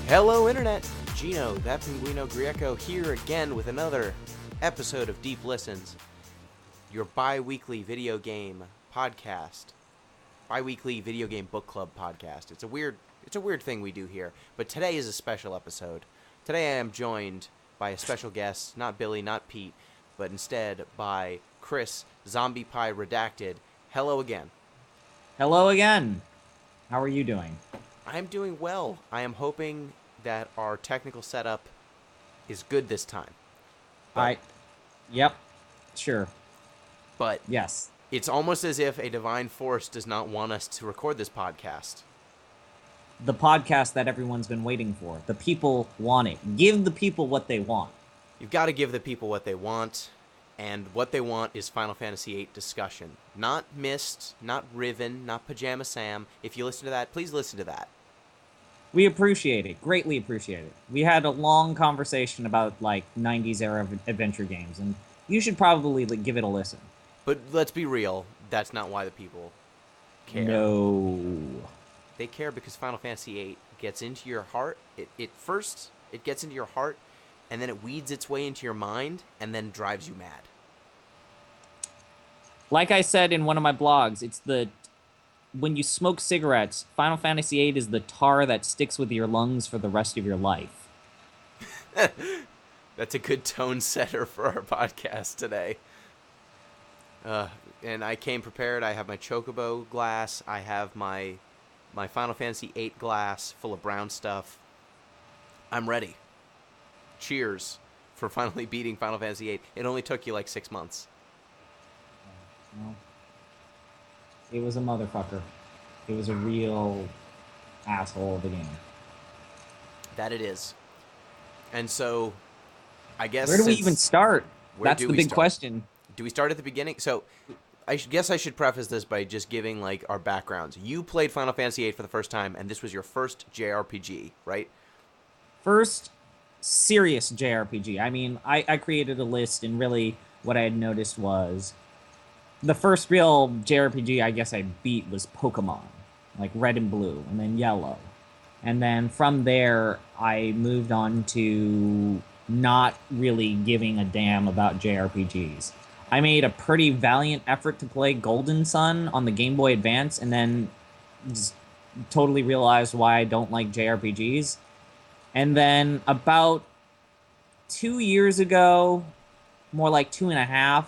Hello Internet, Gino, that Pinguino Greco here again with another episode of Deep Listens, your bi-weekly video game podcast, bi-weekly video game book club podcast. It's a weird thing we do here, but today is a special episode. Today I am joined by a special guest, not Billy, not Pete, but instead by Chris, ZombiePie Redacted. Hello again. Hello again. How are you doing? I'm doing well. I am hoping that our technical setup is good this time. Yep, sure. But yes, it's almost as if a divine force does not want us to record this podcast. The podcast that everyone's been waiting for. The people want it. Give the people what they want. You've got to give the people what they want, and what they want is Final Fantasy VIII discussion. Not Myst, not Riven, not Pajama Sam. If you listen to that, please listen to that. We appreciate it. Greatly appreciate it. We had a long conversation about, 90s era adventure games, and you should probably give it a listen. But let's be real, that's not why the people care. No. They care because Final Fantasy VIII gets into your heart. It gets into your heart, and then it weeds its way into your mind, and then drives you mad. Like I said in one of my blogs, when you smoke cigarettes, Final Fantasy VIII is the tar that sticks with your lungs for the rest of your life. That's a good tone setter for our podcast today. And I came prepared. I have my chocobo glass. I have my Final Fantasy VIII glass full of brown stuff. I'm ready. Cheers for finally beating Final Fantasy VIII. It only took you 6 months. Well, it was a motherfucker. It was a real asshole of a game. That it is. And so, I guess... Where do we even start? That's the big start? Question. Do we start at the beginning? So, I guess I should preface this by just giving, our backgrounds. You played Final Fantasy VIII for the first time, and this was your first JRPG, right? First serious JRPG. I mean, I created a list, and really what I had noticed was the first real JRPG I guess I beat was Pokemon, Red and Blue, and then Yellow. And then from there, I moved on to not really giving a damn about JRPGs. I made a pretty valiant effort to play Golden Sun on the Game Boy Advance, and then just totally realized why I don't like JRPGs. And then about 2 years ago, more like 2.5,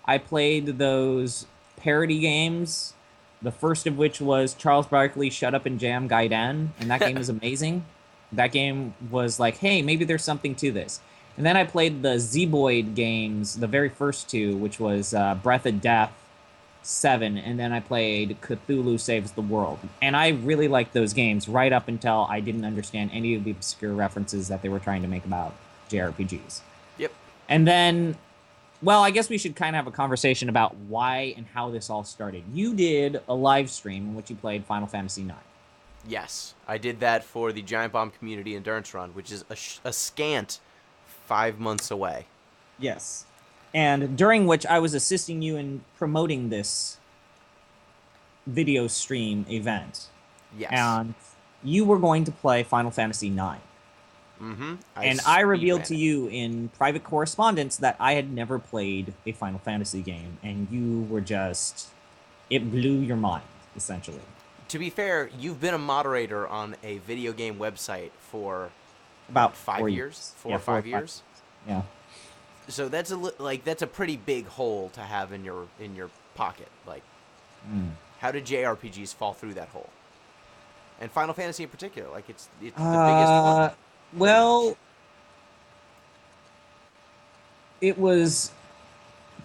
I played those parody games, the first of which was Charles Barkley's Shut Up and Jam Gaiden, and that game is amazing. That game was hey, maybe there's something to this. And then I played the Zeboyd games, the very first two, which was Breath of Death 7, and then I played Cthulhu Saves the World. And I really liked those games right up until I didn't understand any of the obscure references that they were trying to make about JRPGs. Yep. And then... well, I guess we should kind of have a conversation about why and how this all started. You did a live stream in which you played Final Fantasy IX. Yes, I did that for the Giant Bomb Community Endurance Run, which is a scant 5 months away. Yes. And during which I was assisting you in promoting this video stream event. Yes. And you were going to play Final Fantasy IX. Mm-hmm. I revealed to you in private correspondence that I had never played a Final Fantasy game, and you were it blew your mind, essentially. To be fair, you've been a moderator on a video game website for about 5 years? 4 or 5 years? Yeah. So that's that's a pretty big hole to have in your pocket. How did JRPGs fall through that hole? And Final Fantasy in particular, it's the biggest one. Well, it was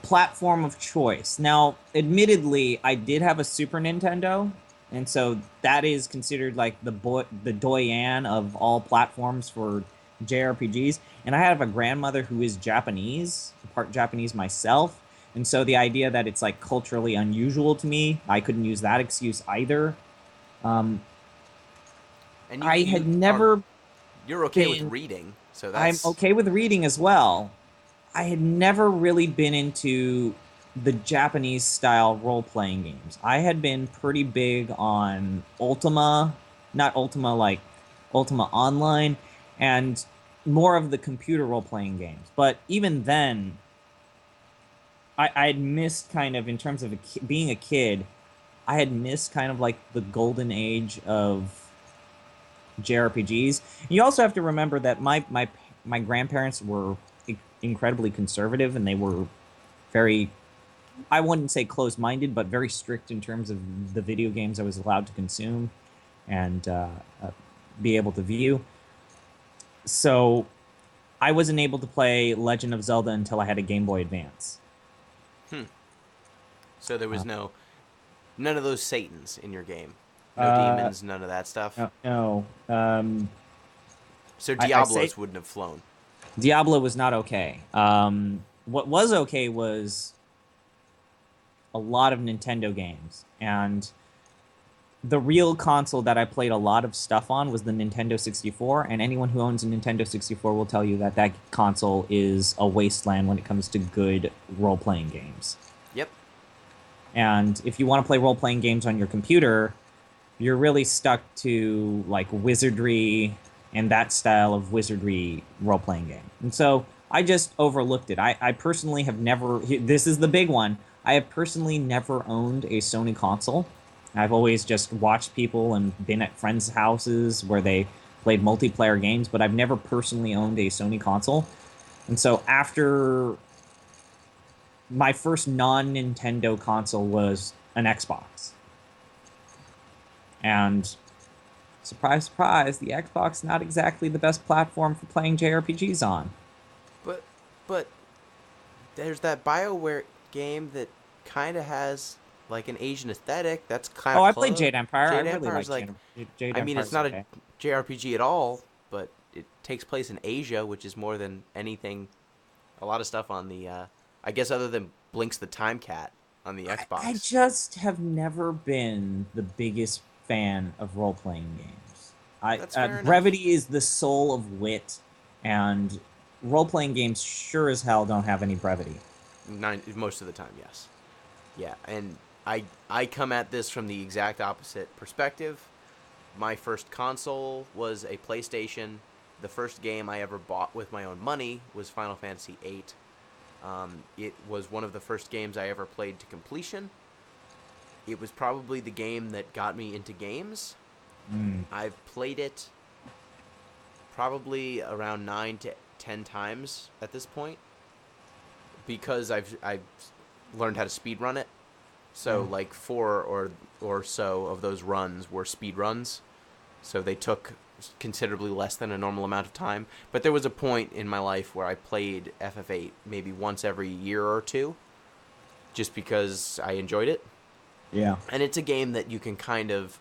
platform of choice. Now, admittedly, I did have a Super Nintendo, and so that is considered the doyen of all platforms for JRPGs. And I have a grandmother who is Japanese, part Japanese myself, and so the idea that it's culturally unusual to me, I couldn't use that excuse either. And I had never... You're okay with reading, so that's... I'm okay with reading as well. I had never really been into the Japanese-style role-playing games. I had been pretty big on Ultima, not Ultima Ultima Online, and more of the computer role-playing games. But even then, I had missed kind of, in terms of being a kid, I had missed kind of like the golden age of JRPGs. You also have to remember that my grandparents were incredibly conservative, and they were very, I wouldn't say closed-minded, but very strict in terms of the video games I was allowed to consume and be able to view. So I wasn't able to play Legend of Zelda until I had a Game Boy Advance. So there was none of those Satans in your game. No Uh, demons, none of that stuff. no. So I say Diablos wouldn't have flown. Diablo was not okay. What was okay was a lot of Nintendo games, and the real console that I played a lot of stuff on was the Nintendo 64, and anyone who owns a Nintendo 64 will tell you that that console is a wasteland when it comes to good role-playing games. Yep. And if you want to play role-playing games on your computer, you're really stuck to like Wizardry and that style of Wizardry role-playing game. And so I just overlooked it. I personally have never, this is the big one, I have personally never owned a Sony console. I've always just watched people and been at friends' houses where they played multiplayer games, but I've never personally owned a Sony console. And so after my first non-Nintendo console was an Xbox. And surprise, surprise, the Xbox not exactly the best platform for playing JRPGs on. But there's that BioWare game that kind of has like an Asian aesthetic. That's kind of Oh, I close. played Jade Empire. I really Empire's like Jade I mean, Empire's it's not okay. a JRPG at all, but it takes place in Asia, which is more than anything. A lot of stuff on the, I guess, other than Blinks the Time Cat on the Xbox. I just have never been the biggest fan of role-playing games. That's fair enough. Brevity is the soul of wit, and role-playing games sure as hell don't have any brevity. Most of the time, yes. Yeah, and I come at this from the exact opposite perspective. My first console was a PlayStation. The first game I ever bought with my own money was Final Fantasy VIII. It was one of the first games I ever played to completion. It was probably the game that got me into games. I've played it probably around 9 to 10 times at this point because I've learned how to speedrun it. So like 4 or so of those runs were speed runs. So they took considerably less than a normal amount of time. But there was a point in my life where I played FF8 maybe once every year or two just because I enjoyed it. Yeah. And it's a game that you can kind of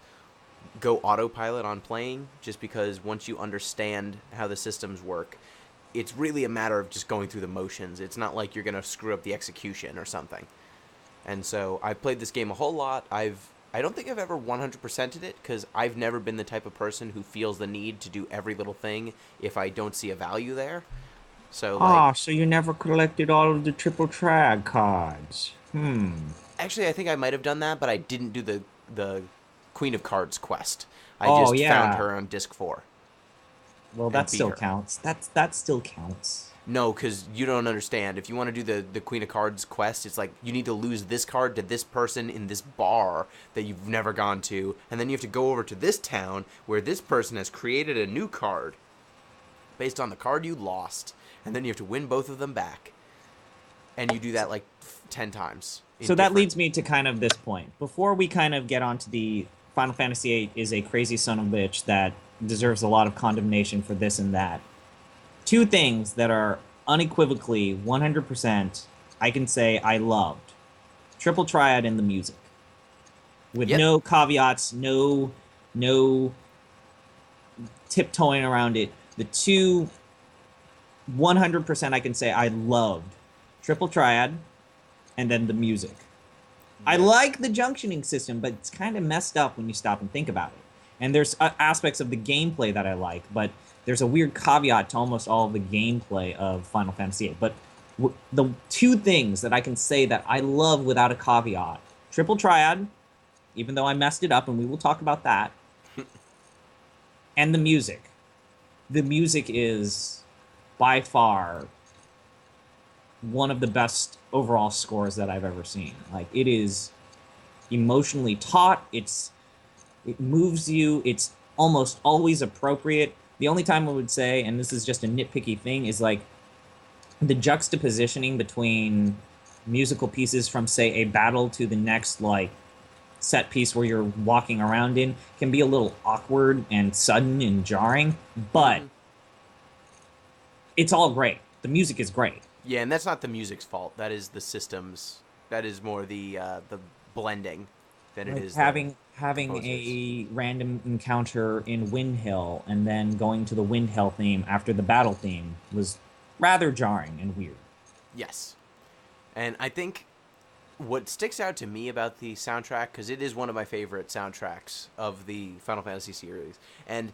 go autopilot on playing just because once you understand how the systems work, it's really a matter of just going through the motions. It's not like you're going to screw up the execution or something. And so I played this game a whole lot. I don't think I've ever 100%ed it because I've never been the type of person who feels the need to do every little thing if I don't see a value there. So So you never collected all of the triple triad cards. Actually, I think I might have done that, but I didn't do the Queen of Cards quest. I Oh, just yeah. found her on disc 4. Well, that beat still her. counts. That still counts. No, because you don't understand. If you want to do the Queen of Cards quest, it's like you need to lose this card to this person in this bar that you've never gone to, and then you have to go over to this town where this person has created a new card based on the card you lost, and then you have to win both of them back. And you do that like 10 times. So that leads me to kind of this point. Before we kind of get onto the Final Fantasy VIII is a crazy son of a bitch that deserves a lot of condemnation for this and that. Two things that are unequivocally 100% I can say I loved. Triple Triad and the music. With no caveats, no tiptoeing around it. The two 100% I can say I loved. Triple Triad and then the music. I like the junctioning system, but it's kind of messed up when you stop and think about it. And there's aspects of the gameplay that I like, but there's a weird caveat to almost all of the gameplay of Final Fantasy VIII. But the two things that I can say that I love without a caveat, Triple Triad, even though I messed it up, and we will talk about that, And the music. The music is by far one of the best overall scores that I've ever seen. Like, it is emotionally taut. It moves you. It's almost always appropriate. The only time I would say, and this is just a nitpicky thing, is like the juxtapositioning between musical pieces from, say, a battle to the next, like, set piece where you're walking around in can be a little awkward and sudden and jarring, but it's all great. The music is great. Yeah, and that's not the music's fault. That is the system's. That is more the blending than Like it is having composers. a random encounter in Windhill and then going to the Windhill theme after the battle theme was rather jarring and weird. Yes, and I think what sticks out to me about the soundtrack, because it is one of my favorite soundtracks of the Final Fantasy series, and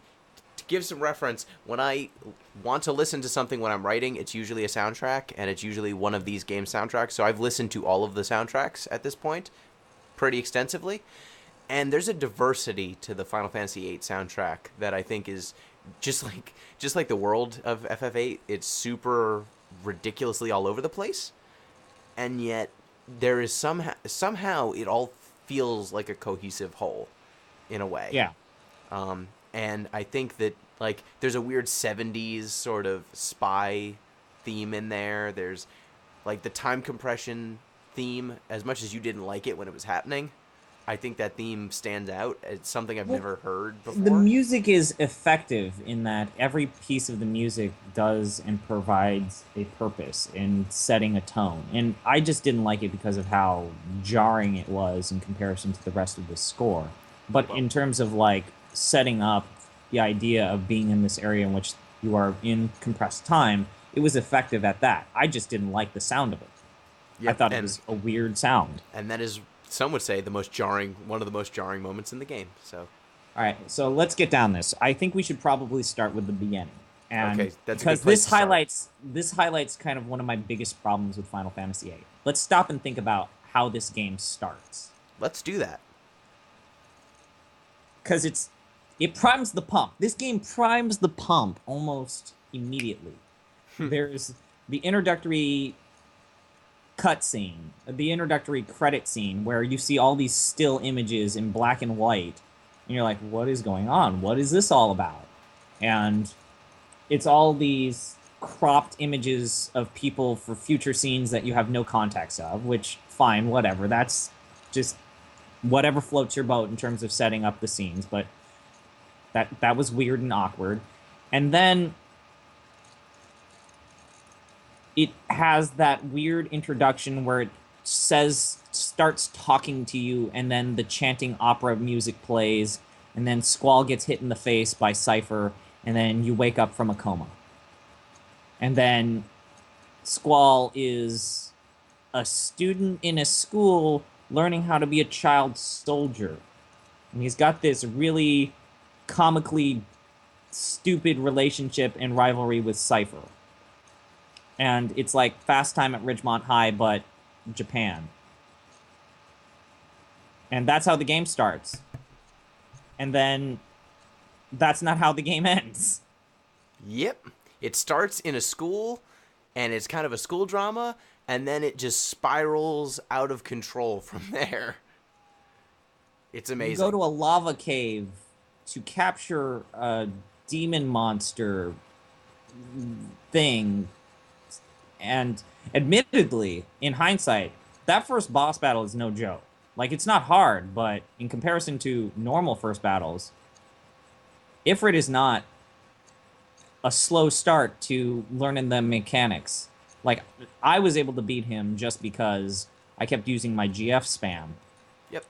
to give some reference, when I want to listen to something when I'm writing, it's usually a soundtrack, and it's usually one of these game soundtracks. So I've listened to all of the soundtracks at this point pretty extensively, and there's a diversity to the Final Fantasy VIII soundtrack that I think is just like the world of FF8. It's super ridiculously all over the place, and yet there is somehow it all feels like a cohesive whole in a way. Yeah. And I think that, like, there's a weird 70s sort of spy theme in there. There's, like, the time compression theme. As much as you didn't like it when it was happening, I think that theme stands out. It's something I've never heard before. The music is effective in that every piece of the music does and provides a purpose in setting a tone. And I just didn't like it because of how jarring it was in comparison to the rest of the score. But in terms of, like, setting up the idea of being in this area in which you are in compressed time, it was effective at that. I just didn't like the sound of it. Yep, I thought it was a weird sound. And that is, some would say, one of the most jarring moments in the game. So, all right, so let's get down this. I think we should probably start with the beginning. And okay, that's because a good place this highlights kind of one of my biggest problems with Final Fantasy VIII. Let's stop and think about how this game starts. Let's do that. Because it primes the pump. This game primes the pump almost immediately. There's the introductory cutscene, the introductory credit scene, where you see all these still images in black and white, and you're like, what is going on? What is this all about? And it's all these cropped images of people for future scenes that you have no context of, which, fine, whatever. That's just whatever floats your boat in terms of setting up the scenes, but that was weird and awkward. And then it has that weird introduction where it starts talking to you, and then the chanting opera music plays, and then Squall gets hit in the face by Cypher, and then you wake up from a coma. And then Squall is a student in a school learning how to be a child soldier. And he's got this really comically stupid relationship and rivalry with Cypher. And it's like Fast Time at Ridgemont High, but Japan. And that's how the game starts. And then that's not how the game ends. Yep. It starts in a school, and it's kind of a school drama, and then it just spirals out of control from there. It's amazing. You go to a lava cave to capture a demon monster thing. And admittedly, in hindsight, that first boss battle is no joke. Like, it's not hard, but in comparison to normal first battles, Ifrit is not a slow start to learning the mechanics. Like, I was able to beat him just because I kept using my GF spam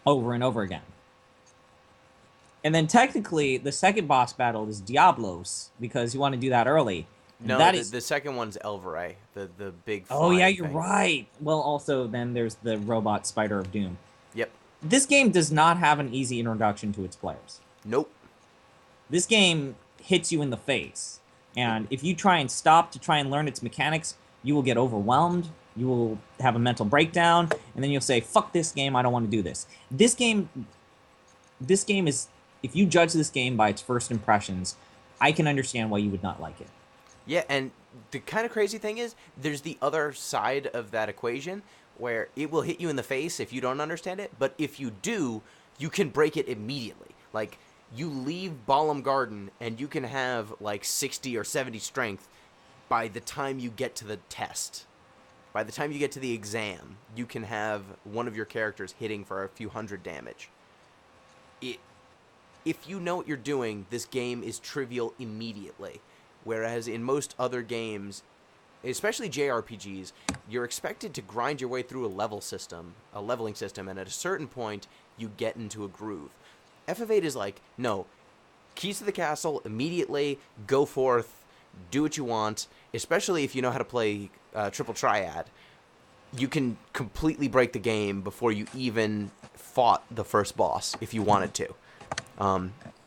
over and over again. And then technically, the second boss battle is Diablos, because you want to do that early. No, the second one's Elveray, the big Oh, yeah, you're thing. right. Well, also, then there's the robot Spider of Doom. Yep. This game does not have an easy introduction to its players. Nope. This game hits you in the face. And if you try and stop to try and learn its mechanics, you will get overwhelmed, you will have a mental breakdown, and then you'll say, fuck this game, I don't want to do this. This game is, if you judge this game by its first impressions, I can understand why you would not like it. Yeah, and the kind of crazy thing is, there's the other side of that equation where it will hit you in the face if you don't understand it, but if you do, you can break it immediately. Like, you leave Balam Garden and you can have like 60 or 70 strength by the time you get to the test. By the time you get to the exam, you can have one of your characters hitting for a few hundred damage. If you know what you're doing, this game is trivial immediately. Whereas in most other games, especially JRPGs, you're expected to grind your way through a leveling system, and at a certain point, you get into a groove. FF8 is like, no, keys to the castle, immediately, go forth, do what you want, especially if you know how to play Triple Triad. You can completely break the game before you even fought the first boss, if you wanted to.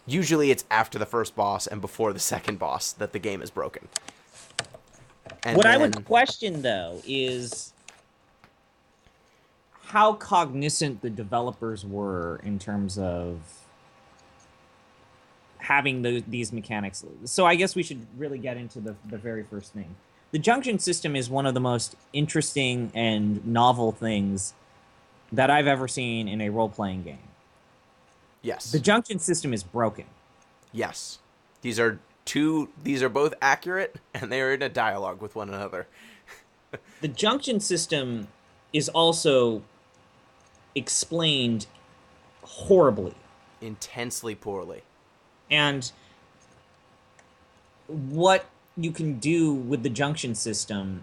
Usually it's after the first boss and before the second boss that the game is broken. And what I would question, though, is how cognizant the developers were in terms of having these mechanics. So I guess we should really get into the very first thing. The junction system is one of the most interesting and novel things that I've ever seen in a role-playing game. Yes. The junction system is broken. Yes. These are both accurate, and they are in a dialogue with one another. The junction system is also explained horribly. Intensely poorly. And what you can do with the junction system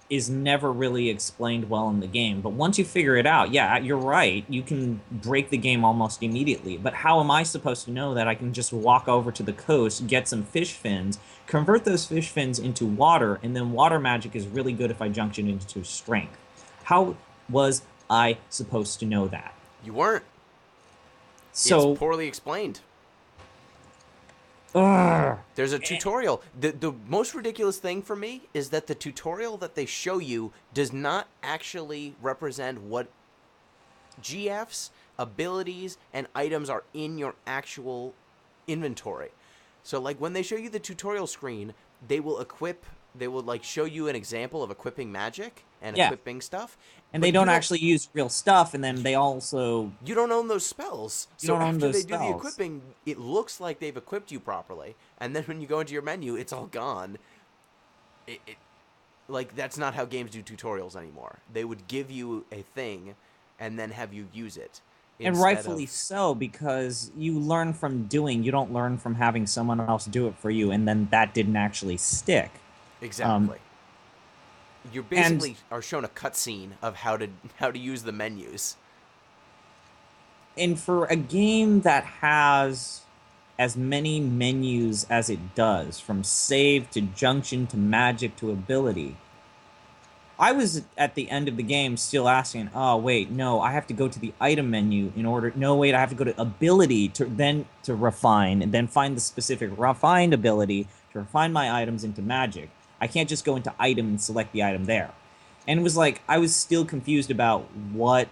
is never really explained well in the game. But once you figure it out, yeah, you're right. You can break the game almost immediately. But how am I supposed to know that I can just walk over to the coast, get some fish fins, convert those fish fins into water, and then water magic is really good if I junction into strength? How was I supposed to know that? You weren't. So it's poorly explained. Ugh. There's a tutorial. The most ridiculous thing for me is that the tutorial that they show you does not actually represent what GFs, abilities, and items are in your actual inventory. So, like, when they show you the tutorial screen, they will like show you an example of equipping magic and equipping stuff. And they don't actually use real stuff, and then they also... You don't own those spells. So after they do the equipping, it looks like they've equipped you properly. And then when you go into your menu, it's all gone. Like, that's not how games do tutorials anymore. They would give you a thing and then have you use it. And rightfully so, because you learn from doing. You don't learn from having someone else do it for you, and then that didn't actually stick. Exactly. You basically are shown a cutscene of how to use the menus. And for a game that has as many menus as it does, from save to junction to magic to ability, I was at the end of the game still asking, oh, wait, no, I have to go to the item menu in order... No, wait, I have to go to ability to refine, and then find the specific refined ability to refine my items into magic. I can't just go into item and select the item there. And it was like, I was still confused about what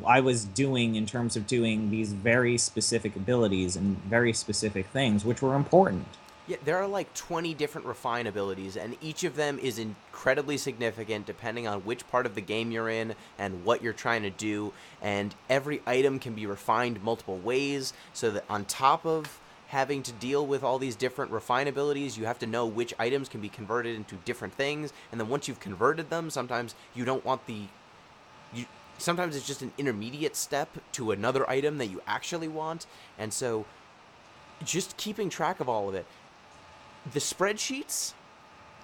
I was doing in terms of doing these very specific abilities and very specific things, which were important. Yeah, there are like 20 different refine abilities, and each of them is incredibly significant depending on which part of the game you're in and what you're trying to do. And every item can be refined multiple ways, so that on top of having to deal with all these different refine abilities, you have to know which items can be converted into different things. And then once you've converted them, sometimes you don't want sometimes it's just an intermediate step to another item that you actually want. And so just keeping track of all of it. The spreadsheets,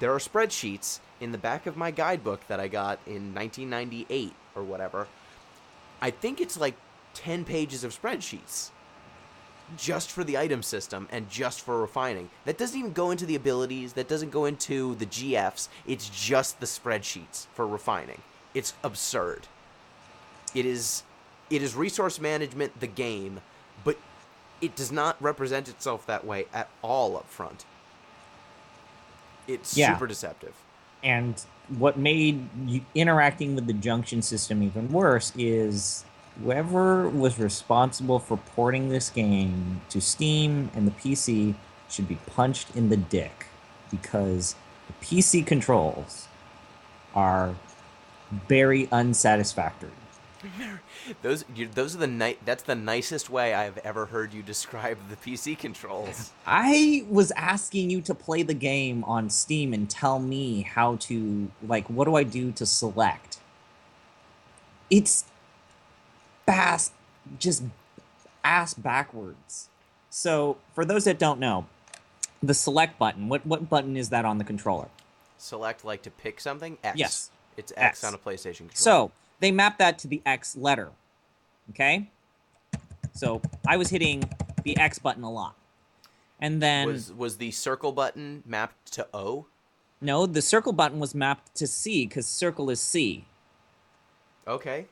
there are spreadsheets in the back of my guidebook that I got in 1998 or whatever. I think it's like 10 pages of spreadsheets just for the item system and just for refining. That doesn't even go into the abilities. That doesn't go into the GFs. It's just the spreadsheets for refining. It's absurd. It is resource management, the game, but it does not represent itself that way at all up front. It's super deceptive. And what made interacting with the junction system even worse is whoever was responsible for porting this game to Steam and the PC should be punched in the dick because the PC controls are very unsatisfactory. Those are that's the nicest way I've ever heard you describe the PC controls. I was asking you to play the game on Steam and tell me how to, like, what do I do to select? It's fast, just ass backwards. So, for those that don't know, the select button, what button is that on the controller? Select, like to pick something? X. Yes. It's X on a PlayStation controller. So, they map that to the X letter. Okay? So, I was hitting the X button a lot. And then... Was the circle button mapped to O? No, the circle button was mapped to C, because circle is C. Okay,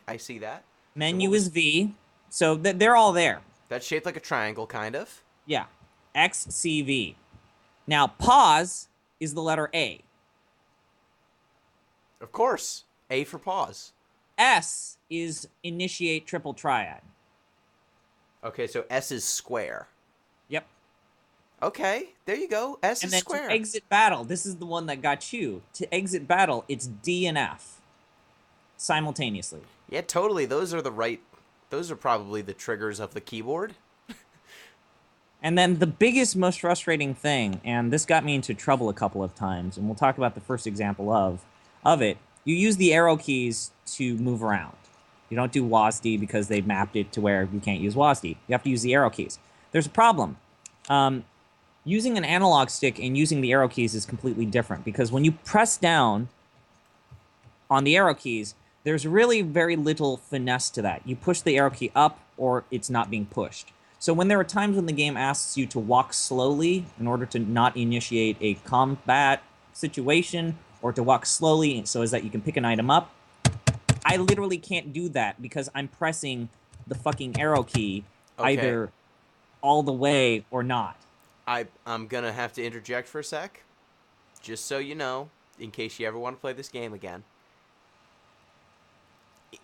I see that. Menu is V, so they're all there. That's shaped like a triangle, kind of. Yeah. X, C, V. Now, pause is the letter A. Of course. A for pause. S is initiate triple triad. Okay, so S is square. Yep. Okay, there you go. S is square. And then to exit battle, this is the one that got you. To exit battle, it's D and F simultaneously. Yeah, totally. Those are probably the triggers of the keyboard. And then the biggest, most frustrating thing, and this got me into trouble a couple of times, and we'll talk about the first example of it, you use the arrow keys to move around. You don't do WASD because they've mapped it to where you can't use WASD. You have to use the arrow keys. There's a problem. Using an analog stick and using the arrow keys is completely different because when you press down on the arrow keys, there's really very little finesse to that. You push the arrow key up or it's not being pushed. So when there are times when the game asks you to walk slowly in order to not initiate a combat situation or to walk slowly so as that you can pick an item up, I literally can't do that because I'm pressing the fucking arrow key either all the way or not. I'm going to have to interject for a sec, just so you know, in case you ever want to play this game again.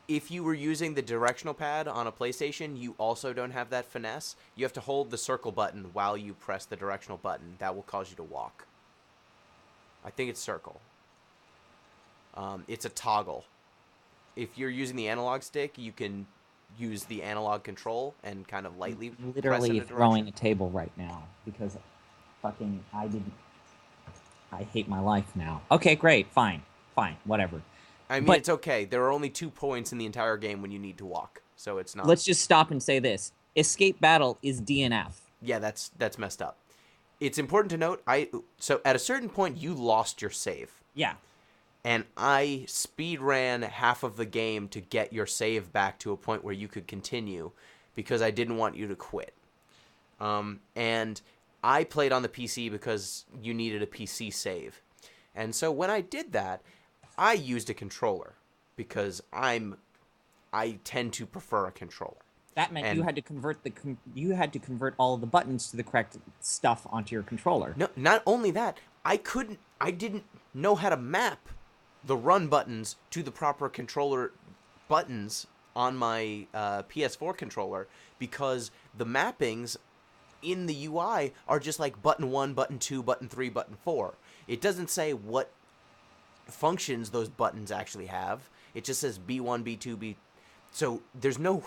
If you were using the directional pad on a PlayStation, you also don't have that finesse. You have to hold the circle button while you press the directional button. That will cause you to walk. I think it's circle. It's a toggle. If you're using the analog stick, you can use the analog control and kind of lightly I'm literally press throwing a table right now because fucking I hate my life now. Okay, great, fine, whatever. I mean, it's okay. There are only 2 points in the entire game when you need to walk, so it's not... Let's just stop and say this. Escape battle is DNF. Yeah, that's messed up. It's important to note, so at a certain point, you lost your save. Yeah. And I speed ran half of the game to get your save back to a point where you could continue because I didn't want you to quit. And I played on the PC because you needed a PC save. And so when I did that, I used a controller because I tend to prefer a controller. That meant you had to convert all of the buttons to the correct stuff onto your controller. No, not only that, I didn't know how to map the run buttons to the proper controller buttons on my PS4 controller because the mappings in the UI are just like button 1, button 2, button 3, button 4. It doesn't say what functions those buttons actually have. It just says B1, B2, B. So there's no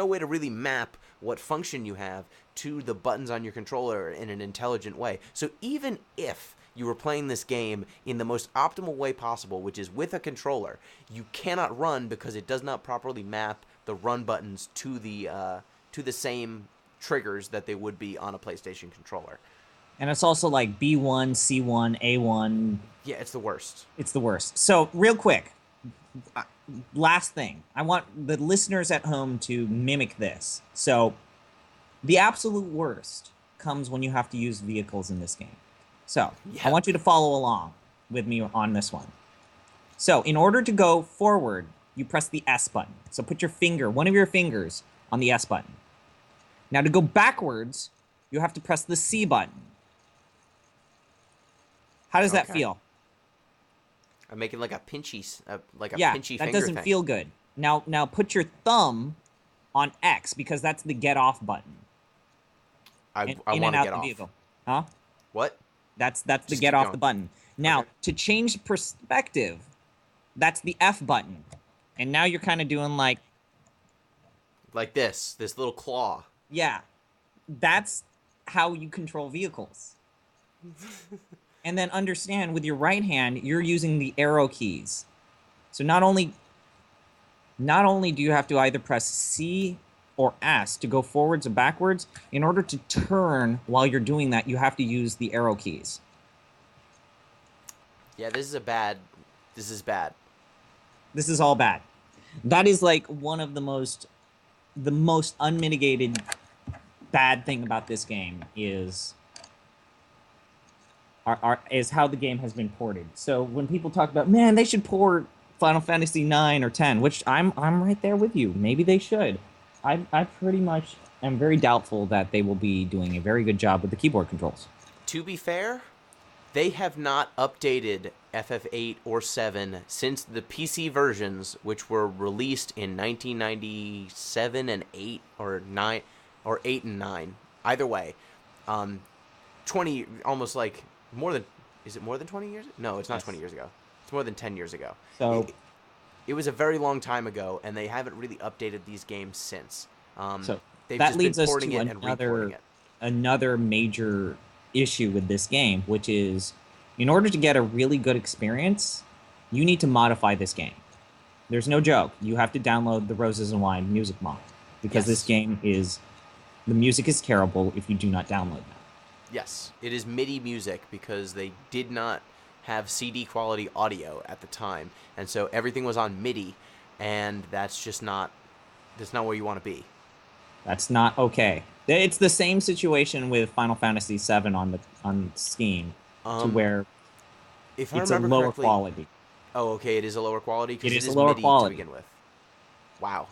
way to really map what function you have to the buttons on your controller in an intelligent way. So even if you were playing this game in the most optimal way possible, which is with a controller, you cannot run because it does not properly map the run buttons to the same triggers that they would be on a PlayStation controller. And it's also like B1, C1, A1. Yeah, it's the worst. It's the worst. So, real quick, last thing. I want the listeners at home to mimic this. So, the absolute worst comes when you have to use vehicles in this game. So, yeah. I want you to follow along with me on this one. So, in order to go forward, you press the S button. So, put one of your fingers on the S button. Now, to go backwards, you have to press the C button. How does that feel? I'm making like a pinchy, pinchy that finger doesn't thing. feel good. Now put your thumb on X because that's the get off button. I want to get off. Vehicle. Huh? What? That's the Just get keep off the going. button. Now, Okay. to change perspective, that's the F button. And now you're kind of doing like, Like this little claw. yeah, that's how you control vehicles. And then understand with your right hand, you're using the arrow keys. So not only do you have to either press C or S to go forwards or backwards, in order to turn while you're doing that, you have to use the arrow keys. Yeah, this is bad. This is all bad. That is like one of the most unmitigated bad thing about this game is how the game has been ported. So when people talk about, man, they should port Final Fantasy 9 or 10, which I'm right there with you. Maybe they should. I pretty much am very doubtful that they will be doing a very good job with the keyboard controls. To be fair, they have not updated FF8 or 7 since the PC versions, which were released in 1997 and 8 or 9 or 8 and 9. Either way, 20 almost like more than is it more than 20 years? No, it's not Yes. 20 years ago. It's more than 10 years ago. So It was a very long time ago, and they haven't really updated these games since. so They've that just been leads us porting to it and reporting it. another major issue with this game, which is in order to get a really good experience, you need to modify this game. There's no joke. You have to download the Roses and Wine music mod because this Yes. game is the music is terrible if you do not download that. Yes, it is MIDI music because they did not have CD quality audio at the time, and so everything was on MIDI, and that's not where you want to be. That's not okay. It's the same situation with Final Fantasy VII on Steam, to where If I it's a remember lower correctly, quality. oh, okay, it is a lower quality because It it is is a lower MIDI quality. to begin with. Wow.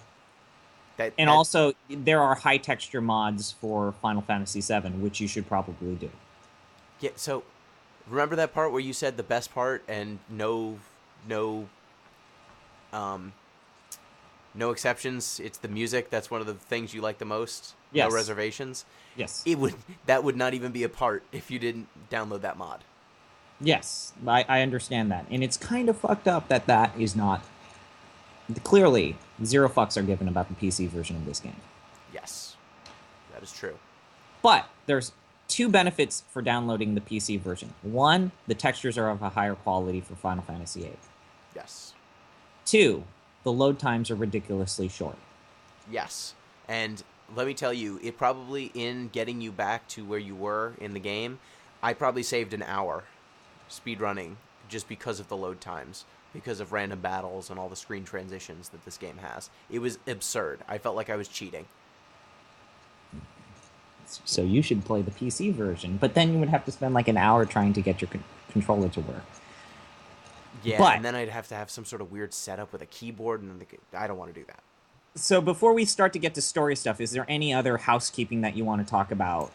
That And also, there are high texture mods for Final Fantasy VII, which you should probably do. yeah. So, remember that part where you said the best part and um, no exceptions. It's the music. That's one of the things you like the most. Yes. No reservations. Yes. That would not even be a part if you didn't download that mod. Yes, I understand that. And it's kind of fucked up that is not... Clearly, zero fucks are given about the PC version of this game. Yes, that is true. But there's two benefits for downloading the PC version. One, the textures are of a higher quality for Final Fantasy VIII. Yes. Two, the load times are ridiculously short. Yes. And let me tell you, it probably, in getting you back to where you were in the game, I probably saved an hour speedrunning just because of the load times, because of random battles and all the screen transitions that this game has. It was absurd. I felt like I was cheating. So you should play the PC version, but then you would have to spend like an hour trying to get your controller to work. Yeah, But- and then I'd have to have some sort of weird setup with a keyboard, and I don't want to do that. So before we start to get to story stuff, is there any other housekeeping that you want to talk about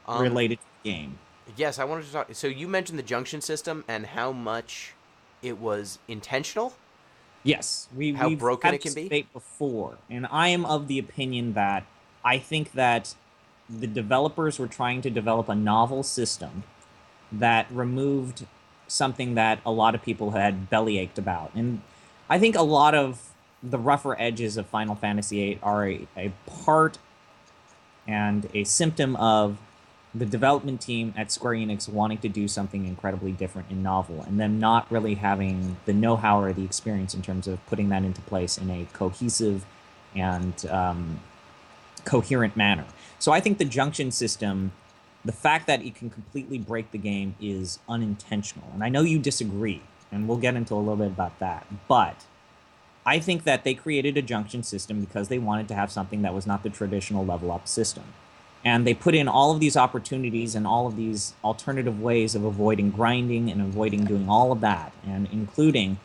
related to the game? Yes, I wanted to talk. So you mentioned the junction system and how much it was intentional. Yes, we've broken had it can this be? debate before, and I am of the opinion that I think that the developers were trying to develop a novel system that removed something that a lot of people had bellyached about. And I think a lot of the rougher edges of Final Fantasy VIII are a part and a symptom of the development team at Square Enix wanting to do something incredibly different and novel, and them not really having the know-how or the experience in terms of putting that into place in a cohesive and coherent manner. So I think the junction system, the fact that it can completely break the game, is unintentional. And I know you disagree, and we'll get into a little bit about that. But I think that they created a junction system because they wanted to have something that was not the traditional level-up system. And they put in all of these opportunities and all of these alternative ways of avoiding grinding and avoiding doing all of that, and including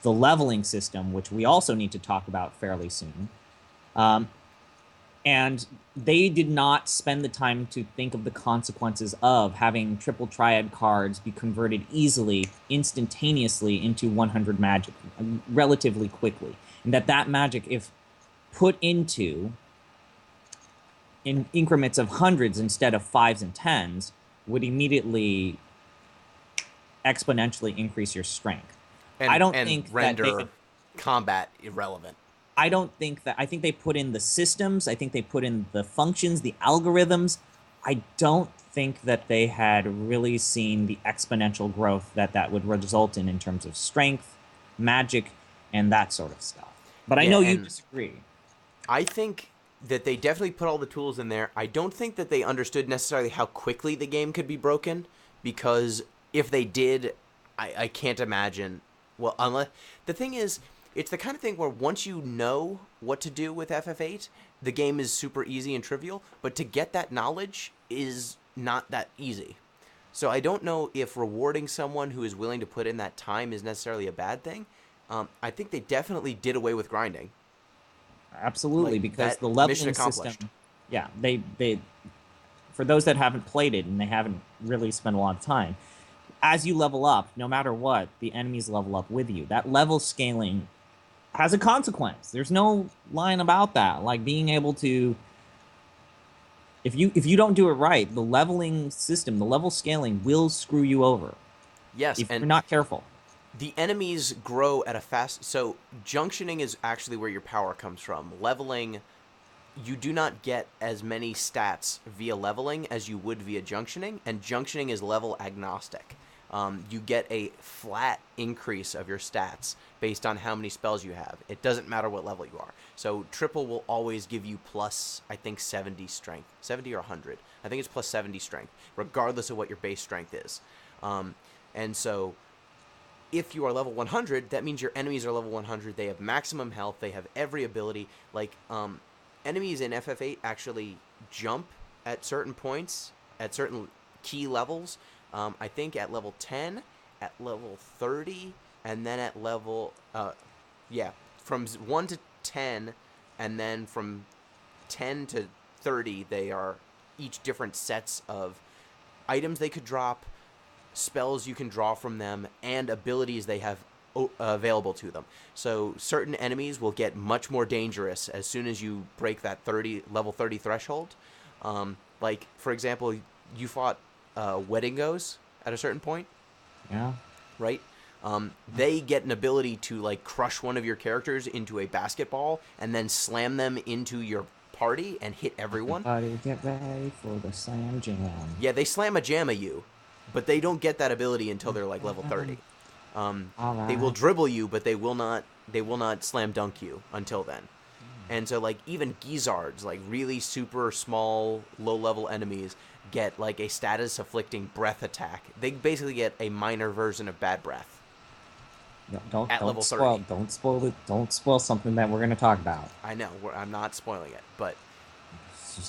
the leveling system, which we also need to talk about fairly soon. And they did not spend the time to think of the consequences of having triple triad cards be converted easily, instantaneously into 100 magic relatively quickly. And that magic, if put into in increments of hundreds instead of fives and tens, would immediately exponentially increase your strength. I and don't and think that they render combat irrelevant. I don't think that I think they put in the systems, I think they put in the functions, the algorithms. I don't think that they had really seen the exponential growth that that would result in terms of strength, magic, and that sort of stuff. But I Yeah, know you and disagree. I think that they definitely put all the tools in there. I don't think that they understood necessarily how quickly the game could be broken, because if they did, I can't imagine. Well, unless the thing is, it's the kind of thing where once you know what to do with FF8, the game is super easy and trivial. But to get that knowledge is not that easy. So I don't know if rewarding someone who is willing to put in that time is necessarily a bad thing. I think they definitely did away with grinding. Absolutely, Like because that the mission leveling accomplished. system, yeah, they for those that haven't played it and they haven't really spent a lot of time, as you level up, no matter what, the enemies level up with you. That level scaling has a consequence. There's no line about that. Like being able to if you don't do it right, the leveling system, the level scaling will screw you over Yes, if and you're not careful. the enemies grow at a fast. So junctioning is actually where your power comes from. Leveling, you do not get as many stats via leveling as you would via junctioning, and junctioning is level agnostic. You get a flat increase of your stats based on how many spells you have. It doesn't matter what level you are. So triple will always give you plus, I think, 70 strength. 70 or 100. I think it's plus 70 strength, regardless of what your base strength is. And so if you are level 100, that means your enemies are level 100. They have maximum health. They have every ability. Like, enemies in FF8 actually jump at certain points, at certain key levels. I think at level 10, at level 30, and then at level, yeah, from 1 to 10, and then from 10 to 30, they are each different sets of items they could drop, spells you can draw from them, and abilities they have available to them. So certain enemies will get much more dangerous as soon as you break that level 30 threshold. Like, for example, you fought Weddingos at a certain point, Yeah. right? They get an ability to, like, crush one of your characters into a basketball and then slam them into your party and hit everyone. Everybody get ready for the slam jam. Yeah, they slam a jam at you, but they don't get that ability until they're like level 30. All They will right. dribble you, but they will not slam dunk you until then. And so, like, even Gizzards, like really super small, low level enemies, get like a status afflicting breath attack. They basically get a minor version of bad breath No, at level spoil 30. don't spoil something that we're gonna talk about. I know, I'm not spoiling it, but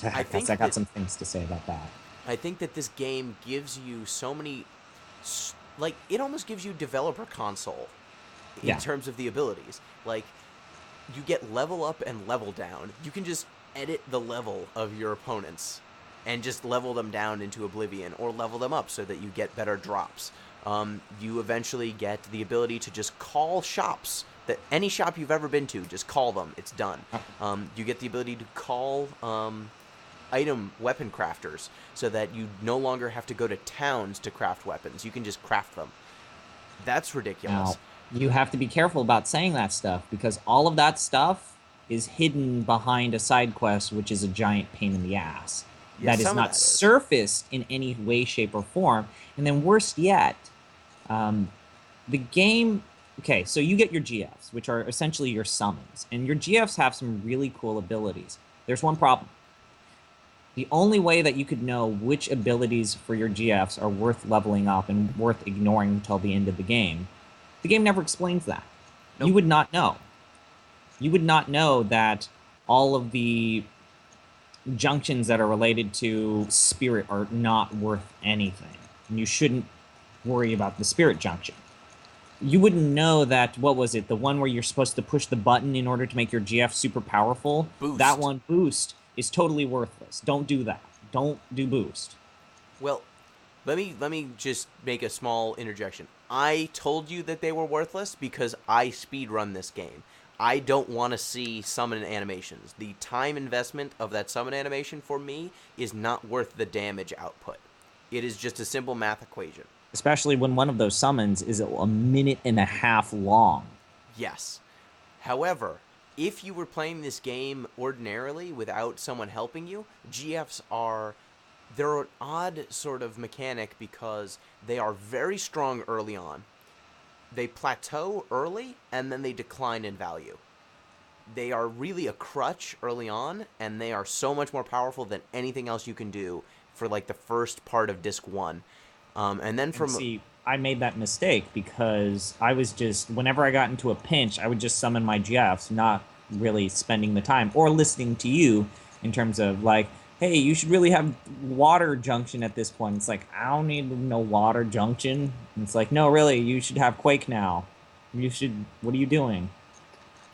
I I think got that some things to say about that. this game gives you so many, like, it almost gives you developer console in Yeah. terms of the abilities. Like, you get level up and level down. You can just edit the level of your opponents and just level them down into oblivion, or level them up so that you get better drops. You eventually get the ability to just call shops. That any shop you've ever been to, just call them. It's done. You get the ability to call weapon crafters, so that you no longer have to go to towns to craft weapons. You can just craft them. That's Now, ridiculous. you have to be careful about saying that stuff because all of that stuff is hidden behind a side quest, which is a giant pain in the ass. Yeah, That is some of not that is. surfaced in any way, shape, or form. And then, worst yet, um, the game. Okay, so you get your GFs, which are essentially your summons, and your GFs have some really cool abilities. There's one problem. The only way that you could know which abilities for your GFs are worth leveling up and worth ignoring until the end of the game never explains that. You Nope. would not know. You would not know that all of the junctions that are related to spirit are not worth anything. And you shouldn't worry about the spirit junction. You wouldn't know that, what was it, the one where you're supposed to push the button in order to make your GF super powerful? That Boost. one, boost, is totally worthless. Don't do that. Don't do boost. Well, let me just make a small interjection. I told you that they were worthless because I speedrun this game. I don't want to see summon animations. The time investment of that summon animation for me is not worth the damage output. It is just a simple math equation. Especially when one of those summons is a minute and a half long. Yes. However, if you were playing this game ordinarily without someone helping you, GFs are... They're an odd sort of mechanic because they are very strong early on. They plateau early, and then they decline in value. They are really a crutch early on, and they are so much more powerful than anything else you can do for, like, the first part of Disc 1. And then from... See, I made that mistake because I was just, whenever I got into a pinch, I would just summon my GFs, not really spending the time or listening to you in terms of, like, hey, you should really have water junction at this point. It's like, I don't need no water junction. And it's like, no, really, you should have Quake now. You should, what are you doing?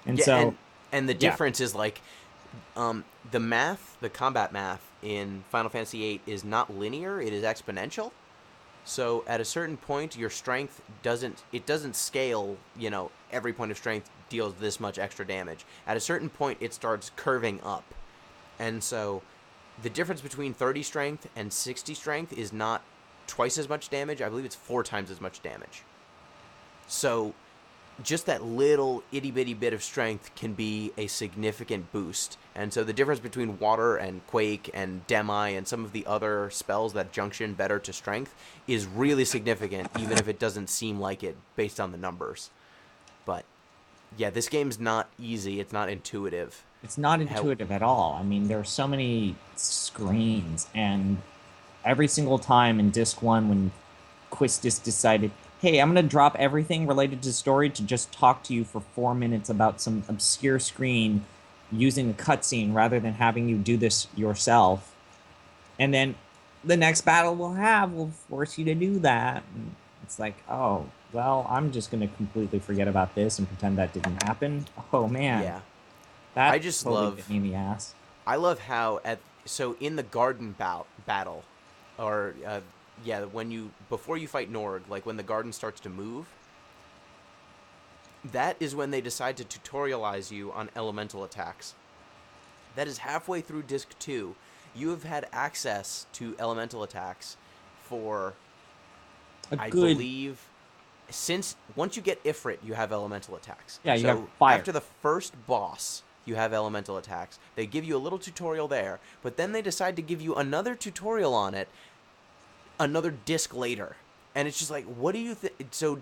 And yeah, so... and the difference is, like, the combat math in Final Fantasy VIII is not linear, it is exponential. So at a certain point, your strength doesn't scale, every point of strength deals this much extra damage. At a certain point, it starts curving up. And so the difference between 30 strength and 60 strength is not twice as much damage. I believe it's 4 times as much damage. So just that little itty-bitty bit of strength can be a significant boost. And so the difference between Water and Quake and Demi and some of the other spells that junction better to strength is really significant, even if it doesn't seem like it based on the numbers. But yeah, this game's not easy. It's not intuitive. It's not intuitive at all. I mean, there are so many screens, and every single time in Disc 1 when Quistis decided, hey, I'm going to drop everything related to story to just talk to you for 4 minutes about some obscure screen using a cutscene rather than having you do this yourself. And then the next battle will force you to do that. And it's like, oh, well, I'm just going to completely forget about this and pretend that didn't happen. Oh, man. Yeah. That I just totally love... bit me in the ass. I love how so in the garden battle, or before you fight Norg, like when the garden starts to move, that is when they decide to tutorialize you on elemental attacks. That is halfway through Disc 2. You have had access to elemental attacks for, I believe, once you get Ifrit, you have elemental attacks. Yeah, you have fire. After the first boss, you have elemental attacks. They give you a little tutorial there, but then they decide to give you another tutorial on it another disc later. And it's just like, what do you think? So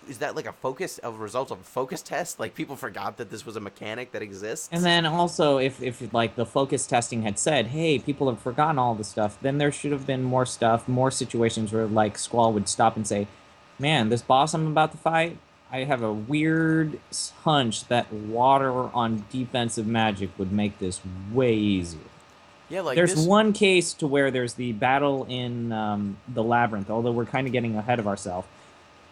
is that like a result of a focus test? Like, people forgot that this was a mechanic that exists? And then also, if like the focus testing had said, hey, people have forgotten all this stuff, then there should have been more stuff, more situations where like Squall would stop and say, man, this boss I'm about to fight, I have a weird hunch that water on defensive magic would make this way easier. Yeah, like there's one case to where there's the battle in the Labyrinth, although we're kind of getting ahead of ourselves,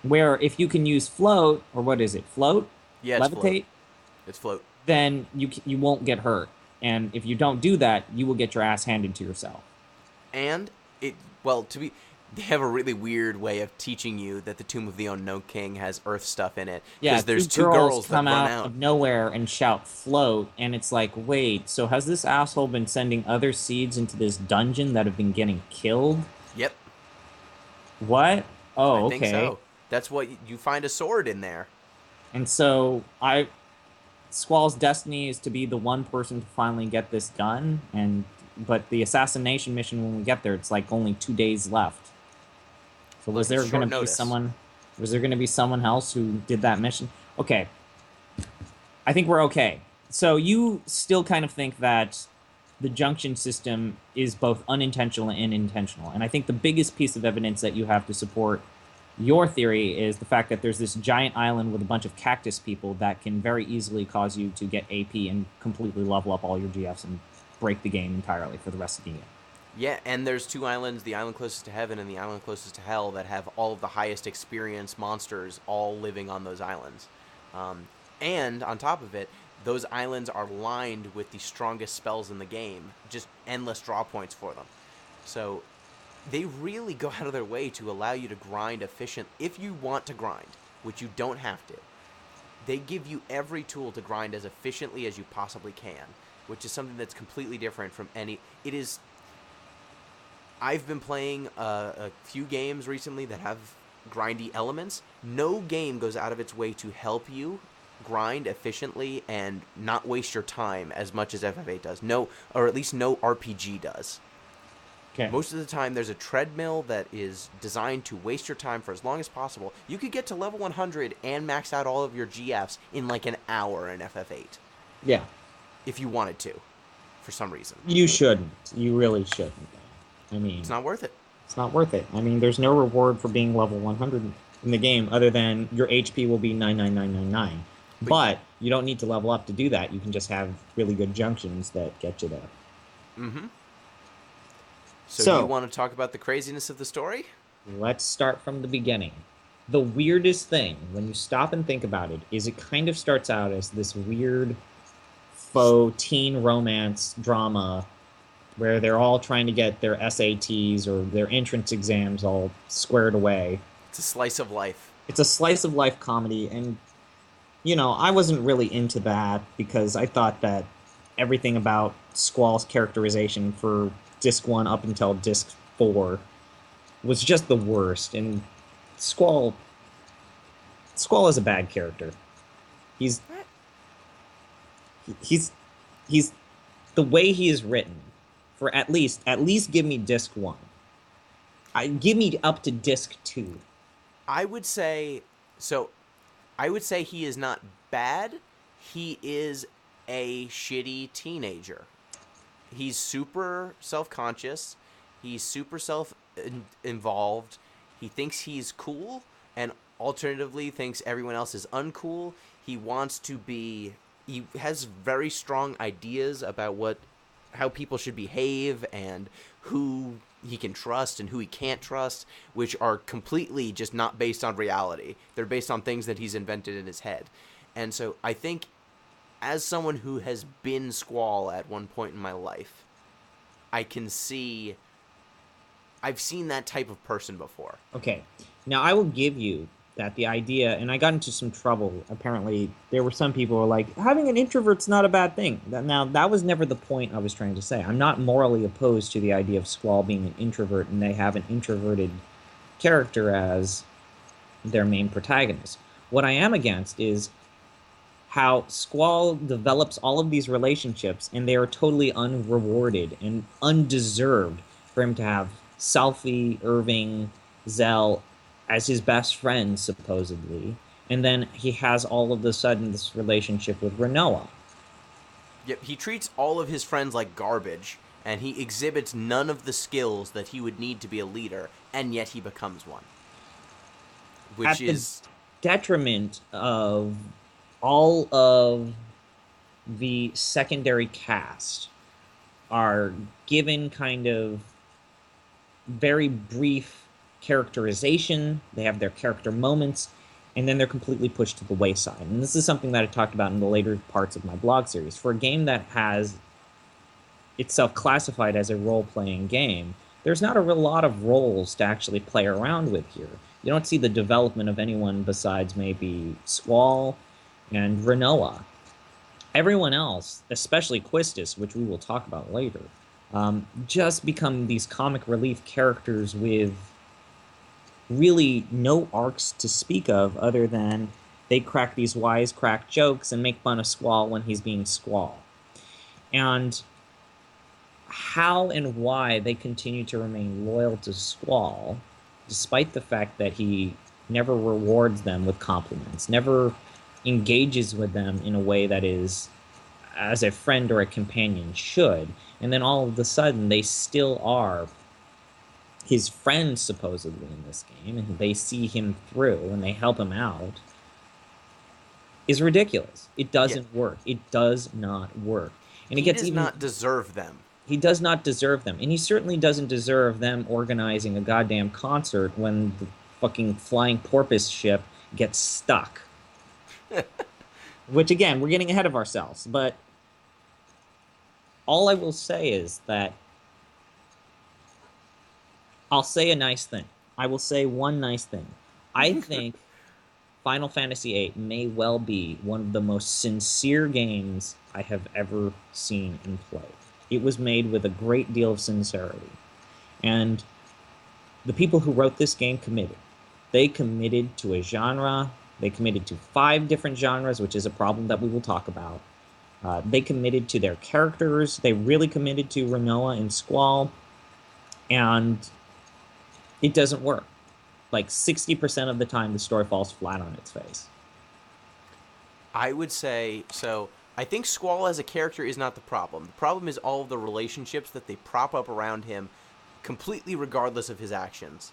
where if you can use float, or what is it, float? Yeah, levitate? It's float. Then you won't get hurt. And if you don't do that, you will get your ass handed to yourself. And they have a really weird way of teaching you that the Tomb of the Unknown King has Earth stuff in it. Yeah, there's two girls that come run out of nowhere and shout float, and it's like, wait, so has this asshole been sending other seeds into this dungeon that have been getting killed? Yep. What? Oh, okay. I think so. That's what you find a sword in there. And so Squall's destiny is to be the one person to finally get this done, but the assassination mission, when we get there, it's like only 2 days left. So was there going to be someone? Was there going to be someone else who did that mission? Okay, I think we're okay. So you still kind of think that the junction system is both unintentional and intentional, and I think the biggest piece of evidence that you have to support your theory is the fact that there's this giant island with a bunch of cactus people that can very easily cause you to get AP and completely level up all your GFs and break the game entirely for the rest of the game. Yeah, and there's two islands, the island closest to heaven and the island closest to hell, that have all of the highest experience monsters all living on those islands. And on top of it, those islands are lined with the strongest spells in the game, just endless draw points for them. So they really go out of their way to allow you to grind efficient if you want to grind, which you don't have to. They give you every tool to grind as efficiently as you possibly can, which is something that's completely different from any... I've been playing a few games recently that have grindy elements. No game goes out of its way to help you grind efficiently and not waste your time as much as FF8 does. No, or at least no RPG does. Okay. Most of the time, there's a treadmill that is designed to waste your time for as long as possible. You could get to level 100 and max out all of your GFs in like an hour in FF8. Yeah. If you wanted to, for some reason. You shouldn't. You really shouldn't. I mean, It's not worth it. It's not worth it. I mean, there's no reward for being level 100 in the game other than your HP will be 99999. But you don't need to level up to do that. You can just have really good junctions that get you there. Mm-hmm. So do you want to talk about the craziness of the story? Let's start from the beginning. The weirdest thing, when you stop and think about it, is it kind of starts out as this weird faux teen romance drama where they're all trying to get their SATs or their entrance exams all squared away. It's a slice of life. It's a slice of life comedy, and, you know, I wasn't really into that because I thought that everything about Squall's characterization for Disc 1 up until Disc 4 was just the worst, and Squall is a bad character. He's the way he is written. For at least give me Disc 1. Give me up to Disc 2. I would say he is not bad. He is a shitty teenager. He's super self-conscious. He's super self-involved. He thinks he's cool, and alternatively thinks everyone else is uncool. He has very strong ideas about how people should behave and who he can trust and who he can't trust, which are completely just not based on reality. They're based on things that he's invented in his head. And so I think as someone who has been Squall at one point in my life, I've seen that type of person before. Okay. Now I will give you that the idea, and I got into some trouble. Apparently, there were some people who were like, having an introvert's not a bad thing. Now, that was never the point I was trying to say. I'm not morally opposed to the idea of Squall being an introvert, and they have an introverted character as their main protagonist. What I am against is how Squall develops all of these relationships, and they are totally unrewarded and undeserved for him to have Selphie, Irving, Zell as his best friend, supposedly, and then he has all of a sudden this relationship with Renoa. Yep, he treats all of his friends like garbage, and he exhibits none of the skills that he would need to be a leader, and yet he becomes one. Which is the detriment of all of the secondary cast are given kind of very brief characterization, they have their character moments, and then they're completely pushed to the wayside. And this is something that I talked about in the later parts of my blog series. For a game that has itself classified as a role-playing game, there's not a real lot of roles to actually play around with here. You don't see the development of anyone besides maybe Squall and Renoa. Everyone else, especially Quistis, which we will talk about later, just become these comic relief characters with really no arcs to speak of other than they crack these wisecrack jokes and make fun of Squall when he's being Squall. And how and why they continue to remain loyal to Squall, despite the fact that he never rewards them with compliments, never engages with them in a way that is as a friend or a companion should, and then all of a sudden they still are his friends, supposedly, in this game, and they see him through and they help him out, is ridiculous. It doesn't work. It does not work. And he does not deserve them. He does not deserve them. And he certainly doesn't deserve them organizing a goddamn concert when the fucking flying porpoise ship gets stuck. Which, again, we're getting ahead of ourselves. But all I will say is that I'll say a nice thing. I will say one nice thing. I think Final Fantasy VIII may well be one of the most sincere games I have ever seen and played. It was made with a great deal of sincerity. And the people who wrote this game committed. They committed to a genre. They committed to 5 different genres, which is a problem that we will talk about. They committed to their characters. They really committed to Renoa and Squall. And it doesn't work. Like 60% of the time, the story falls flat on its face. I would say so. I think Squall as a character is not the problem. The problem is all of the relationships that they prop up around him, completely regardless of his actions.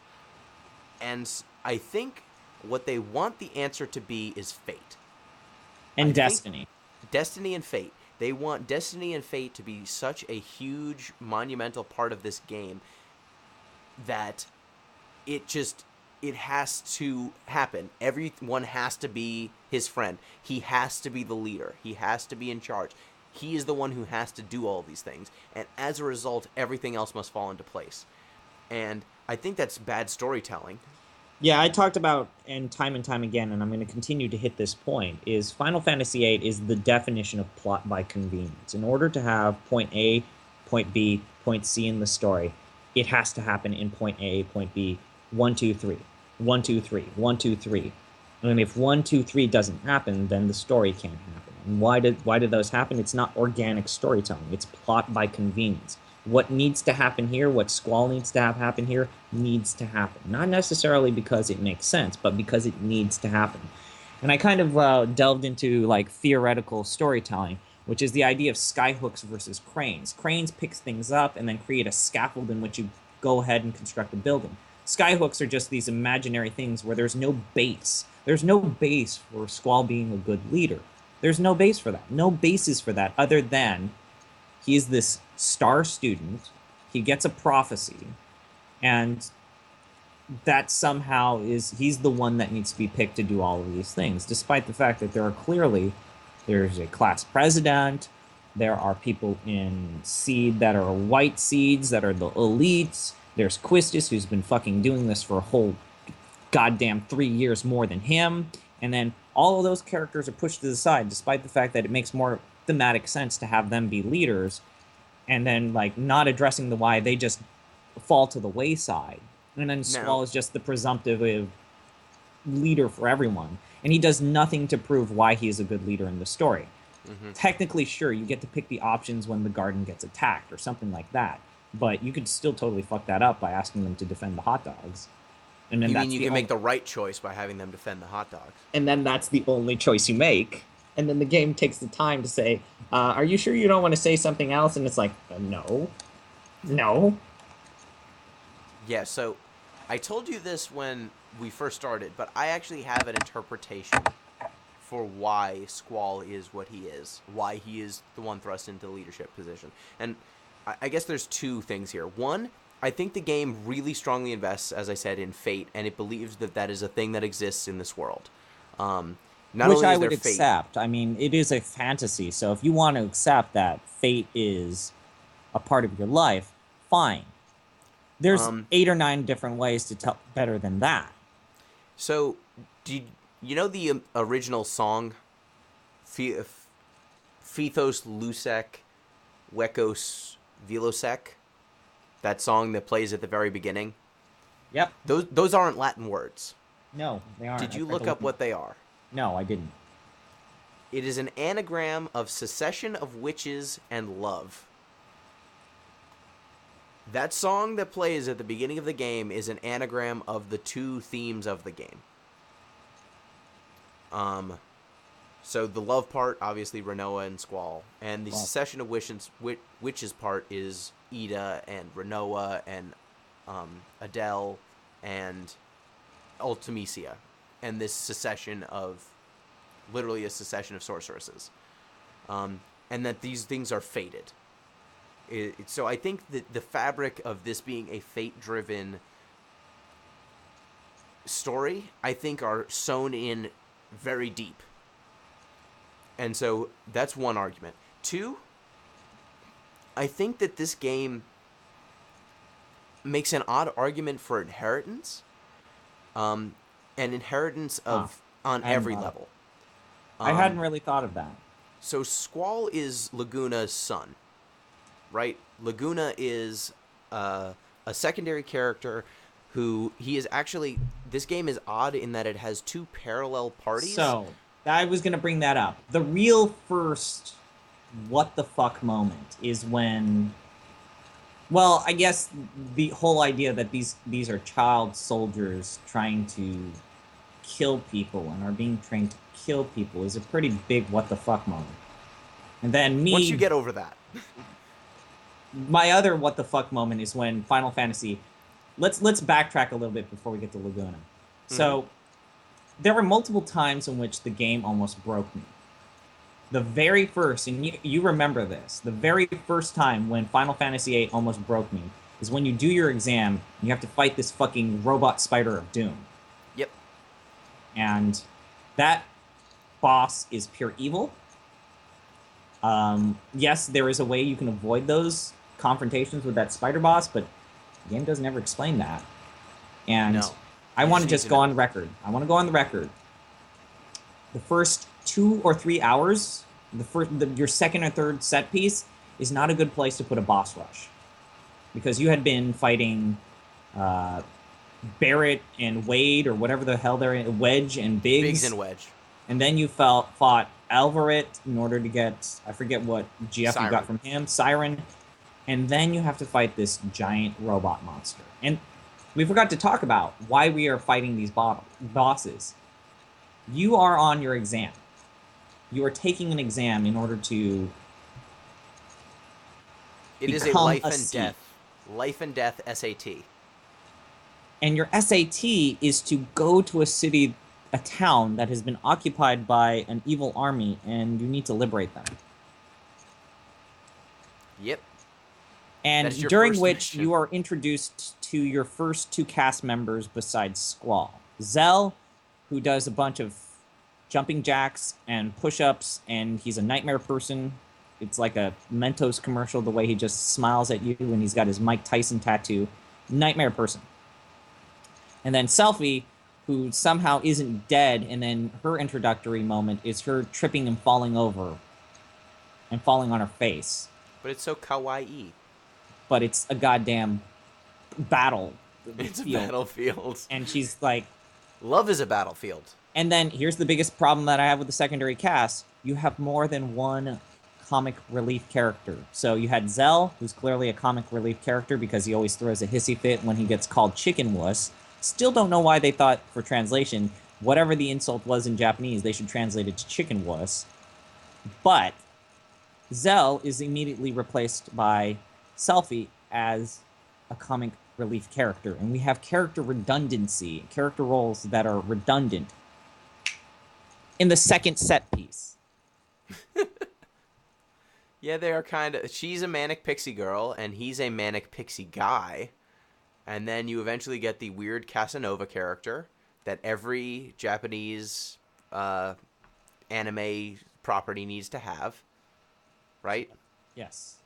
And I think what they want the answer to be is fate. And destiny. Destiny and fate. They want destiny and fate to be such a huge, monumental part of this game that it has to happen. Everyone has to be his friend. He has to be the leader. He has to be in charge. He is the one who has to do all these things. And as a result, everything else must fall into place. And I think that's bad storytelling. Yeah, I talked about, and time again, and I'm going to continue to hit this point, is Final Fantasy VIII is the definition of plot by convenience. In order to have point A, point B, point C in the story, it has to happen in point A, point B, 1, 2, 3, 1, 2, 3, 1, 2, 3. And if 1, 2, 3 doesn't happen, then the story can't happen. And why did those happen? It's not organic storytelling. It's plot by convenience. What needs to happen here, what Squall needs to have happen here, needs to happen. Not necessarily because it makes sense, but because it needs to happen. And I kind of delved into like theoretical storytelling, which is the idea of skyhooks versus cranes. Cranes picks things up and then create a scaffold in which you go ahead and construct a building. Skyhooks are just these imaginary things where there's no base. There's no base for Squall being a good leader. There's no base for that. No basis for that other than he's this star student. He gets a prophecy, and that somehow he's the one that needs to be picked to do all of these things, despite the fact that there's a class president, there are people in Seed that are white seeds that are the elites, there's Quistis, who's been fucking doing this for a whole goddamn 3 years more than him, and then all of those characters are pushed to the side, despite the fact that it makes more thematic sense to have them be leaders, and then like not addressing the why, they just fall to the wayside. And then Squall is just the presumptive leader for everyone, and he does nothing to prove why he is a good leader in the story. Mm-hmm. Technically, sure, you get to pick the options when the garden gets attacked or something like that, but you could still totally fuck that up by asking them to defend the hot dogs. And then you can make the right choice by having them defend the hot dogs. And then that's the only choice you make. And then the game takes the time to say, are you sure you don't want to say something else? And it's like, no. Yeah, so I told you this when we first started, but I actually have an interpretation for why Squall is what he is, why he is the one thrust into the leadership position. And I guess there's 2 things here. One, I think the game really strongly invests, as I said, in fate, and it believes that that is a thing that exists in this world. Which I would accept. I mean, it is a fantasy, so if you want to accept that fate is a part of your life, fine. There's 8 or 9 different ways to tell better than that. So, do you know the original song, Phithos Lusek, Wekos Vilosek? That song that plays at the very beginning? Yep. Those aren't Latin words. No, they aren't. Did you look up what they are? No, I didn't. It is an anagram of secession of witches and love. That song that plays at the beginning of the game is an anagram of the 2 themes of the game. So the love part, obviously Renoa and Squall, and the secession of witches part is Ida and Renoa and Adele and Ultimisia, and this secession of, literally a secession of sorceresses, and that these things are fated. So I think that the fabric of this being a fate-driven story, I think, are sewn in very deep. And so that's one argument. 2, I think that this game makes an odd argument for inheritance. An inheritance on every level. I hadn't really thought of that. So Squall is Laguna's son, right? Laguna is a a secondary character who he is actually. This game is odd in that it has two parallel parties. So I was gonna bring that up. The real first what the fuck moment is when. Well, I guess the whole idea that these are child soldiers trying to kill people and are being trained to kill people is a pretty big what the fuck moment. And then once you get over that, my other what the fuck moment is when Final Fantasy. Let's backtrack a little bit before we get to Laguna. So there were multiple times in which the game almost broke me. The very first, and you remember this, the very first time when Final Fantasy VIII almost broke me is when you do your exam and you have to fight this fucking robot spider of doom. Yep. And that boss is pure evil. Yes, there is a way you can avoid those confrontations with that spider boss, but the game doesn't ever explain that. And no. I want to just go on record. I want to go on the record. The first 2 or 3 hours, your second or third set piece is not a good place to put a boss rush, because you had been fighting Barrett and Wade or whatever the hell they're in, Wedge and Biggs. Biggs and Wedge. And then you fought Alvaret in order to get, I forget what GF Siren. you got from him, Siren. And then you have to fight this giant robot monster. And we forgot to talk about why we are fighting these bosses. You are on your exam. You are taking an exam in order to It is a life and death SAT. And your SAT is to go to a city, a town that has been occupied by an evil army, and you need to liberate them. Yep. And during which you are introduced to your first 2 cast members besides Squall. Zell, who does a bunch of jumping jacks and push-ups, and he's a nightmare person. It's like a Mentos commercial, the way he just smiles at you when he's got his Mike Tyson tattoo. Nightmare person. And then Selphie, who somehow isn't dead, and then her introductory moment is her tripping and falling over and falling on her face. But it's so kawaii. But it's a goddamn battle. It's a battlefield. And she's like... Love is a battlefield. And then here's the biggest problem that I have with the secondary cast. You have more than one comic relief character. So you had Zell, who's clearly a comic relief character because he always throws a hissy fit when he gets called chicken wuss. Still don't know why they thought, for translation, whatever the insult was in Japanese, they should translate it to chicken wuss. But Zell is immediately replaced by Selphie as a comic relief character. And we have character redundancy, character roles that are redundant in the second set piece. Yeah, they are kind of... She's a manic pixie girl, and he's a manic pixie guy. And then you eventually get the weird Casanova character that every Japanese anime property needs to have. Right? Yes.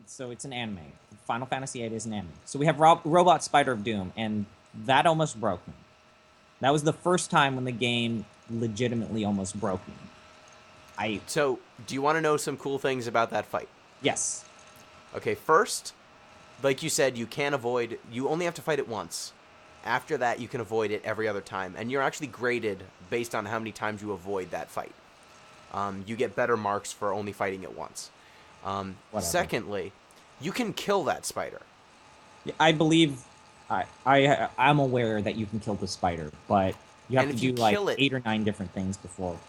So it's an anime. Final Fantasy VIII is an anime. So we have Robot Spider of Doom, and that almost broke me. That was the first time when the game legitimately almost broke me. So, do you want to know some cool things about that fight? Yes. Okay, first, like you said, you only have to fight it once. After that, you can avoid it every other time, and you're actually graded based on how many times you avoid that fight. You get better marks for only fighting it once. Secondly, you can kill that spider. I believe... I'm aware that you can kill the spider, but you have to do like 8 or 9 different things before.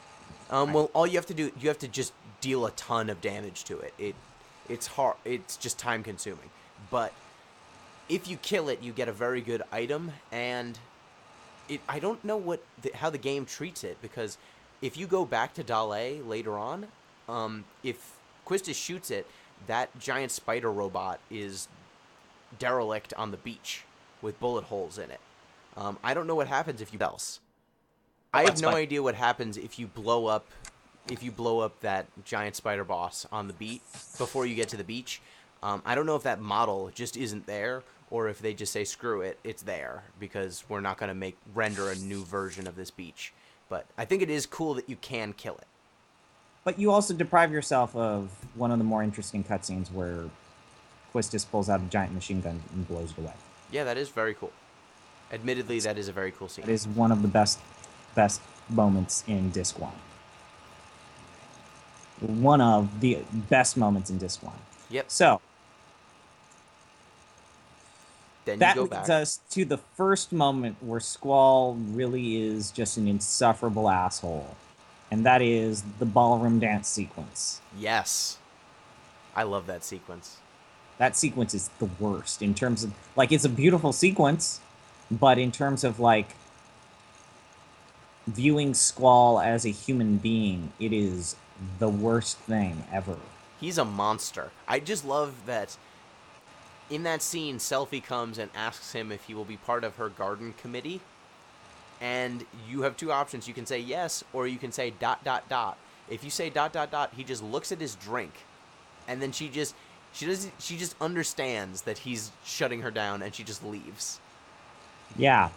Well, all you have to do, you have to just deal a ton of damage to it. It's hard. It's just time consuming. But if you kill it, you get a very good item, and I don't know how the game treats it, because if you go back to Dale later on, if Quistis shoots it, that giant spider robot is derelict on the beach with bullet holes in it. I don't know what happens if you else. I have no idea what happens if you blow up that giant spider boss on the beach before you get to the beach. I don't know if that model just isn't there, or if they just say screw it, it's there because we're not going to render a new version of this beach. But I think it is cool that you can kill it. But you also deprive yourself of one of the more interesting cutscenes where Quistis pulls out a giant machine gun and blows it away. Yeah, that is very cool. Admittedly, that is a very cool scene. It is one of the best moments in Disc 1. One of the best moments in Disc 1. Yep. So, Then you that go leads back. us to the first moment where Squall really is just an insufferable asshole. And that is the ballroom dance sequence. Yes. I love that sequence. That sequence is the worst in terms of, like, it's a beautiful sequence, but in terms of, like, viewing Squall as a human being, it is the worst thing ever. He's a monster. I just love that in that scene, Selphie comes and asks him if he will be part of her garden committee. And you have two options. You can say yes, or you can say ... If you say ... he just looks at his drink, and then she just understands that he's shutting her down, and she just leaves. Yeah.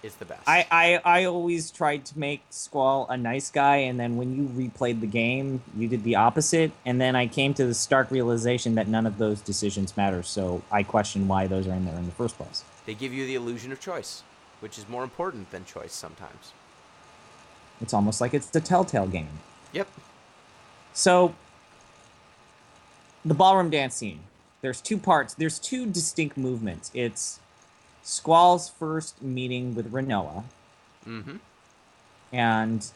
It's the best. I always tried to make Squall a nice guy, and then when you replayed the game, you did the opposite, and then I came to the stark realization that none of those decisions matter, so I question why those are in there in the first place. They give you the illusion of choice, which is more important than choice sometimes. It's almost like it's the Telltale game. Yep. So, the ballroom dance scene. There's two parts. There's two distinct movements. It's Squall's first meeting with Renoa. Mm-hmm. And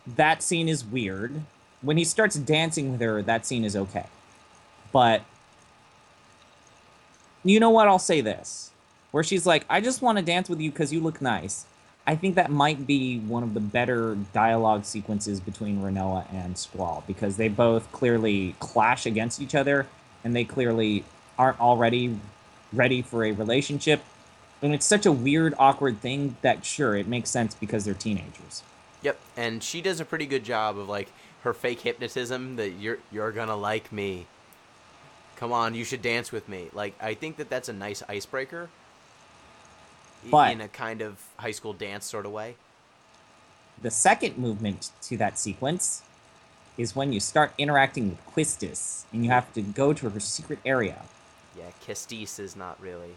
that scene is weird. When he starts dancing with her, that scene is okay. But you know what? I'll say this. Where she's like, I just want to dance with you because you look nice. I think that might be one of the better dialogue sequences between Renoa and Squall, because they both clearly clash against each other, and they clearly aren't already ready for a relationship. And it's such a weird, awkward thing that, sure, it makes sense because they're teenagers. Yep, and she does a pretty good job of, like, her fake hypnotism that you're gonna like me. Come on, you should dance with me. Like, I think that that's a nice icebreaker. But in a kind of high school dance sort of way. The second movement to that sequence is when you start interacting with Quistis, and you have to go to her secret area. Yeah, Kestis is not really...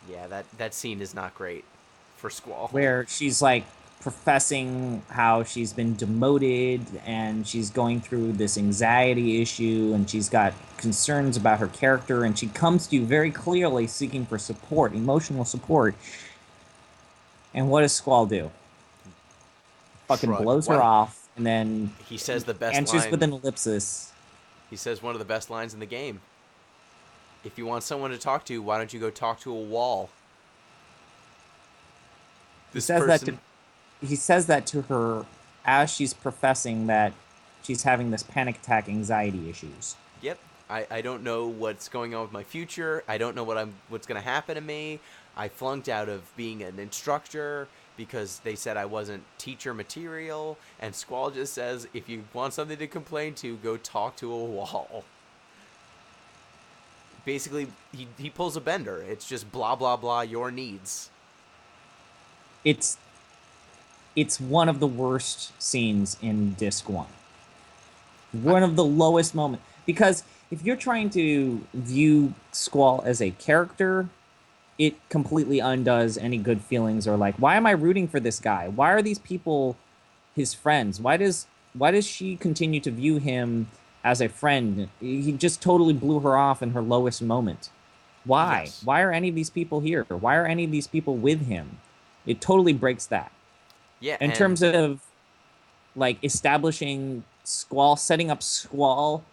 Yeah, that scene is not great for Squall. Where she's, like, professing how she's been demoted, and she's going through this anxiety issue, and she's got concerns about her character, and she comes to you very clearly seeking for support, emotional support. And what does Squall do? Fucking blows her off, and then he says the best answers line. with an ellipsis. He says one of the best lines in the game. If you want someone to talk to, why don't you go talk to a wall? He says that to her as she's professing that she's having this panic attack anxiety issues. Yep. I don't know what's going on with my future. I don't know what's going to happen to me. I flunked out of being an instructor because they said I wasn't teacher material. And Squall just says, if you want something to complain to, go talk to a wall. Basically, he pulls a Bender. It's just blah, blah, blah, your needs. It's one of the worst scenes in Disc 1. One of the lowest moments. Because if you're trying to view Squall as a character, it completely undoes any good feelings, or like, why am I rooting for this guy? Why are these people his friends? Why does she continue to view him as a friend? He just totally blew her off in her lowest moment. Why? Yes. Why are any of these people here? Why are any of these people with him? It totally breaks that. Yeah. In terms of, like, establishing Squall, setting up Squall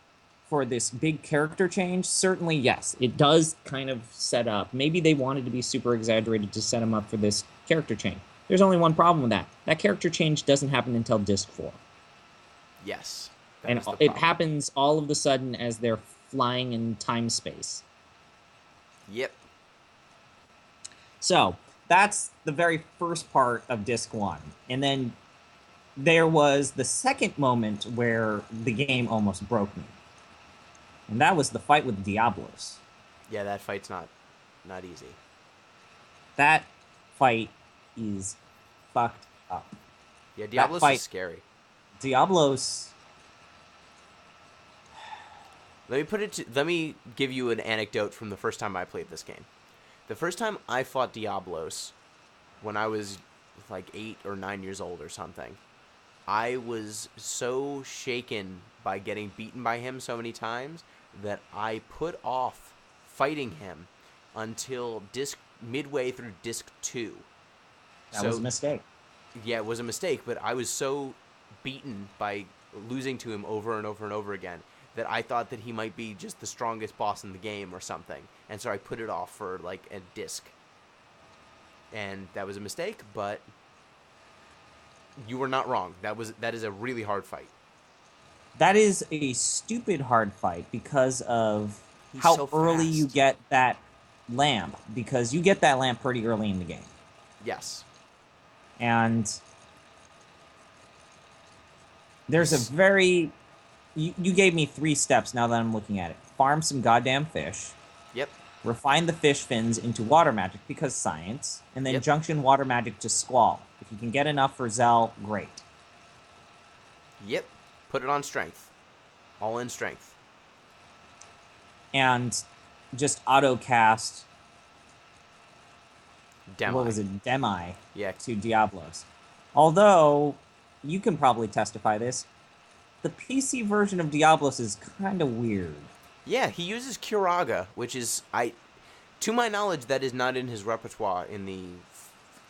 for this big character change, certainly, yes, it does kind of set up. Maybe they wanted to be super exaggerated to set him up for this character change. There's only one problem with that. That character change doesn't happen until Disc 4. Yes. And it happens all of a sudden as they're flying in time-space. Yep. So, that's the very first part of Disc 1. And then there was the second moment where the game almost broke me. And that was the fight with Diablos. Yeah, that fight's not easy. That fight is fucked up. Yeah, Diablos is scary. Diablos... Let me give you an anecdote from the first time I played this game. The first time I fought Diablos, when I was like 8 or 9 years old or something, I was so shaken by getting beaten by him so many times that I put off fighting him until midway through disc 2. That was a mistake. Yeah, it was a mistake, but I was so beaten by losing to him over and over and over again that I thought that he might be just the strongest boss in the game or something. And so I put it off for like a disc. And that was a mistake, but you were not wrong. That is a really hard fight. That is a stupid hard fight because of He's how so early fast. you get that lamp, because you get that lamp pretty early in the game. Yes. And there's a very... You gave me 3 steps now that I'm looking at it. Farm some goddamn fish. Yep. Refine the fish fins into water magic, because science. And then junction water magic to Squall. If you can get enough for Zell, great. Yep. Put it on strength. All in strength. And just auto-cast... Demi. What was it? Demi. Yeah. To Diablos. Although, you can probably testify this, the PC version of Diablos is kind of weird. Yeah, he uses Curaga, which is, to my knowledge, that is not in his repertoire in the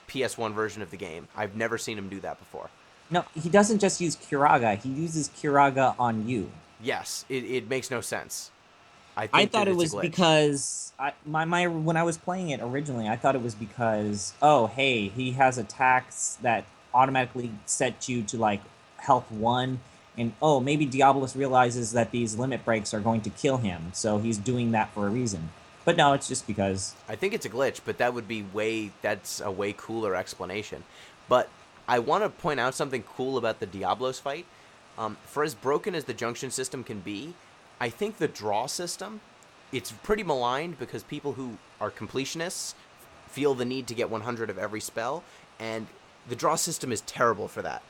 PS1 version of the game. I've never seen him do that before. No, he doesn't just use Curaga. He uses Curaga on you. Yes, it makes no sense. I thought it was because when I was playing it originally, I thought it was because, oh, hey, he has attacks that automatically set you to like health 1, and oh, maybe Diablos realizes that these limit breaks are going to kill him, so he's doing that for a reason. But no, it's just because... I think it's a glitch, but that's a way cooler explanation. But I want to point out something cool about the Diablos fight. For as broken as the junction system can be, I think the draw system, it's pretty maligned because people who are completionists feel the need to get 100 of every spell, and the draw system is terrible for that.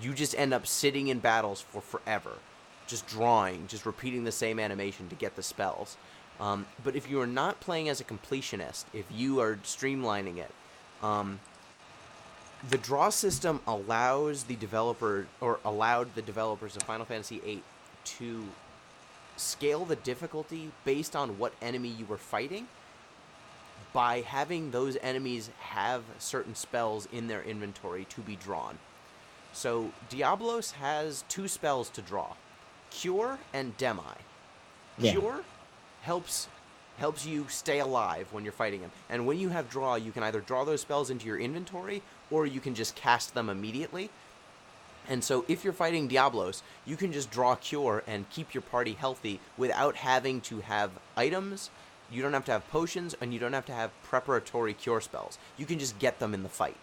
You just end up sitting in battles for forever, just drawing, just repeating the same animation to get the spells. But if you are not playing as a completionist, if you are streamlining it, the draw system allowed the developers of Final Fantasy VIII to scale the difficulty based on what enemy you were fighting by having those enemies have certain spells in their inventory to be drawn. So Diablos has 2 spells to draw, Cure and Demi. Yeah. Cure helps you stay alive when you're fighting him. And when you have draw, you can either draw those spells into your inventory, or you can just cast them immediately. And so if you're fighting Diablos, you can just draw Cure and keep your party healthy without having to have items. You don't have to have potions, and you don't have to have preparatory Cure spells. You can just get them in the fight.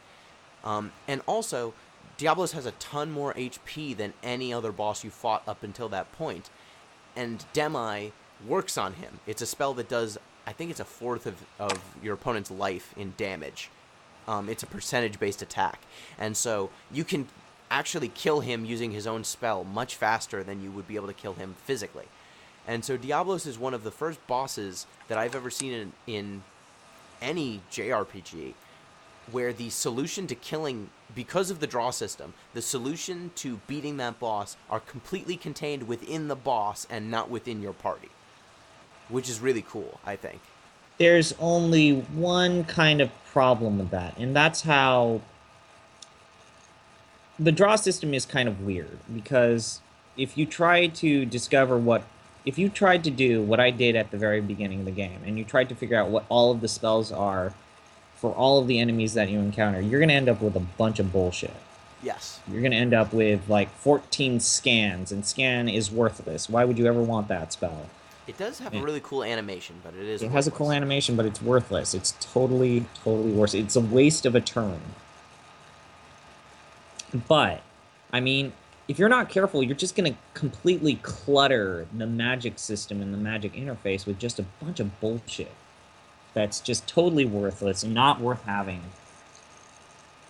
And also, Diablos has a ton more HP than any other boss you fought up until that point. And Demi works on him. It's a spell that does, I think it's a 1/4 of your opponent's life in damage. It's a percentage-based attack. And so you can actually kill him using his own spell much faster than you would be able to kill him physically. And so Diablos is one of the first bosses that I've ever seen in any JRPG where the solution to killing, because of the draw system, the solution to beating that boss are completely contained within the boss and not within your party, which is really cool, I think. There's only one kind of problem with that, and that's how the draw system is kind of weird, because if you try to if you tried to do what I did at the very beginning of the game, and you tried to figure out what all of the spells are for all of the enemies that you encounter, you're going to end up with a bunch of bullshit. Yes. You're going to end up with like 14 scans, and scan is worthless. Why would you ever want that spell? It does have a really cool animation, but it is It has a cool animation, but it's worthless. It's totally worthless. It's a waste of a turn. But, I mean, if you're not careful, you're just going to completely clutter the magic system and the magic interface with just a bunch of bullshit that's just totally worthless and not worth having.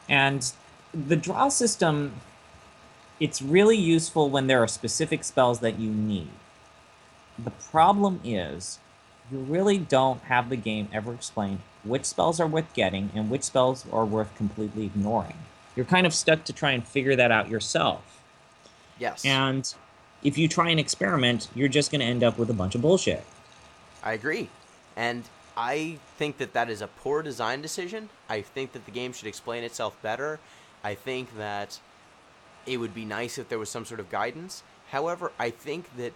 And the draw system, it's really useful when there are specific spells that you need. The problem is you really don't have the game ever explain which spells are worth getting and which spells are worth completely ignoring. You're kind of stuck to try and figure that out yourself. Yes, And if you try and experiment, you're just going to end up with a bunch of bullshit. I agree. And I think that that is a poor design decision. I think that the game should explain itself better. I think that it would be nice if there was some sort of guidance. However, I think that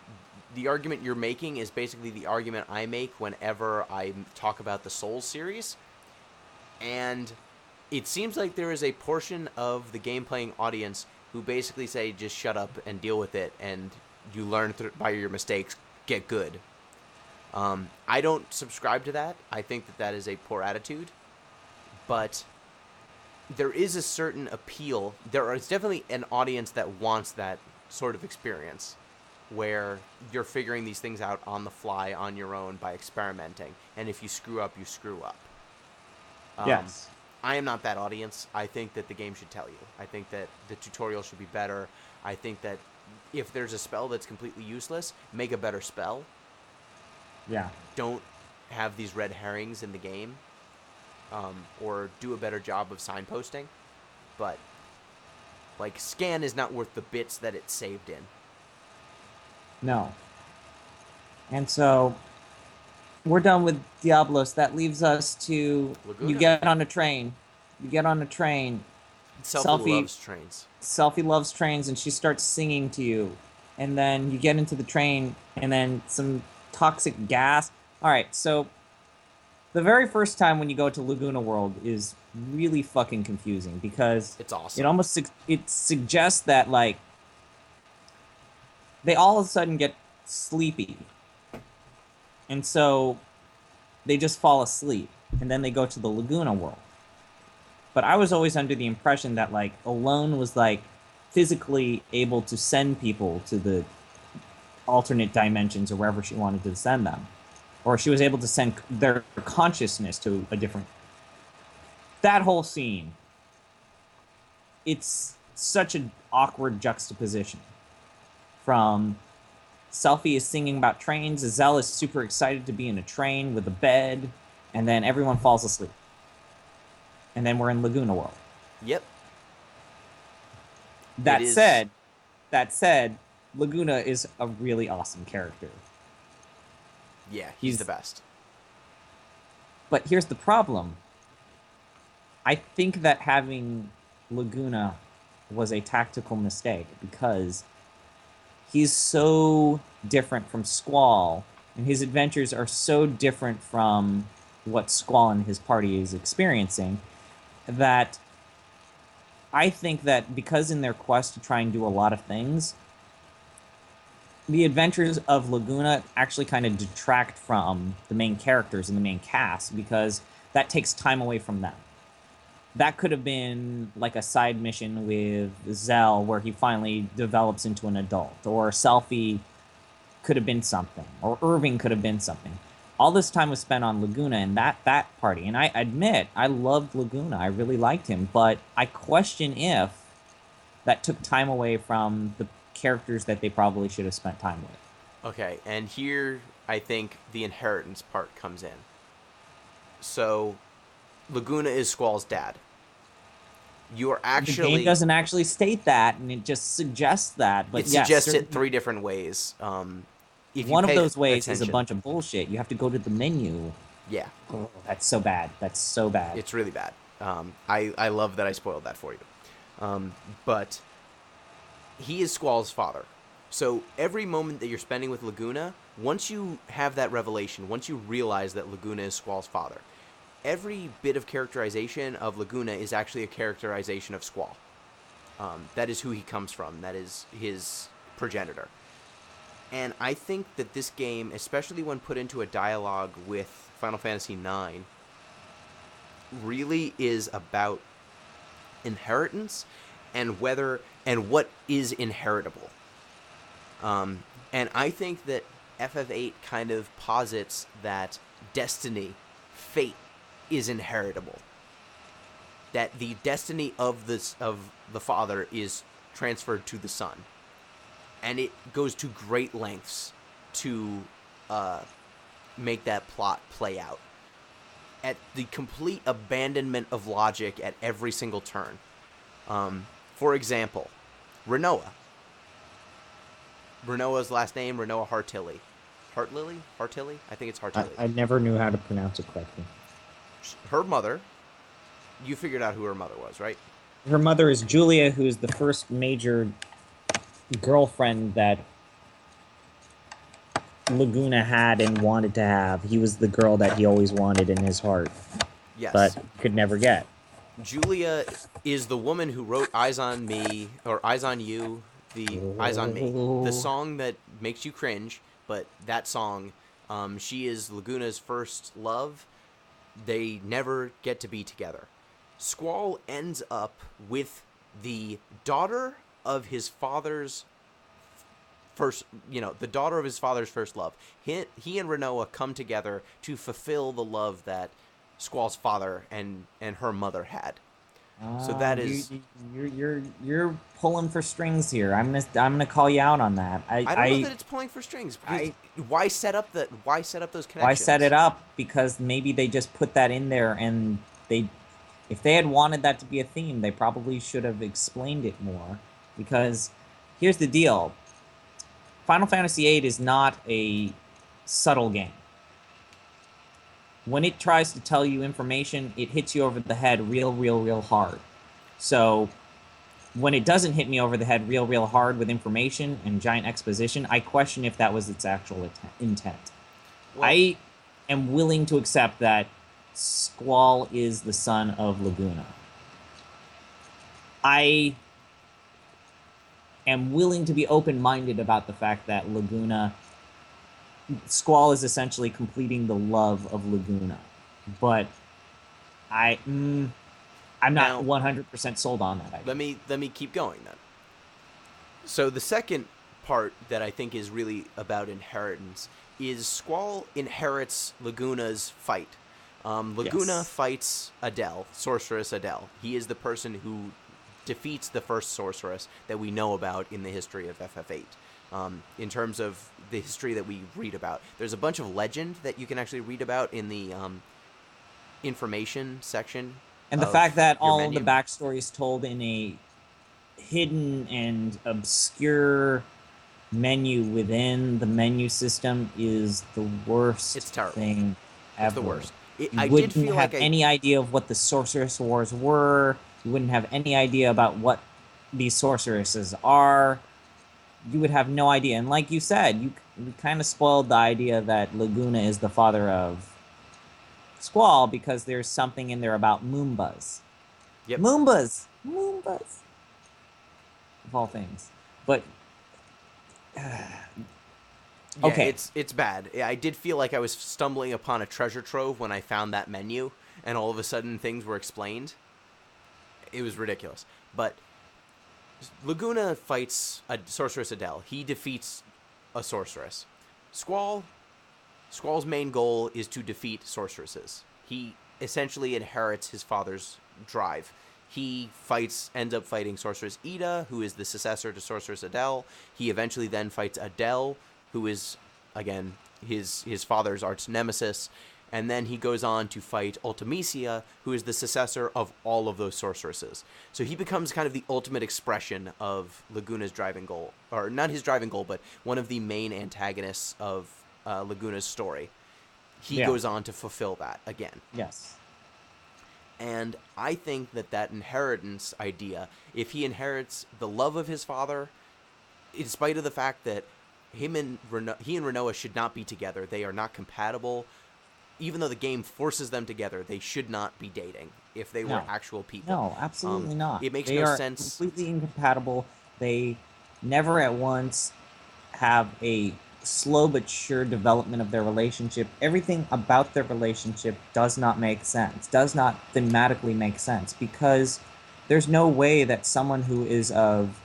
the argument you're making is basically the argument I make whenever I talk about the Souls series. And it seems like there is a portion of the game playing audience who basically say, just shut up and deal with it, and you learn by your mistakes, get good. I don't subscribe to that. I think that that is a poor attitude. But there is a certain appeal. There is definitely an audience that wants that sort of experience where you're figuring these things out on the fly on your own by experimenting. And if you screw up, you screw up. Yes. I am not that audience. I think that the game should tell you. I think that the tutorial should be better. I think that if there's a spell that's completely useless, make a better spell. Yeah. Don't have these red herrings in the game. Or do a better job of signposting. But, like, scan is not worth the bits that it's saved in. No. And so we're done with Diablos. That leaves us to Laguna. you get on a train. You get on a train. Selfie loves trains. Selfie loves trains, and she starts singing to you. And then you get into the train, and then some toxic gas. All right, so the very first time when you go to Laguna World is really fucking confusing because It's awesome. it almost it suggests that like they all of a sudden get sleepy, and so they just fall asleep, and then they go to the Laguna World. But I was always under the impression that like Alone was like physically able to send people to the alternate dimensions or wherever she wanted to send them, or she was able to send their consciousness to a different. That whole scene, it's such an awkward juxtaposition. From Selfie is singing about trains, Azelle is super excited to be in a train with a bed, and then everyone falls asleep. And then we're in Laguna World. Yep. That said, Laguna is a really awesome character. Yeah, he's the best. But here's the problem. I think that having Laguna was a tactical mistake because he's so different from Squall, and his adventures are so different from what Squall and his party is experiencing, that I think that because in their quest to try and do a lot of things, the adventures of Laguna actually kind of detract from the main characters and the main cast because that takes time away from them. That could have been like a side mission with Zell where he finally develops into an adult, or Selfie could have been something, or Irving could have been something. All this time was spent on Laguna and that party. And I admit, I loved Laguna. I really liked him. But I question if that took time away from the characters that they probably should have spent time with. Okay, and here I think the inheritance part comes in. So, Laguna is Squall's dad. You're actually... The game doesn't actually state that, and it just suggests that. But it suggests it 3 different ways. One of those ways is a bunch of bullshit. You have to go to the menu. Yeah. Oh, that's so bad. That's so bad. It's really bad. I love that I spoiled that for you. But he is Squall's father. So every moment that you're spending with Laguna, once you have that revelation, once you realize that Laguna is Squall's father, every bit of characterization of Laguna is actually a characterization of Squall. That is who he comes from. That is his progenitor. And I think that this game, especially when put into a dialogue with Final Fantasy IX, really is about inheritance and what is inheritable. And I think that FF8 kind of posits that destiny, fate, is inheritable. That the destiny of the father is transferred to the son. And it goes to great lengths to make that plot play out. At the complete abandonment of logic at every single turn. For example, Renoa. Renoa's last name, Renoa Hartilly. Hartlily? Hartilly? I think it's Hartilly. I never knew how to pronounce it correctly. Her mother, you figured out who her mother was, right? Her mother is Julia, who is the first major girlfriend that Laguna had and wanted to have. He was the girl that he always wanted in his heart. Yes. But could never get. Julia is the woman who wrote Eyes on Me, or Eyes on You, Eyes on Me. The song that makes you cringe, but that song, she is Laguna's first love. They never get to be together. Squall ends up with the daughter of his father's the daughter of his father's first love. He and Renoa come together to fulfill the love that Squall's father and her mother had. So that is you're pulling for strings here. I'm gonna call you out on that. I don't know that it's pulling for strings. Why set up those connections? Why set it up? Because maybe they just put that in there, and if they had wanted that to be a theme, they probably should have explained it more. Because here's the deal: Final Fantasy VIII is not a subtle game. When it tries to tell you information, it hits you over the head real hard. So when it doesn't hit me over the head real hard with information and giant exposition, I question if that was its actual intent. Well, I am willing to accept that Squall is the son of Laguna. I am willing to be open-minded about the fact that Squall is essentially completing the love of Laguna, but I'm not 100% sold on that idea. Let me keep going then. So the second part that I think is really about inheritance is Squall inherits Laguna's fight. Laguna fights Adele, Sorceress Adele. He is the person who defeats the first sorceress that we know about in the history of FF8. In terms of the history that we read about, there's a bunch of legend that you can actually read about in the information section. And the fact that all of the backstory is told in a hidden and obscure menu within the menu system is the worst thing ever. It's the worst. You wouldn't have any idea of what the Sorceress Wars were. You wouldn't have any idea about what these sorceresses are. You would have no idea. And like you said, you kind of spoiled the idea that Laguna is the father of Squall because there's something in there about Moombas. Yep. Moombas! Of all things. But okay. Yeah, it's bad. I did feel like I was stumbling upon a treasure trove when I found that menu, and all of a sudden things were explained. It was ridiculous. But Laguna fights a Sorceress Adele. He defeats a sorceress. Squall's main goal is to defeat sorceresses. He essentially inherits his father's drive. He ends up fighting Sorceress Ida, who is the successor to Sorceress Adele. He eventually then fights Adele, who is, again, his father's arch nemesis. And then he goes on to fight Ultimecia, who is the successor of all of those sorceresses. So he becomes kind of the ultimate expression of Laguna's driving goal. Or not his driving goal, but one of the main antagonists of Laguna's story. He goes on to fulfill that again. Yes. And I think that inheritance idea, if he inherits the love of his father, in spite of the fact that he and Renoa should not be together, they are not compatible. Even though the game forces them together, they should not be dating if they were actual people. No, absolutely not. It makes no sense. They are completely incompatible. They never at once have a slow but sure development of their relationship. Everything about their relationship does not make sense, does not thematically make sense, because there's no way that someone who is of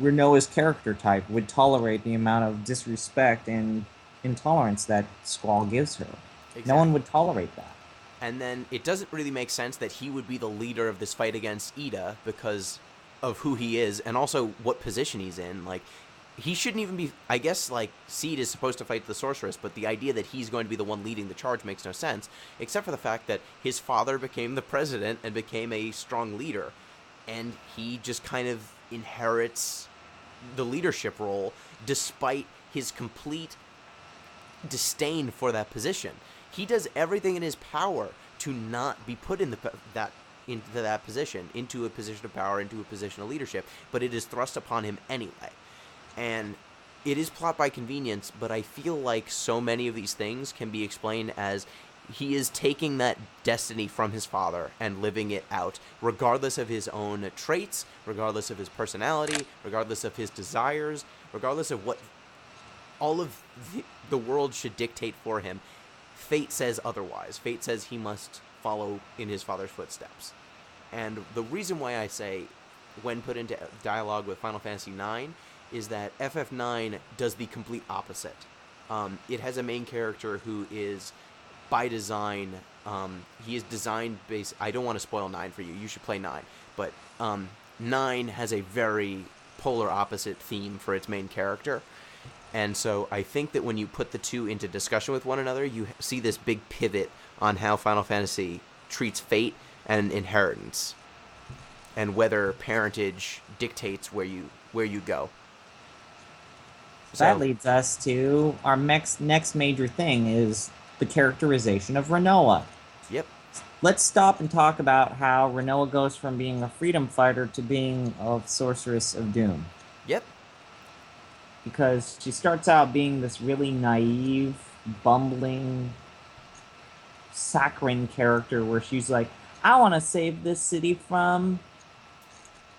Renoa's character type would tolerate the amount of disrespect and intolerance that Squall gives her. Exactly. No one would tolerate that. And then it doesn't really make sense that he would be the leader of this fight against Ida because of who he is and also what position he's in. Like, he shouldn't even be. I guess like Seed is supposed to fight the sorceress, but the idea that he's going to be the one leading the charge makes no sense, except for the fact that his father became the president and became a strong leader, and he just kind of inherits the leadership role despite his complete disdain for that position. He does everything in his power to not be put into that position, into a position of power, into a position of leadership, but it is thrust upon him anyway. And it is plot by convenience, but I feel like so many of these things can be explained as he is taking that destiny from his father and living it out, regardless of his own traits, regardless of his personality, regardless of his desires, regardless of what all of the world should dictate for him. Fate says otherwise. Fate says he must follow in his father's footsteps. And the reason why I say, when put into dialogue with Final Fantasy IX, is that FF9 does the complete opposite. It has a main character who is, by design, he is designed based... I don't want to spoil 9 for you. You should play 9. But 9 has a very polar opposite theme for its main character. And so I think that when you put the two into discussion with one another, you see this big pivot on how Final Fantasy treats fate and inheritance, and whether parentage dictates where you go. That leads us to our next major thing, is the characterization of Rinoa. Yep. Let's stop and talk about how Rinoa goes from being a freedom fighter to being a sorceress of doom. Yep. Because she starts out being this really naive, bumbling, saccharine character where she's like, I want to save this city from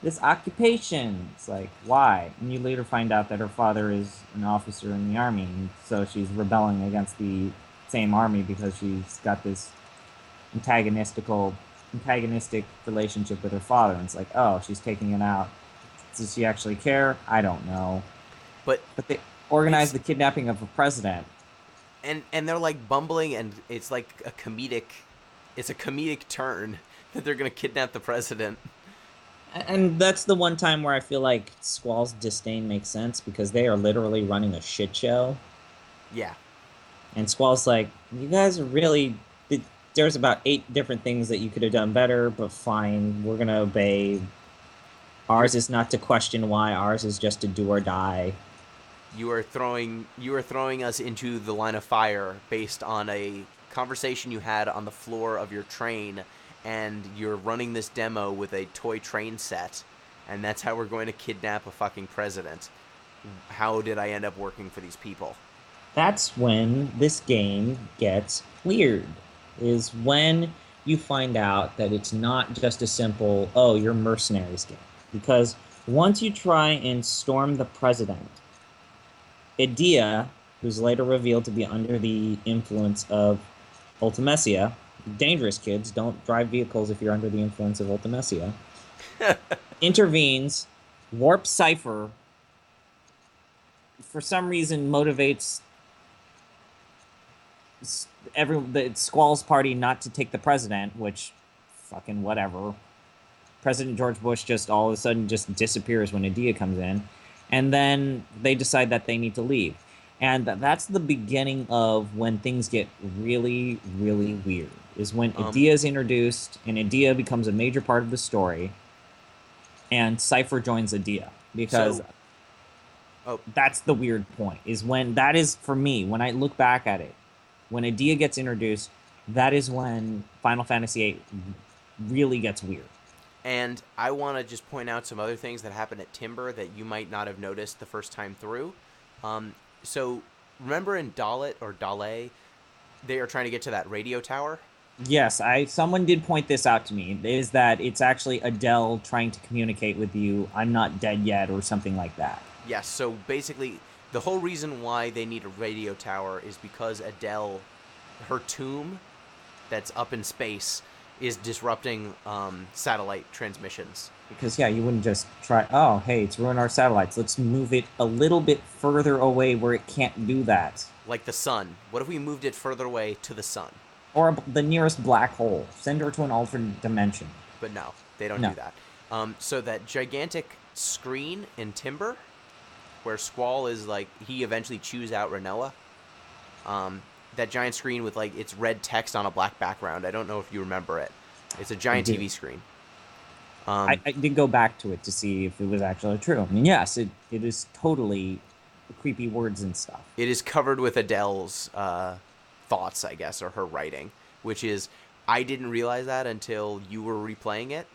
this occupation. It's like, why? And you later find out that her father is an officer in the army, and so she's rebelling against the same army because she's got this antagonistic relationship with her father. And it's like, oh, she's taking it out. Does she actually care? I don't know. But they organized the kidnapping of a president. And they're like bumbling, and it's like a comedic turn that they're going to kidnap the president. And that's the one time where I feel like Squall's disdain makes sense, because they are literally running a shit show. Yeah. And Squall's like, you guys are really... There's about 8 different things that you could have done better, but fine, we're going to obey. Ours is not to question why, ours is just to do or die. You are throwing us into the line of fire based on a conversation you had on the floor of your train, and you're running this demo with a toy train set, and that's how we're going to kidnap a fucking president. How did I end up working for these people? That's when this game gets weird, is when you find out that it's not just a simple, oh, you're mercenaries game. Because once you try and storm the president, Edea, who's later revealed to be under the influence of Ultimecia, dangerous kids, don't drive vehicles if you're under the influence of Ultimecia, intervenes, warps Cypher, for some reason motivates the Squall's party not to take the president, which, fucking whatever. President George Bush just all of a sudden just disappears when Edea comes in. And then they decide that they need to leave. And that's the beginning of when things get really, really weird. Is when Edea is introduced, and Edea becomes a major part of the story, and Cypher joins Edea. Because that's the weird point. Is when, that is, for me, when I look back at it, when Edea gets introduced, that is when Final Fantasy VIII really gets weird. And I want to just point out some other things that happen at Timber that you might not have noticed the first time through. So remember in Dalet or Dale, they are trying to get to that radio tower? Yes, someone did point this out to me, is that it's actually Adele trying to communicate with you, I'm not dead yet, or something like that. Yes, so basically the whole reason why they need a radio tower is because Adele, her tomb that's up in space, is disrupting satellite transmissions. Because, yeah, you wouldn't just try, oh, hey, it's ruined our satellites. Let's move it a little bit further away where it can't do that. Like the sun. What if we moved it further away to the sun? Or the nearest black hole. Send her to an alternate dimension. But no, they don't do that. So that gigantic screen in Timber, where Squall is like, he eventually chews out Renoa. That giant screen with like its red text on a black background. I don't know if you remember it. It's a giant TV screen. I did go back to it to see if it was actually true. I mean, yes, it is totally creepy words and stuff. It is covered with Adele's thoughts, I guess, or her writing, which is, I didn't realize that until you were replaying it.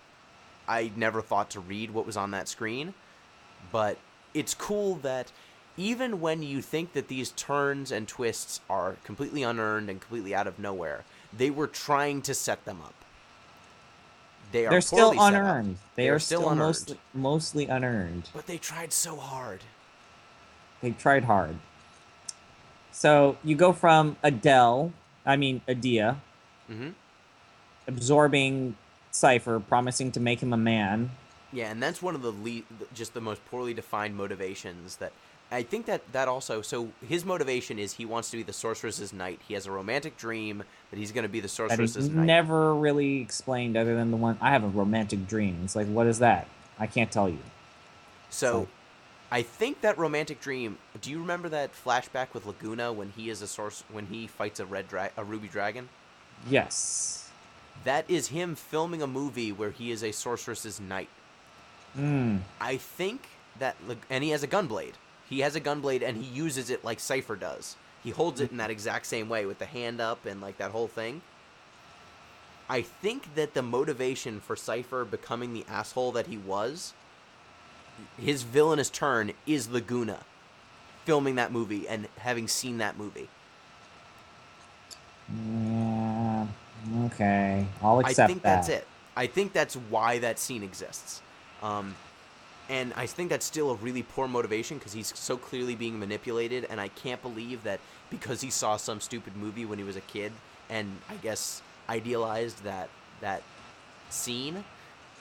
I never thought to read what was on that screen, but it's cool that even when you think that these turns and twists are completely unearned and completely out of nowhere, they were trying to set them up. They're still unearned. They are still unearned. Mostly unearned. But they tried so hard. They tried hard. So you go from Adia, absorbing Cypher, promising to make him a man. Yeah, and that's one of just the most poorly defined motivations that I think that also, so his motivation is he wants to be the sorceress's knight. He has a romantic dream that he's going to be the sorceress's knight. Never really explained other than the one, I have a romantic dream. It's like, what is that? I can't tell you. So I think that romantic dream, do you remember that flashback with Laguna when he is when he fights a ruby dragon? Yes. That is him filming a movie where he is a sorceress's knight. I think that, and he has a gunblade. He has a gunblade, and he uses it like Cypher does. He holds it in that exact same way with the hand up and like that whole thing. I think that the motivation for Cypher becoming the asshole that he was, his villainous turn, is Laguna filming that movie and having seen that movie. Yeah, okay. I'll accept that. I think that's it. I think that's why that scene exists. And I think that's still a really poor motivation because he's so clearly being manipulated, and I can't believe that because he saw some stupid movie when he was a kid and I guess idealized that scene,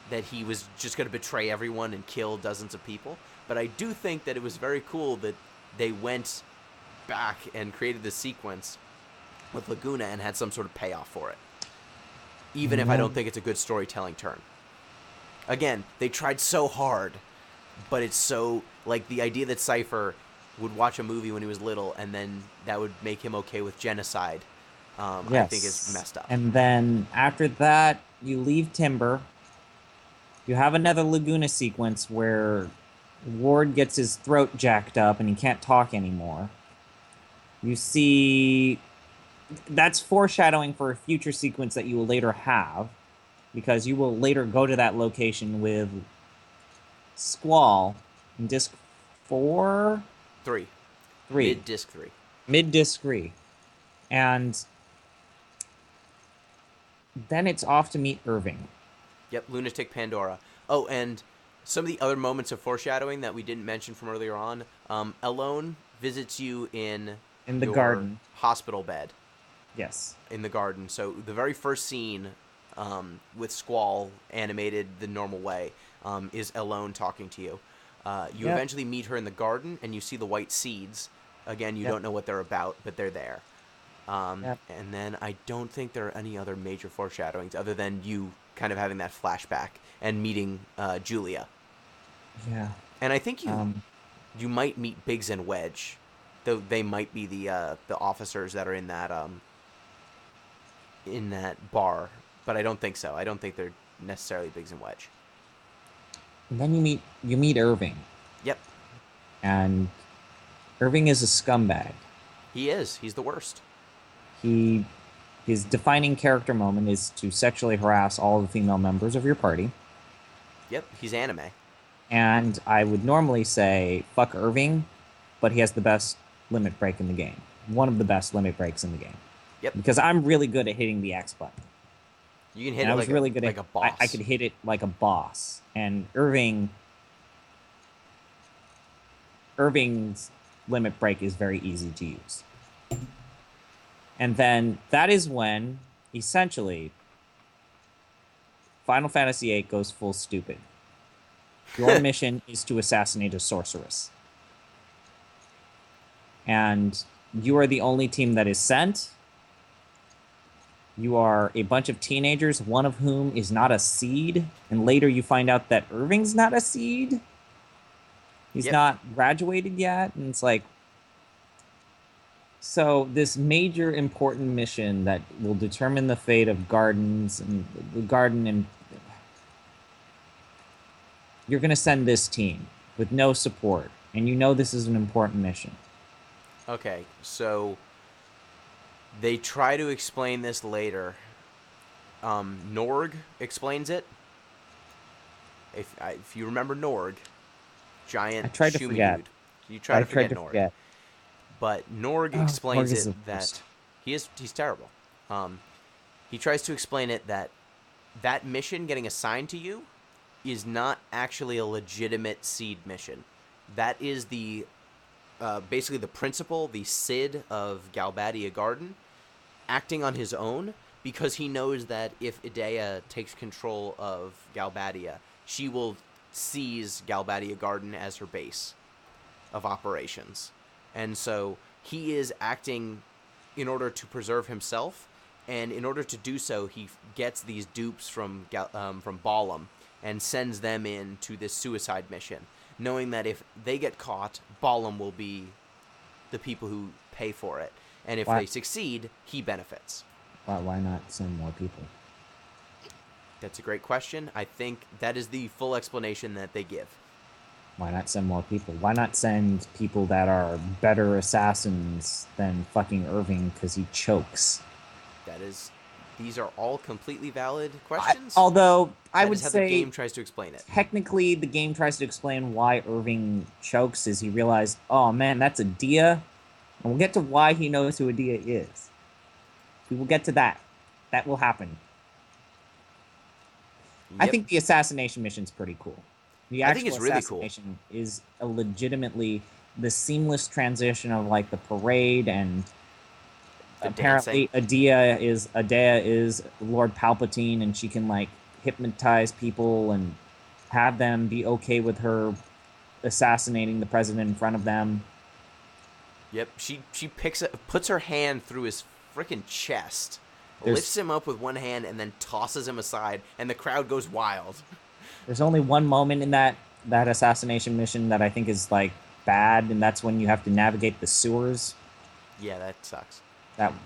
that he was just going to betray everyone and kill dozens of people. But I do think that it was very cool that they went back and created this sequence with Laguna and had some sort of payoff for it, even if I don't think it's a good storytelling turn. Again, they tried so hard, but it's so, like, the idea that Cypher would watch a movie when he was little and then that would make him okay with genocide, yes. I think is messed up. And then after that, you leave Timber. You have another Laguna sequence where Ward gets his throat jacked up and he can't talk anymore. You see, that's foreshadowing for a future sequence that you will later have, because you will later go to that location with Squall in disc 4? 3. Mid-disc 3. Mid-disc 3. And then it's off to meet Irving. Yep, Lunatic Pandora. Oh, and some of the other moments of foreshadowing that we didn't mention from earlier on. Elone visits you in the garden. Hospital bed. Yes. In the garden. So the very first scene with Squall animated the normal way is Elone talking to you. You eventually meet her in the garden, and you see the white seeds. Again, you don't know what they're about, but they're there. And then I don't think there are any other major foreshadowings other than you kind of having that flashback and meeting Julia. Yeah. And I think you might meet Biggs and Wedge, though they might be the officers that are in that bar, but I don't think so. I don't think they're necessarily Biggs and Wedge. And then you meet Irving. Yep. And Irving is a scumbag. He is. He's the worst. His defining character moment is to sexually harass all the female members of your party. Yep, he's anime. And I would normally say, fuck Irving, but he has the best limit break in the game. One of the best limit breaks in the game. Yep. Because I'm really good at hitting the X button. You can hit it like a boss. I could hit it like a boss. And Irving's limit break is very easy to use. And then that is when, essentially, Final Fantasy VIII goes full stupid. Your mission is to assassinate a sorceress. And you are the only team that is sent. You are a bunch of teenagers, one of whom is not a seed. And later you find out that Irving's not a seed. He's Yep. not graduated yet, and it's like, so this major important mission that will determine the fate of gardens and the garden, and you're going to send this team with no support, and you know this is an important mission. Okay, so they try to explain this later. Norg explains it. If you remember Norg, I giant tried to Shumi forget. dude, you try to forget Norg. But Norg Oh, explains Morg is it the that worst. he's terrible. He tries to explain it that mission getting assigned to you is not actually a legitimate seed mission. That is the basically the principal, the Cid of Galbadia Garden, acting on his own because he knows that if Idea takes control of Galbadia, she will seize Galbadia Garden as her base of operations. And so he is acting in order to preserve himself, and in order to do so, he gets these dupes from Balam and sends them in to this suicide mission, knowing that if they get caught, Balam will be the people who pay for it, and if Why? they succeed, he benefits. Why not send more people? That's a great question. I think that is the full explanation that they give. Why not send more people? Why not send people that are better assassins than fucking Irving because he chokes? These are all completely valid questions. Although I That would is how the say game tries to explain it. technically the game tries to explain why Irving chokes is he realized, oh man, that's Adia. And we'll get to why he knows who Adia is. We will get to that. That will happen. I Yep. think the assassination mission's pretty cool. The I think actual it's really cool. assassination is a legitimately the seamless transition of like the parade and The apparently Adea is Lord Palpatine, and she can like hypnotize people and have them be okay with her assassinating the president in front of them. Yep. She puts her hand through his freaking chest, There's lifts him up with one hand, and then tosses him aside, and the crowd goes wild. there's only one moment in that assassination mission that I think is like bad, and that's when you have to navigate the sewers. Yeah, that sucks.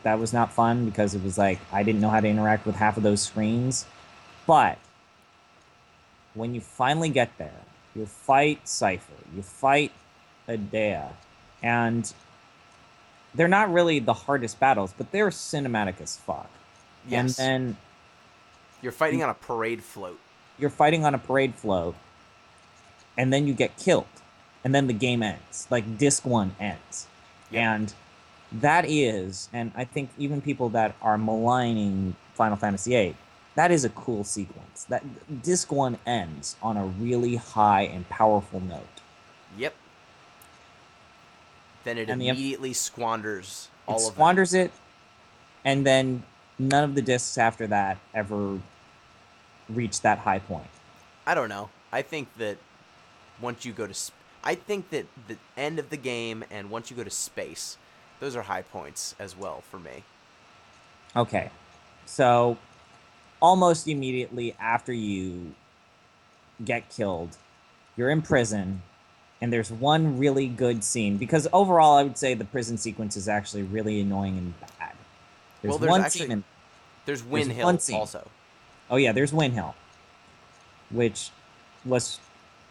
That was not fun because it was like I didn't know how to interact with half of those screens. But when you finally get there, you fight Cypher, you fight Adea, and they're not really the hardest battles, but they're cinematic as fuck. Yes. And then You're fighting on a parade float. you're fighting on a parade float, and then you get killed, and then the game ends. Like disc 1 ends. Yep. And that is, and I think even people that are maligning Final Fantasy VIII, that is a cool sequence. That disc 1 ends on a really high and powerful note. Yep. Then it And immediately squanders all of squanders it, and then none of the discs after that ever reach that high point. I don't know. I think that once you go to... I think that the end of the game and once you go to space, those are high points as well for me. Okay. So, almost immediately after you get killed, you're in prison, and there's one really good scene, because overall I would say the prison sequence is actually really annoying and bad. There's Win Hill also. Oh yeah, there's Win Hill, which was,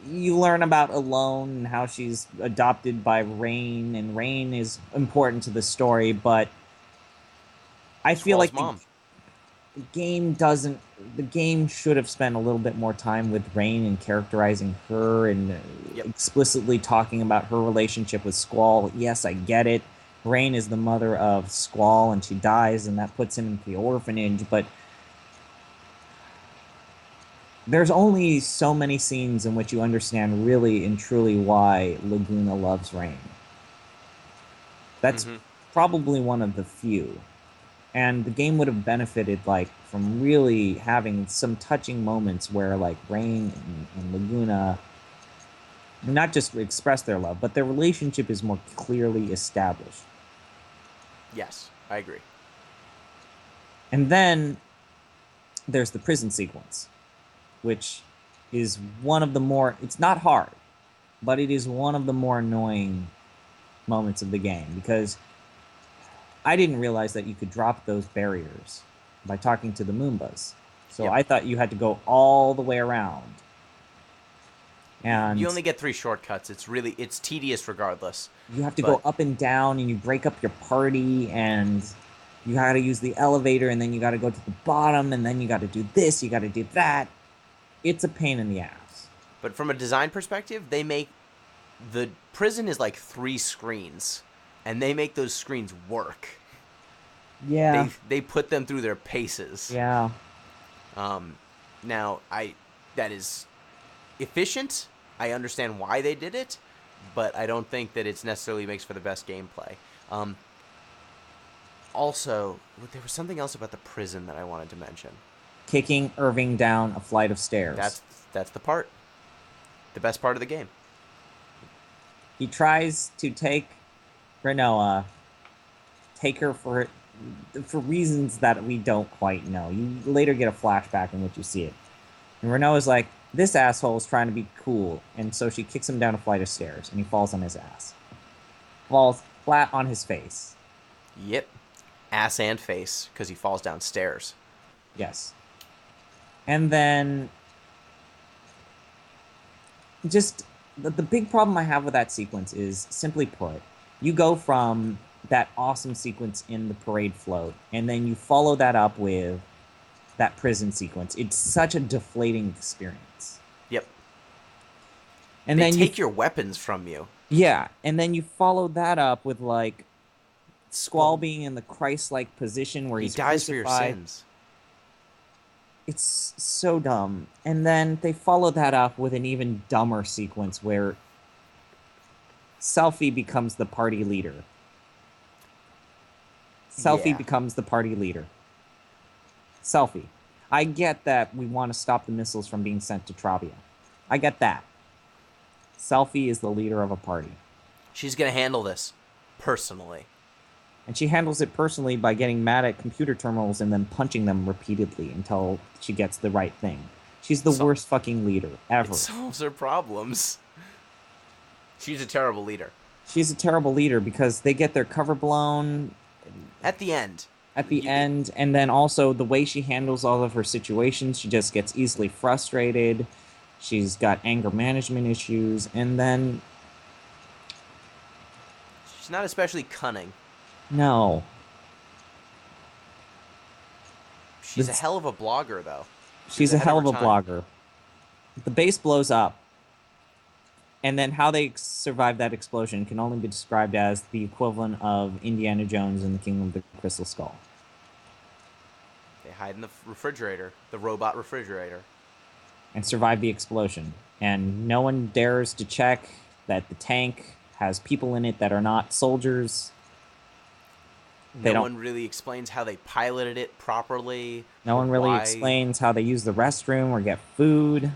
you learn about Alone and how she's adopted by Rain, and Rain is important to the story, but I feel like mom. the game should have spent a little bit more time with Rain and characterizing her and explicitly talking about her relationship with Squall. Yes, I get it. Rain is the mother of Squall, and she dies, and that puts him into the orphanage, but there's only so many scenes in which you understand really and truly why Laguna loves Rain. That's probably one of the few. And the game would have benefited like from really having some touching moments where like Rain and Laguna not just express their love, but their relationship is more clearly established. Yes, I agree. And then there's the prison sequence, which is one of the more, it's not hard, but it is one of the more annoying moments of the game because I didn't realize that you could drop those barriers by talking to the Moombas. So Yep. I thought you had to go all the way around. And you only get 3 shortcuts. It's tedious regardless. you have to go up and down, and you break up your party, and you got to use the elevator, and then you got to go to the bottom, and then you got to do this, you got to do that. It's a pain in the ass. But from a design perspective, they make the prison is like 3 screens, and they make those screens work. Yeah. They put them through their paces. Yeah. Now that is efficient. I understand why they did it, but I don't think that it necessarily makes for the best gameplay. Also, there was something else about the prison that I wanted to mention. Kicking Irving down a flight of stairs. That's the best part of the game. He tries to take Renoa, take her for reasons that we don't quite know. You later get a flashback in which you see it. And Renoa's like, this asshole is trying to be cool. And so she kicks him down a flight of stairs, and he falls on his ass. Falls flat on his face. Yep. Ass and face, because he falls downstairs. Yes. And then just the big problem I have with that sequence is, simply put, you go from that awesome sequence in the parade float, and then you follow that up with that prison sequence. It's such a deflating experience. Yep. And they then take your weapons from you. Yeah, and then you follow that up with, like, Squall being in the Christ-like position where he's dies crucified. for your sins. It's so dumb. And then they follow that up with an even dumber sequence where Selphie becomes the party leader. Selphie becomes the party leader. Selphie. I get that we want to stop the missiles from being sent to Travia. I get that. Selphie is the leader of a party. She's going to handle this personally. And she handles it personally by getting mad at computer terminals and then punching them repeatedly until she gets the right thing. She's the worst fucking leader ever. It solves her problems. She's a terrible leader. She's a terrible leader because they get their cover blown at the end. And then also the way she handles all of her situations, she just gets easily frustrated. She's got anger management issues, and then she's not especially cunning. No. She's a hell of a blogger, though. She's a hell of a blogger. The base blows up, and then how they survive that explosion can only be described as the equivalent of Indiana Jones and the Kingdom of the Crystal Skull. They hide in the refrigerator, the robot refrigerator. And survive the explosion. And no one dares to check that the tank has people in it that are not soldiers. No one really explains how they piloted it properly. No one really explains how they use the restroom or get food.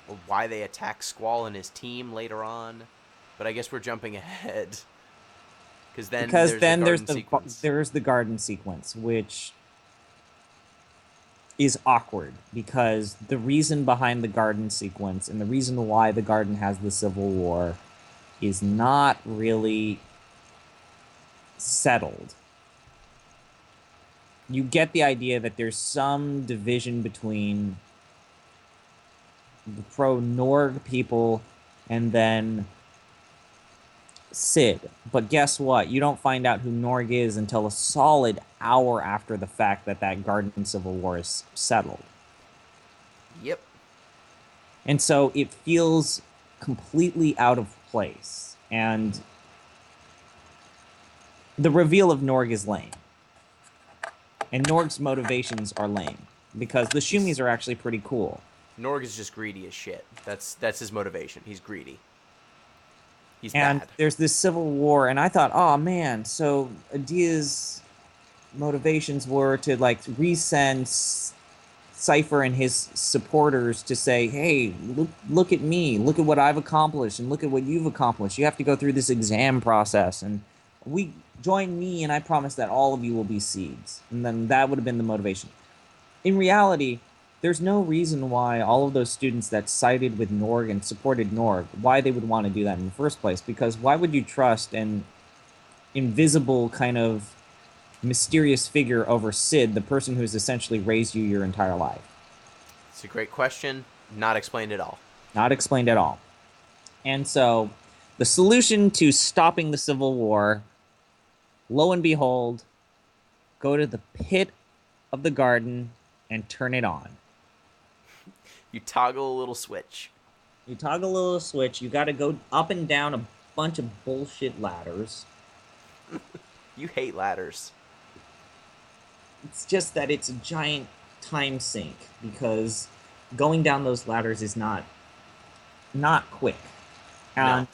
Or why they attack Squall and his team later on. But I guess we're jumping ahead. Because then there's the garden sequence, which is awkward. Because the reason behind the garden sequence and the reason why the garden has the Civil War is not really settled. You get the idea that there's some division between the pro-Norg people and then Sid. But guess what? You don't find out who Norg is until a solid hour after the fact that Garden Civil War is settled. Yep. And so it feels completely out of place. And the reveal of Norg is lame. And Norg's motivations are lame. Because the Shumis are actually pretty cool. Norg is just greedy as shit. That's his motivation. He's greedy. He's bad. And there's this civil war, and I thought, oh man, so Adia's motivations were to like resend Cypher and his supporters to say, hey, look at me, look at what I've accomplished, and look at what you've accomplished. You have to go through this exam process, and join me, and I promise that all of you will be seeds. And then that would have been the motivation. In reality, there's no reason why all of those students that sided with Norg and supported Norg, why they would want to do that in the first place. Because why would you trust an invisible kind of mysterious figure over Sid, the person who's essentially raised you your entire life? It's a great question. Not explained at all. Not explained at all. And so the solution to stopping the Civil War, lo and behold, go to the pit of the garden and turn it on. You toggle a little switch. You toggle a little switch. You got to go up and down a bunch of bullshit ladders. You hate ladders. It's just that it's a giant time sink because going down those ladders is not quick. And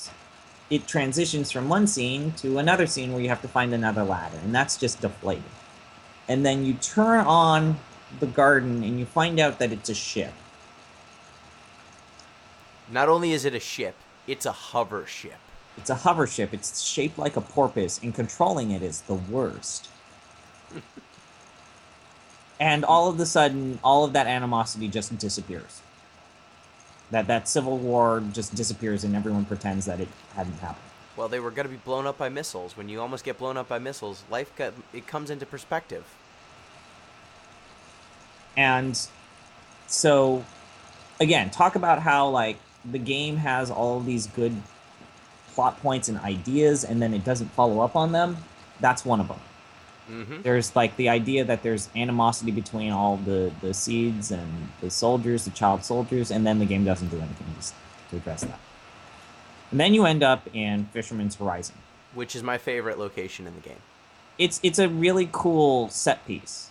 it transitions from one scene to another scene where you have to find another ladder, and that's just deflating. And then you turn on the garden and you find out that it's a ship. Not only is it a ship, it's a hover ship. It's a hover ship. It's shaped like a porpoise, and controlling it is the worst. And all of a sudden, all of that animosity just disappears. That Civil War just disappears, and everyone pretends that it hadn't happened. Well, they were going to be blown up by missiles. When you almost get blown up by missiles, it comes into perspective. And so, again, talk about how, like, the game has all of these good plot points and ideas, and then it doesn't follow up on them. That's one of them. Mm-hmm. There's, like, the idea that there's animosity between all the seeds and the soldiers, the child soldiers, and then the game doesn't do anything to address that. And then you end up in Fisherman's Horizon, which is my favorite location in the game. It's a really cool set piece.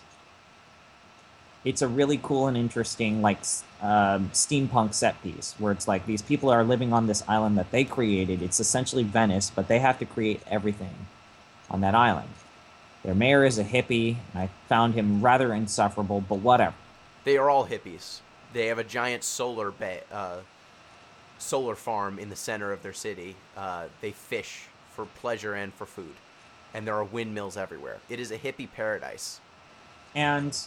It's a really cool and interesting, like, steampunk set piece, where it's like these people are living on this island that they created. It's essentially Venice, but they have to create everything on that island. Their mayor is a hippie, and I found him rather insufferable, but whatever. They are all hippies. They have a giant solar farm in the center of their city. They fish for pleasure and for food. And there are windmills everywhere. It is a hippie paradise. And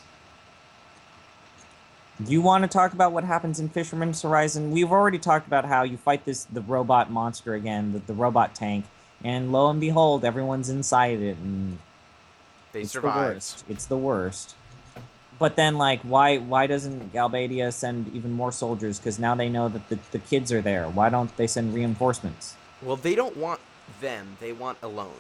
do you want to talk about what happens in Fisherman's Horizon? We've already talked about how you fight the robot monster again, the robot tank, and lo and behold, everyone's inside it, and they survive. It's the worst. But then, like, why doesn't Galbadia send even more soldiers? Because now they know that the kids are there. Why don't they send reinforcements? Well, they don't want them. They want Alone.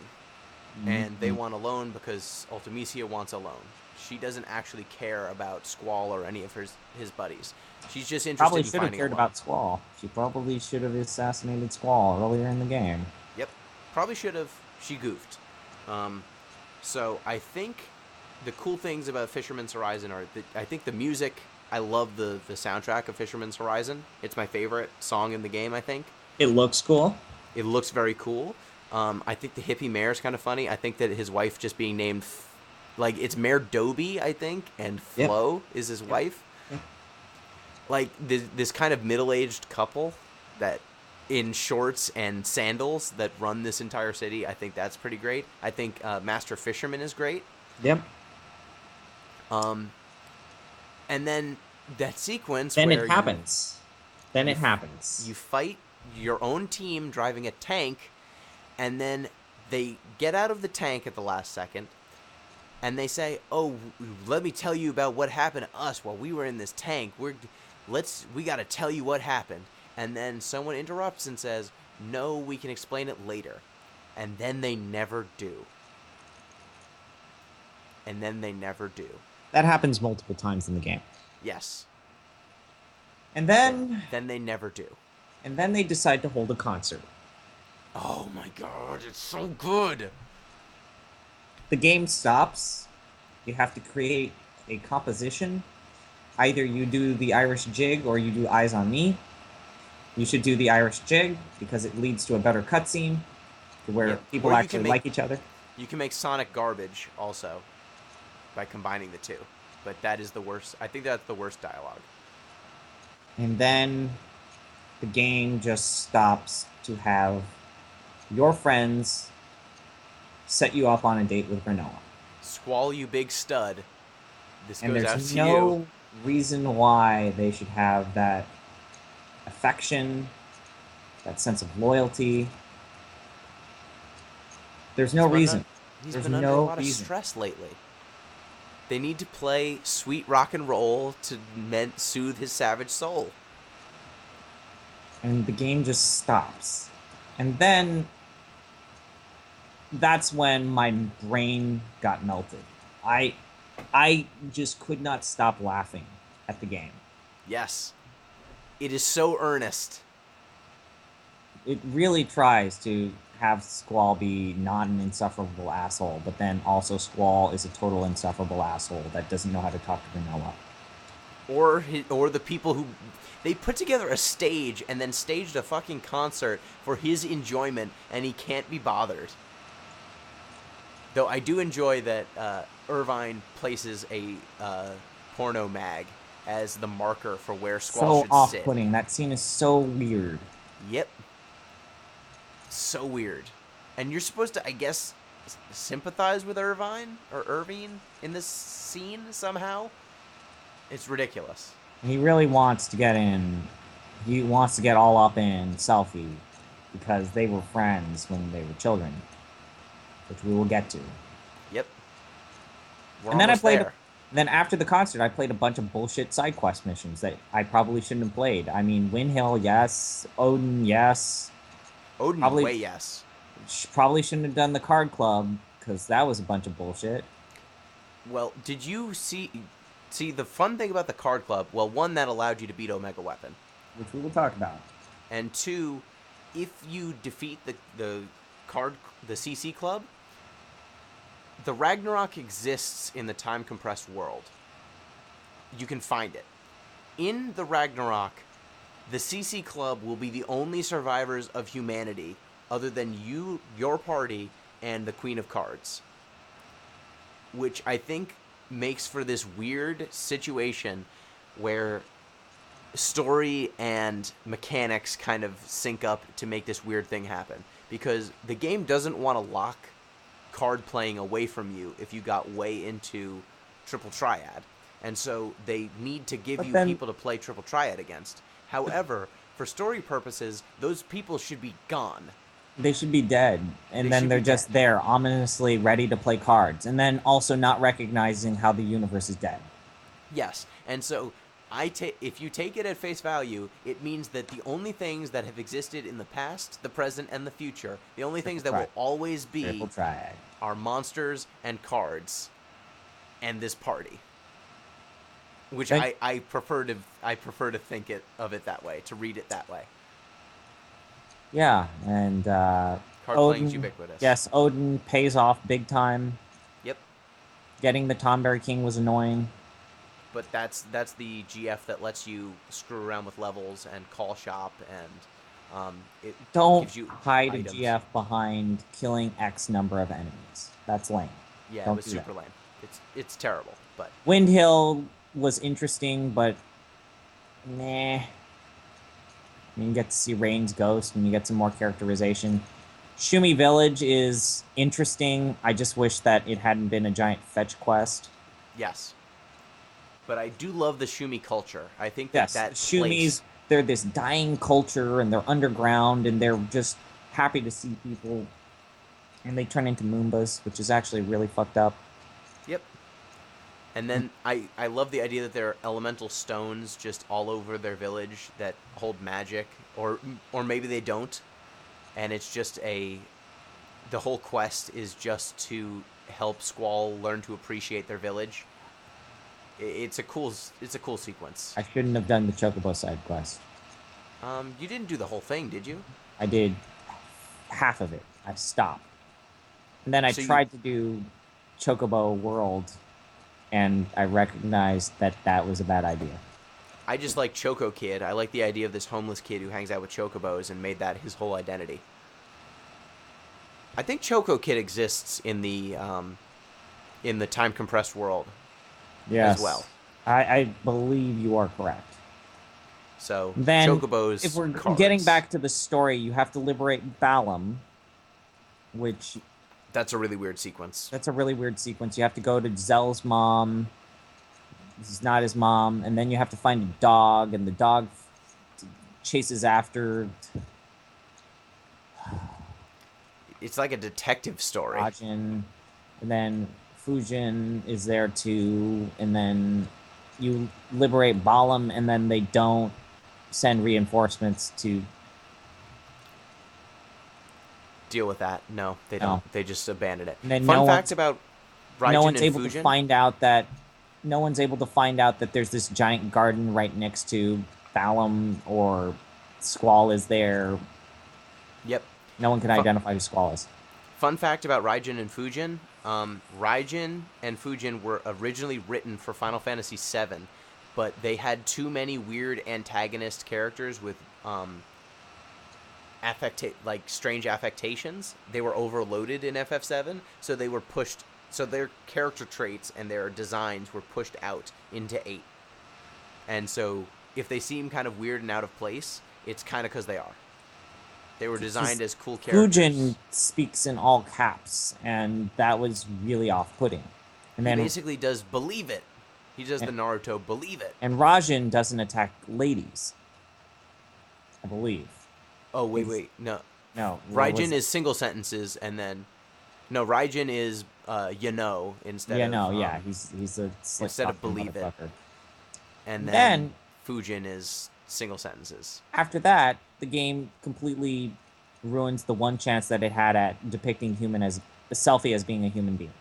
Mm-hmm. And they want Alone because Ultimisia wants Alone. She doesn't actually care about Squall or any of his buddies. She's just interested probably in should have finding cared Alone. about Squall. She probably should have assassinated Squall earlier in the game. Yep. Probably should have. She goofed. So I think the cool things about Fisherman's Horizon are that I think the music, I love the soundtrack of Fisherman's Horizon. It's my favorite song in the game, I think. It looks cool. It looks very cool. I think the hippie mayor is kind of funny. I think that his wife just being named, like, it's Mayor Doby, I think, and Flo is his wife. Yep. Like, this kind of middle-aged couple that in shorts and sandals that run this entire city. I think that's pretty great. I think Master Fisherman is great. Yep. And then that sequence Then where it happens. you fight your own team driving a tank, and then they get out of the tank at the last second, and they say, "Oh, let me tell you about what happened to us while we were in this tank. We got to tell you what happened." And then someone interrupts and says, "No, we can explain it later." And then they never do. That happens multiple times in the game. Yes. And then they never do. And then they decide to hold a concert. Oh my god, it's so good. The game stops. You have to create a composition. Either you do the Irish jig or you do Eyes on Me. You should do the Irish jig because it leads to a better cutscene where people actually like each other. You can make Sonic garbage also by combining the two. But that is the worst. I think that's the worst dialogue. And then the game just stops to have your friends set you up on a date with Granola. Squall, you big stud. This And goes out there's to you. reason why they should have that affection, that sense of loyalty. There's no reason. He's There's been under a no lot of reason. stress lately. They need to play sweet rock and roll to soothe his savage soul. And the game just stops. And then that's when my brain got melted. I just could not stop laughing at the game. Yes. It is so earnest. It really tries to have Squall be not an insufferable asshole, but then also Squall is a total insufferable asshole that doesn't know how to talk to Vanilla. Or the people who... They put together a stage and then staged a fucking concert for his enjoyment, and he can't be bothered. Though I do enjoy that Irvine places a porno mag as the marker for where Squall should sit. So off-putting. That scene is so weird. Yep. So weird. And you're supposed to, I guess, sympathize with Irvine in this scene somehow. It's ridiculous. He really wants to get in. He wants to get all up in Selfie because they were friends when they were children, which we will get to. Yep. And then Then after the concert, I played a bunch of bullshit side quest missions that I probably shouldn't have played. I mean, Windhill, yes. Odin, yes. Odin, probably, way yes. Probably shouldn't have done the card club because that was a bunch of bullshit. Well, did you see the fun thing about the card club? Well, one, that allowed you to beat Omega Weapon, which we will talk about. And two, if you defeat the CC club, the Ragnarok exists in the time compressed world. You can find it. In the Ragnarok, the CC club will be the only survivors of humanity other than you, your party, and the Queen of Cards. Which I think makes for this weird situation where story and mechanics kind of sync up to make this weird thing happen. Because the game doesn't want to lock card playing away from you if you got way into Triple Triad. And so they need to give you people to play Triple Triad against. However, for story purposes, those people should be gone. They should be dead. And then they're just there, ominously ready to play cards. And then also not recognizing how the universe is dead. Yes. And so if you take it at face value, it means that the only things that have existed in the past, the present, and the future, the only things that will always be are monsters and cards and this party. Which I prefer to think of it that way, to read it that way. Yeah, and card playing's ubiquitous. Yes, Odin pays off big time. Yep. Getting the Tomberry King was annoying. But that's the GF that lets you screw around with levels and call shop, and it gives you hide items. A GF behind killing X number of enemies. That's lame. Yeah, it was super lame. It's terrible. But Windhill was interesting, but meh. You get to see Rain's ghost, and you get some more characterization. Shumi Village is interesting. I just wish that it hadn't been a giant fetch quest. Yes. But I do love the Shumi culture. I think that Shumis, they're this dying culture, and they're underground, and they're just happy to see people. And they turn into Moombas, which is actually really fucked up. Yep. And then I love the idea that there are elemental stones just all over their village that hold magic, or maybe they don't. And it's just the whole quest is just to help Squall learn to appreciate their village. It's a cool sequence. I shouldn't have done the Chocobo side quest. You didn't do the whole thing, did you? I did half of it. I stopped. And then I tried to do Chocobo World, and I recognized that was a bad idea. I just like Choco Kid. I like the idea of this homeless kid who hangs out with chocobos and made that his whole identity. I think Choco Kid exists in the time compressed world. Yes. As well. I believe you are correct. So then, chocobos. If we're getting back to the story, you have to liberate Balam, which. That's a really weird sequence. You have to go to Zell's mom, he's not his mom, and then you have to find a dog, and the dog chases after It's like a detective story. Rajin, and then Fujin is there too, and then you liberate Balam, and then they don't send reinforcements to deal with that. No, they don't. No. They just abandon it. And then Fun fact about Raijin no one's and able Fujin. to find out that no one's able to find out that there's this giant garden right next to Balam, or Squall is there. Yep. No one can identify who Squall is. Fun fact about Raijin and Fujin. Raijin and Fujin were originally written for Final Fantasy VII, but they had too many weird antagonist characters with strange affectations. They were overloaded in FF7, so they were pushed. So their character traits and their designs were pushed out into 8. And so if they seem kind of weird and out of place, it's kind of because they are. They were designed as cool characters. Fujin speaks in all caps, and that was really off-putting. And then he basically does believe it. He does the Naruto believe it. And Rajin doesn't attack ladies, I believe. Oh, wait. No. Raijin is single sentences, and then... No, Raijin is, instead of... Yeah, he's a... Instead of believe it. And then Fujin is single sentences. After that, the game completely ruins the one chance that it had at depicting Selphie as being a human being.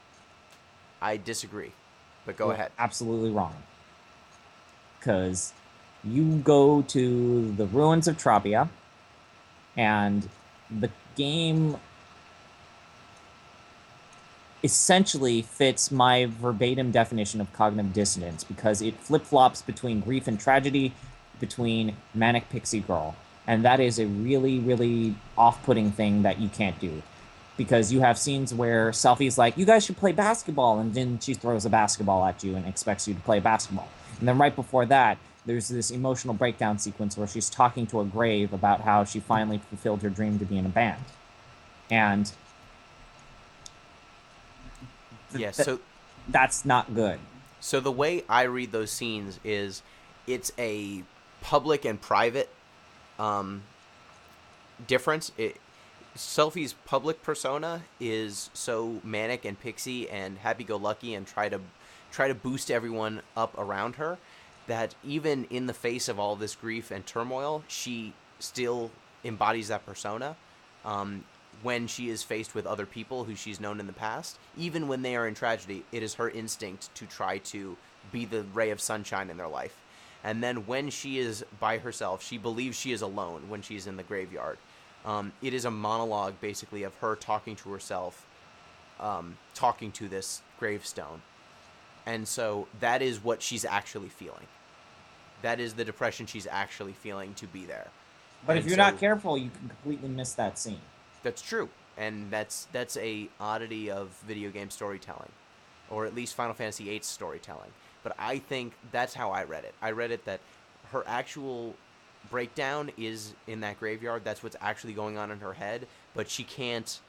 I disagree, but go ahead. Absolutely wrong. Because you go to the ruins of Travia, and the game essentially fits my verbatim definition of cognitive dissonance, because it flip-flops between grief and tragedy, between manic pixie girl. And that is a really, really off-putting thing that you can't do. Because you have scenes where Selphie's like, you guys should play basketball, and then she throws a basketball at you and expects you to play basketball. And then right before that, there's this emotional breakdown sequence where she's talking to a grave about how she finally fulfilled her dream to be in a band. And so that's not good. So the way I read those scenes is it's a public and private difference. Selphie's public persona is so manic and pixie and happy-go-lucky and try to boost everyone up around her that even in the face of all this grief and turmoil, she still embodies that persona. When she is faced with other people who she's known in the past, even when they are in tragedy, it is her instinct to try to be the ray of sunshine in their life. And then when she is by herself, she believes she is alone when she's in the graveyard. It is a monologue, basically, of her talking to herself, talking to this gravestone. And so that is what she's actually feeling. That is the depression she's actually feeling to be there. But if you're not careful, you can completely miss that scene. That's true, and that's a oddity of video game storytelling, or at least Final Fantasy VIII's storytelling. But I think that's how I read it. I read it that her actual breakdown is in that graveyard. That's what's actually going on in her head, but she can't...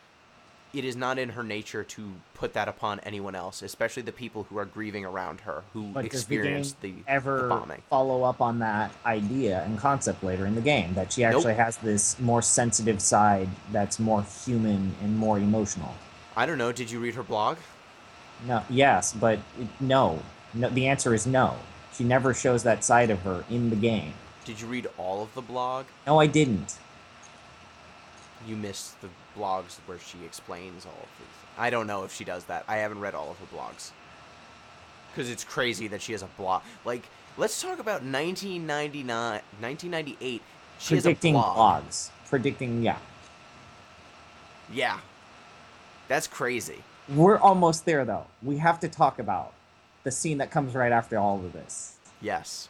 It is not in her nature to put that upon anyone else, especially the people who are grieving around her, who experienced the bombing. Follow up on that idea and concept later in the game, that she actually has this more sensitive side that's more human and more emotional. I don't know. Did you read her blog? No. Yes, but no. The answer is no. She never shows that side of her in the game. Did you read all of the blog? No, I didn't. You missed the blogs where she explains all of this. I don't know if she does that. I haven't read all of her blogs. Because it's crazy that she has a blog. Like, let's talk about 1998. She Predicting has a blog. blogs. Predicting, yeah. Yeah. That's crazy. We're almost there, though. We have to talk about the scene that comes right after all of this. Yes.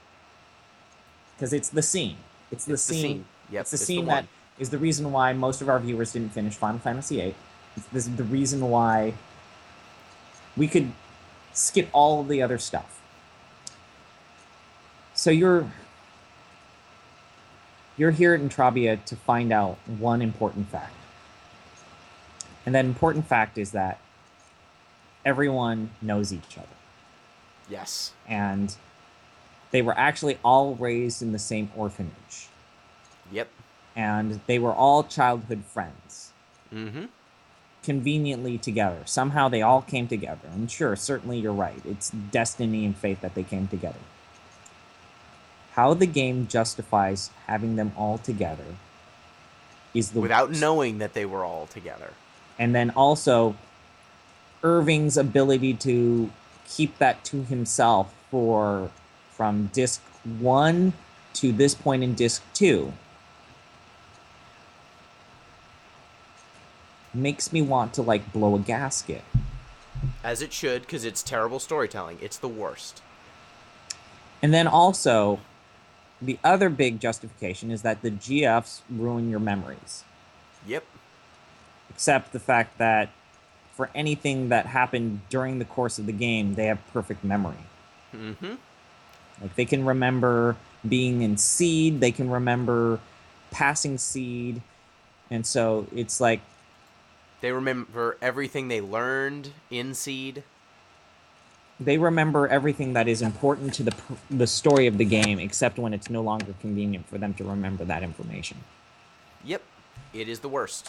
Because it's the scene. It's the scene. Yep, it's the scene that is the reason why most of our viewers didn't finish Final Fantasy VIII. This is the reason why we could skip all of the other stuff. So you're here in Travia to find out one important fact. And that important fact is that everyone knows each other. Yes. And They were actually all raised in the same orphanage. Yep. And they were all childhood friends. Mm-hmm. Conveniently together. Somehow they all came together. And sure, certainly you're right. It's destiny and fate that they came together. How the game justifies having them all together is the Without worst. knowing that they were all together. And then also Irving's ability to keep that to himself from disc 1 to this point in disc 2 makes me want to like blow a gasket. As it should, because it's terrible storytelling. It's the worst. And then also, the other big justification is that the GFs ruin your memories. Yep. Except the fact that for anything that happened during the course of the game, they have perfect memory. Mm-hmm. Like, they can remember being in Seed, they can remember passing Seed, and so it's like... They remember everything they learned in Seed. They remember everything that is important to the story of the game, except when it's no longer convenient for them to remember that information. Yep. It is the worst.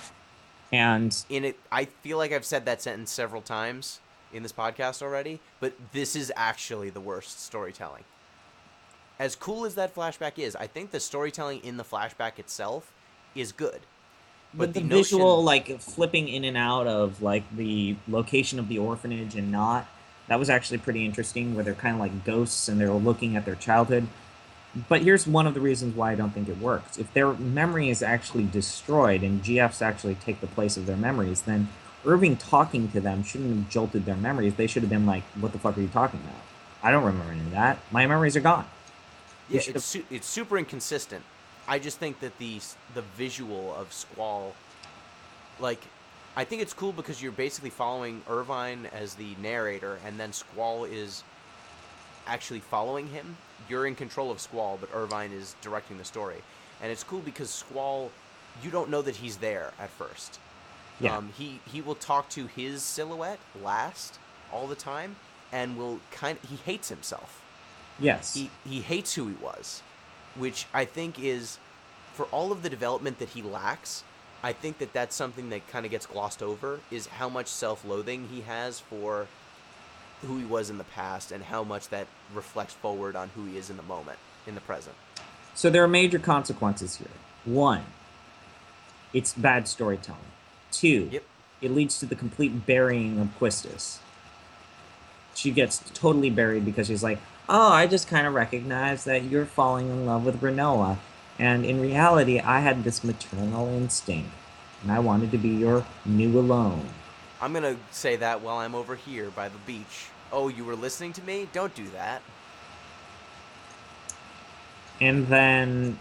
And in it, I feel like I've said that sentence several times in this podcast already, but this is actually the worst storytelling. As cool as that flashback is, I think the storytelling in the flashback itself is good. But the visual, like, flipping in and out of, like, the location of the orphanage and not, that was actually pretty interesting, where they're kind of like ghosts and they're looking at their childhood. But here's one of the reasons why I don't think it works. If their memory is actually destroyed and GFs actually take the place of their memories, then Irving talking to them shouldn't have jolted their memories. They should have been like, what the fuck are you talking about? I don't remember any of that. My memories are gone. Yeah, it's super inconsistent. I just think that the visual of Squall, like, I think it's cool because you're basically following Irvine as the narrator, and then Squall is actually following him. You're in control of Squall, but Irvine is directing the story. And it's cool because Squall, you don't know that he's there at first. Yeah. He will talk to his silhouette last all the time, and he hates himself. Yes. He hates who he was, which I think is, for all of the development that he lacks, I think that that's something that kind of gets glossed over, is how much self-loathing he has for who he was in the past and how much that reflects forward on who he is in the moment, in the present. So there are major consequences here. 1, it's bad storytelling. 2, Yep. It leads to the complete burying of Quistis. She gets totally buried because she's like, oh, I just kind of recognize that you're falling in love with Renoa. And in reality, I had this maternal instinct, and I wanted to be your new alone. I'm going to say that while I'm over here by the beach. Oh, you were listening to me? Don't do that. And then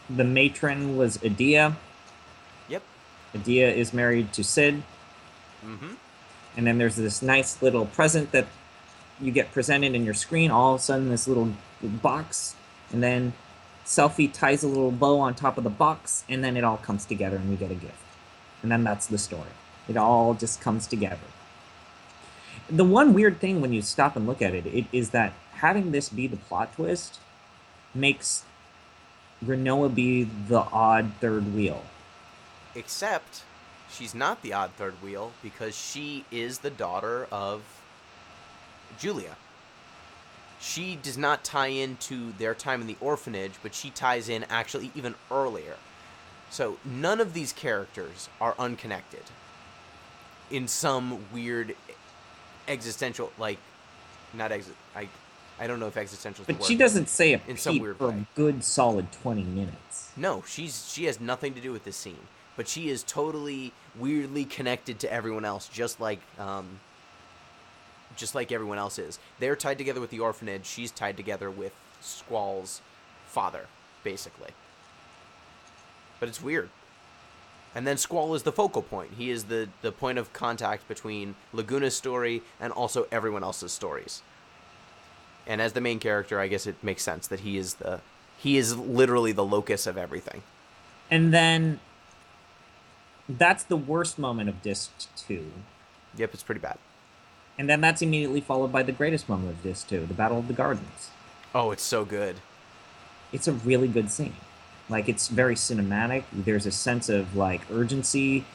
the matron was Adia. Yep. Adia is married to Sid. Mm-hmm. And then there's this nice little present that you get presented in your screen. All of a sudden, this little box. And then Selfie ties a little bow on top of the box. And then it all comes together and we get a gift. And then that's the story. It all just comes together. The one weird thing when you stop and look at it is that having this be the plot twist makes Renoa be the odd third wheel. Except she's not the odd third wheel because she is the daughter of Julia. She does not tie into their time in the orphanage, but she ties in actually even earlier. So none of these characters are unconnected in some weird existential, like, not I don't know if existential is the word. But she doesn't say a in some weird for way. a good solid 20 minutes. No, she has nothing to do with this scene, but she is totally weirdly connected to everyone else, just like everyone else is. They're tied together with the orphanage. She's tied together with Squall's father, basically. But it's weird. And then Squall is the focal point. He is the point of contact between Laguna's story and also everyone else's stories. And as the main character, I guess it makes sense that he is literally the locus of everything. And then that's the worst moment of Disc 2. Yep, it's pretty bad. And then that's immediately followed by the greatest moment of Disc 2, the Battle of the Gardens. Oh, it's so good. It's a really good scene. Like, it's very cinematic. There's a sense of, like, urgency.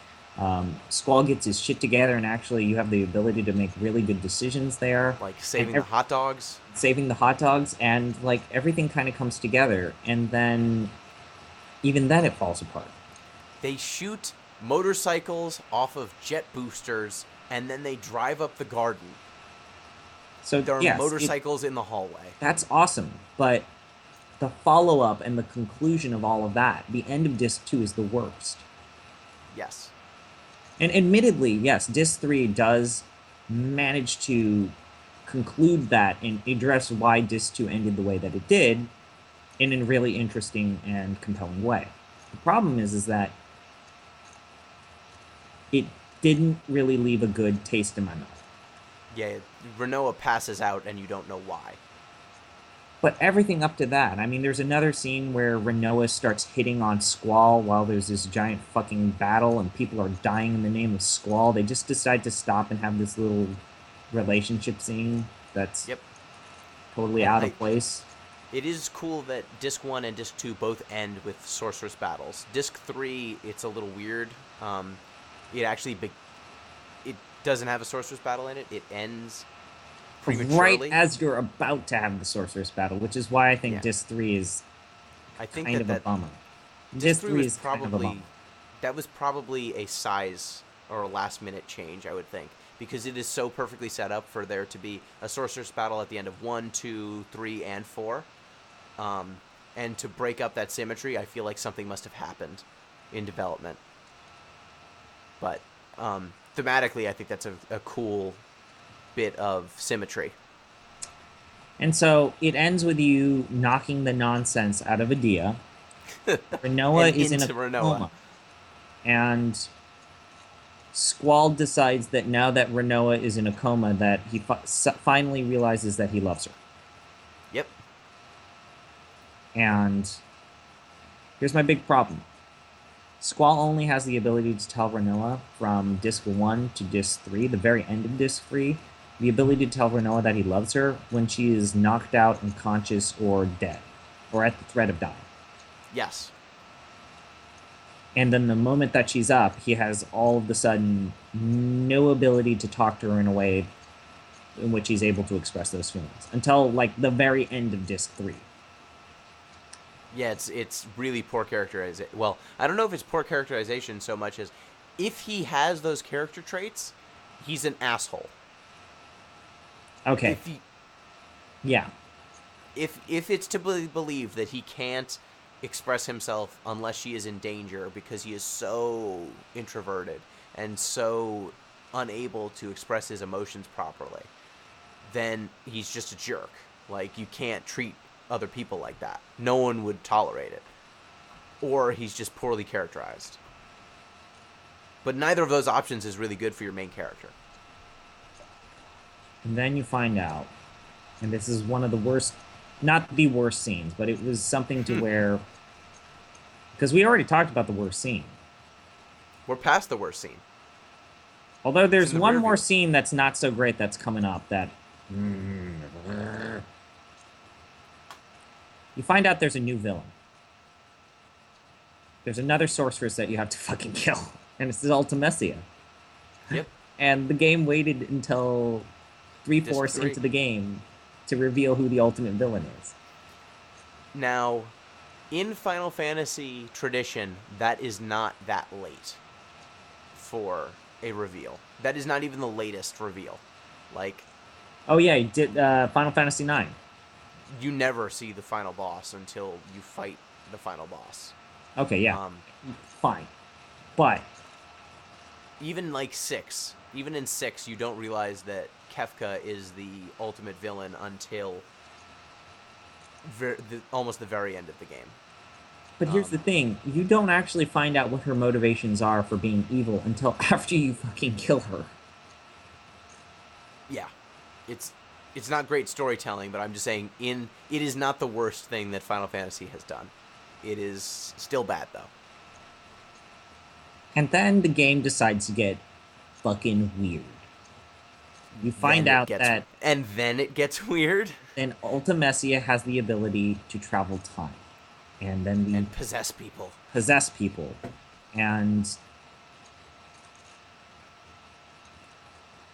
Squall gets his shit together, and actually you have the ability to make really good decisions there. Like And saving the hot dogs. saving the hot dogs, and, like, everything kind of comes together. And then, even then, it falls apart. They shoot motorcycles off of jet boosters, and then they drive up the garden. So, There are yes, motorcycles in the hallway. that's awesome. But the follow-up and the conclusion of all of that, the end of Disc 2 is the worst. Yes. And admittedly, yes, Disc 3 does manage to conclude that and address why Disc 2 ended the way that it did in a really interesting and compelling way. The problem is that it didn't really leave a good taste in my mouth. Yeah, Renoa passes out and you don't know why. But everything up to that, I mean, there's another scene where Renoa starts hitting on Squall while there's this giant fucking battle and people are dying in the name of Squall. They just decide to stop and have this little relationship scene that's totally out of place. It is cool that Disc 1 and Disc 2 both end with sorceress battles. Disc 3, it's a little weird. It actually it doesn't have a sorceress battle in it. It ends prematurely. Right as you're about to have the sorceress battle, which is why I think Disc 3 is I think kind of a bummer. Disc 3 is kind of a bummer. That was probably a size or a last-minute change, I would think, because it is so perfectly set up for there to be a sorceress battle at the end of 1, 2, 3, and 4. And to break up that symmetry, I feel like something must have happened in development. But thematically, I think that's a cool bit of symmetry. And so it ends with you knocking the nonsense out of Adia. Renoa is in a coma. And Squall decides that now that Renoa is in a coma, that he finally realizes that he loves her. Yep. And here's my big problem. Squall only has the ability to tell Renoa from Disc 1 to Disc 3, the very end of Disc 3, the ability to tell Renoa that he loves her when she is knocked out, unconscious, or dead, or at the threat of dying. Yes. And then the moment that she's up, he has all of a sudden no ability to talk to her in a way in which he's able to express those feelings until, like, the very end of Disc 3. Yeah, it's really poor characterization. Well, I don't know if it's poor characterization so much as if he has those character traits, he's an asshole. Okay. If it's to be believed that he can't express himself unless she is in danger because he is so introverted and so unable to express his emotions properly, then he's just a jerk. Like, you can't treat other people like that. No one would tolerate it. Or he's just poorly characterized. But neither of those options is really good for your main character. And then you find out, and this is one of the worst, not the worst scenes, but it was something to where, because we already talked about the worst scene. We're past the worst scene. Although there's one more scene that's not so great that's coming up that... You find out there's a new villain. There's another sorceress that you have to fucking kill. And it's Ultimecia. Yep. And the game waited until 3/4 into the game to reveal who the ultimate villain is. Now, in Final Fantasy tradition, that is not that late for a reveal. That is not even the latest reveal. Like... Oh yeah, you did Final Fantasy IX. You never see the final boss until you fight the final boss. Okay, yeah. Fine. But... Even like 6. Even in 6, you don't realize that Kefka is the ultimate villain until almost the very end of the game. But here's the thing. You don't actually find out what her motivations are for being evil until after you fucking kill her. Yeah. It's not great storytelling, but I'm just saying it is not the worst thing that Final Fantasy has done. It is still bad, though. And then the game decides to get fucking weird. You find out that... And then it gets weird? then Ultimecia has the ability to travel time, and then the And possess people. possess people, and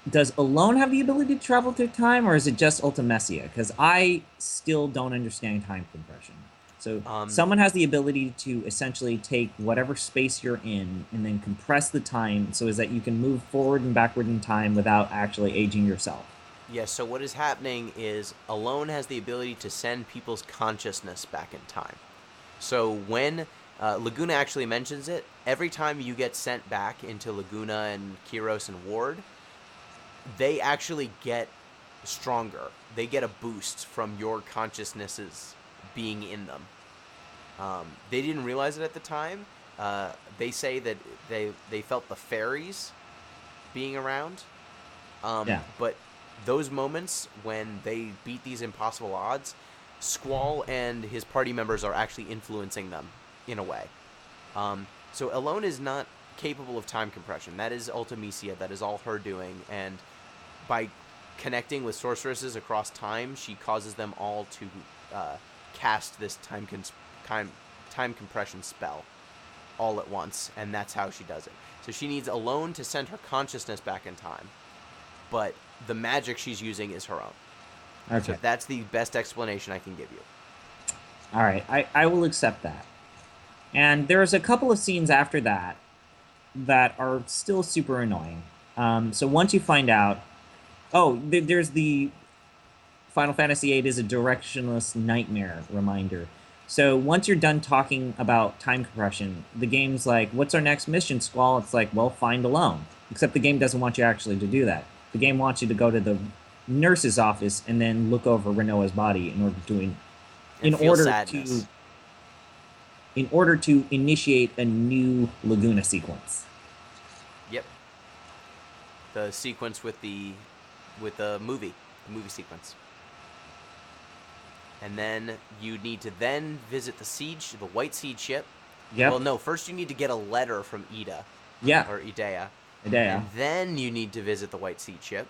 does Alone have the ability to travel through time, or is it just Ultimecia? Because I still don't understand time compression. So someone has the ability to essentially take whatever space you're in and then compress the time so as that you can move forward and backward in time without actually aging yourself. Yes, so what is happening is Alone has the ability to send people's consciousness back in time. So when Laguna actually mentions it, every time you get sent back into Laguna and Kiros and Ward, they actually get stronger. They get a boost from your consciousnesses being in them. They didn't realize it at the time. They say that they felt the fairies being around. But those moments when they beat these impossible odds, Squall and his party members are actually influencing them in a way. So Alone is not capable of time compression. That is Ultimecia. That is all her doing. And by connecting with sorceresses across time, she causes them all to cast this time compression spell all at once, and that's how she does it. So she needs Alone to send her consciousness back in time, but the magic she's using is her own. Okay. So that's the best explanation I can give you. All right, I will accept that. And there's a couple of scenes after that that are still super annoying. So once you find out, there's the Final Fantasy VIII is a directionless nightmare reminder. So once you're done talking about time compression, the game's like, what's our next mission, Squall? It's like, well, find Alone. Except the game doesn't want you actually to do that. The game wants you to go to the nurse's office and then look over Renoa's body in order to initiate a new Laguna sequence. Yep. The sequence with the movie sequence. And then you need to then visit the White Seed ship. Yep. Well, no, first you need to get a letter from Ida. Yeah. Or Idea. Idea. And then you need to visit the White Seed ship.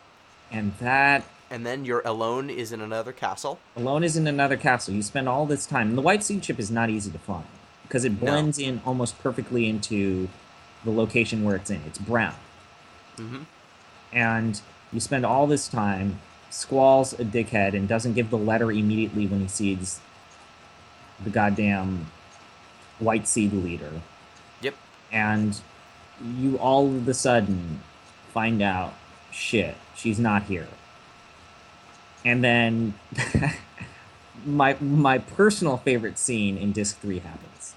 And then you're Alone is in another castle. Alone is in another castle. You spend all this time. And the White Seed ship is not easy to find because it blends in almost perfectly into the location where it's in. It's brown. Mm-hmm. And you spend all this time. Squall's a dickhead and doesn't give the letter immediately when he sees the goddamn White Seed leader. Yep. And you all of a sudden find out, shit, she's not here. And then my personal favorite scene in Disc 3 happens.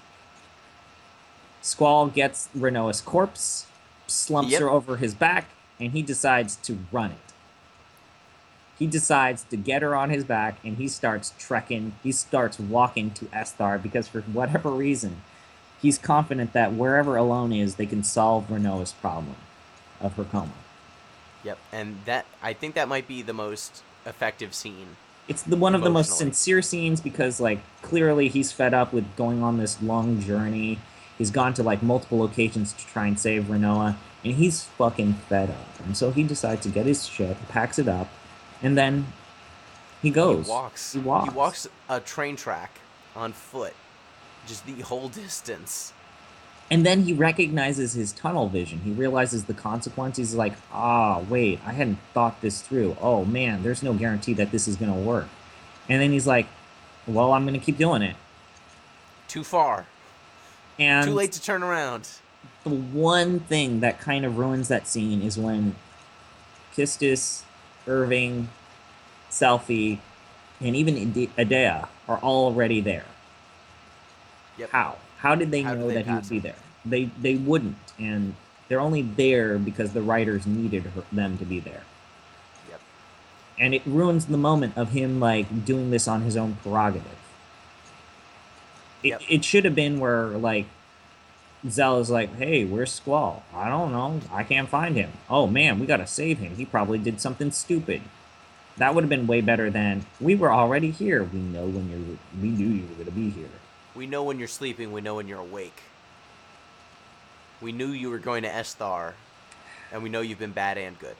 Squall gets Renoa's corpse, slumps her over his back, and he decides to run it. He decides to get her on his back, and he starts trekking. He starts walking to Esthar because for whatever reason, he's confident that wherever Alone is, they can solve Renoa's problem of her coma. Yep, and I think that might be the most effective scene. It's one of the most sincere scenes because, like, clearly he's fed up with going on this long journey. He's gone to, like, multiple locations to try and save Renoa, and he's fucking fed up. And so he decides to get his shit, packs it up, and then he goes. He walks a train track on foot, just the whole distance. And then he recognizes his tunnel vision. He realizes the consequences. He's like, wait, I hadn't thought this through. Oh, man, there's no guarantee that this is going to work. And then he's like, well, I'm going to keep doing it. Too far. And too late to turn around. The one thing that kind of ruins that scene is when Kistis, Irving, Selfie, and even Idea are already there. Yep. How did they know that he would be there? They wouldn't, and they're only there because the writers needed them to be there. Yep. And it ruins the moment of him like doing this on his own prerogative. It should have been where like Zell is like, hey, where's Squall? I don't know. I can't find him. Oh man, we gotta save him. He probably did something stupid. That would have been way better than we were already here. We knew you were gonna be here. We know when you're sleeping. We know when you're awake. We knew you were going to Esthar, and we know you've been bad and good.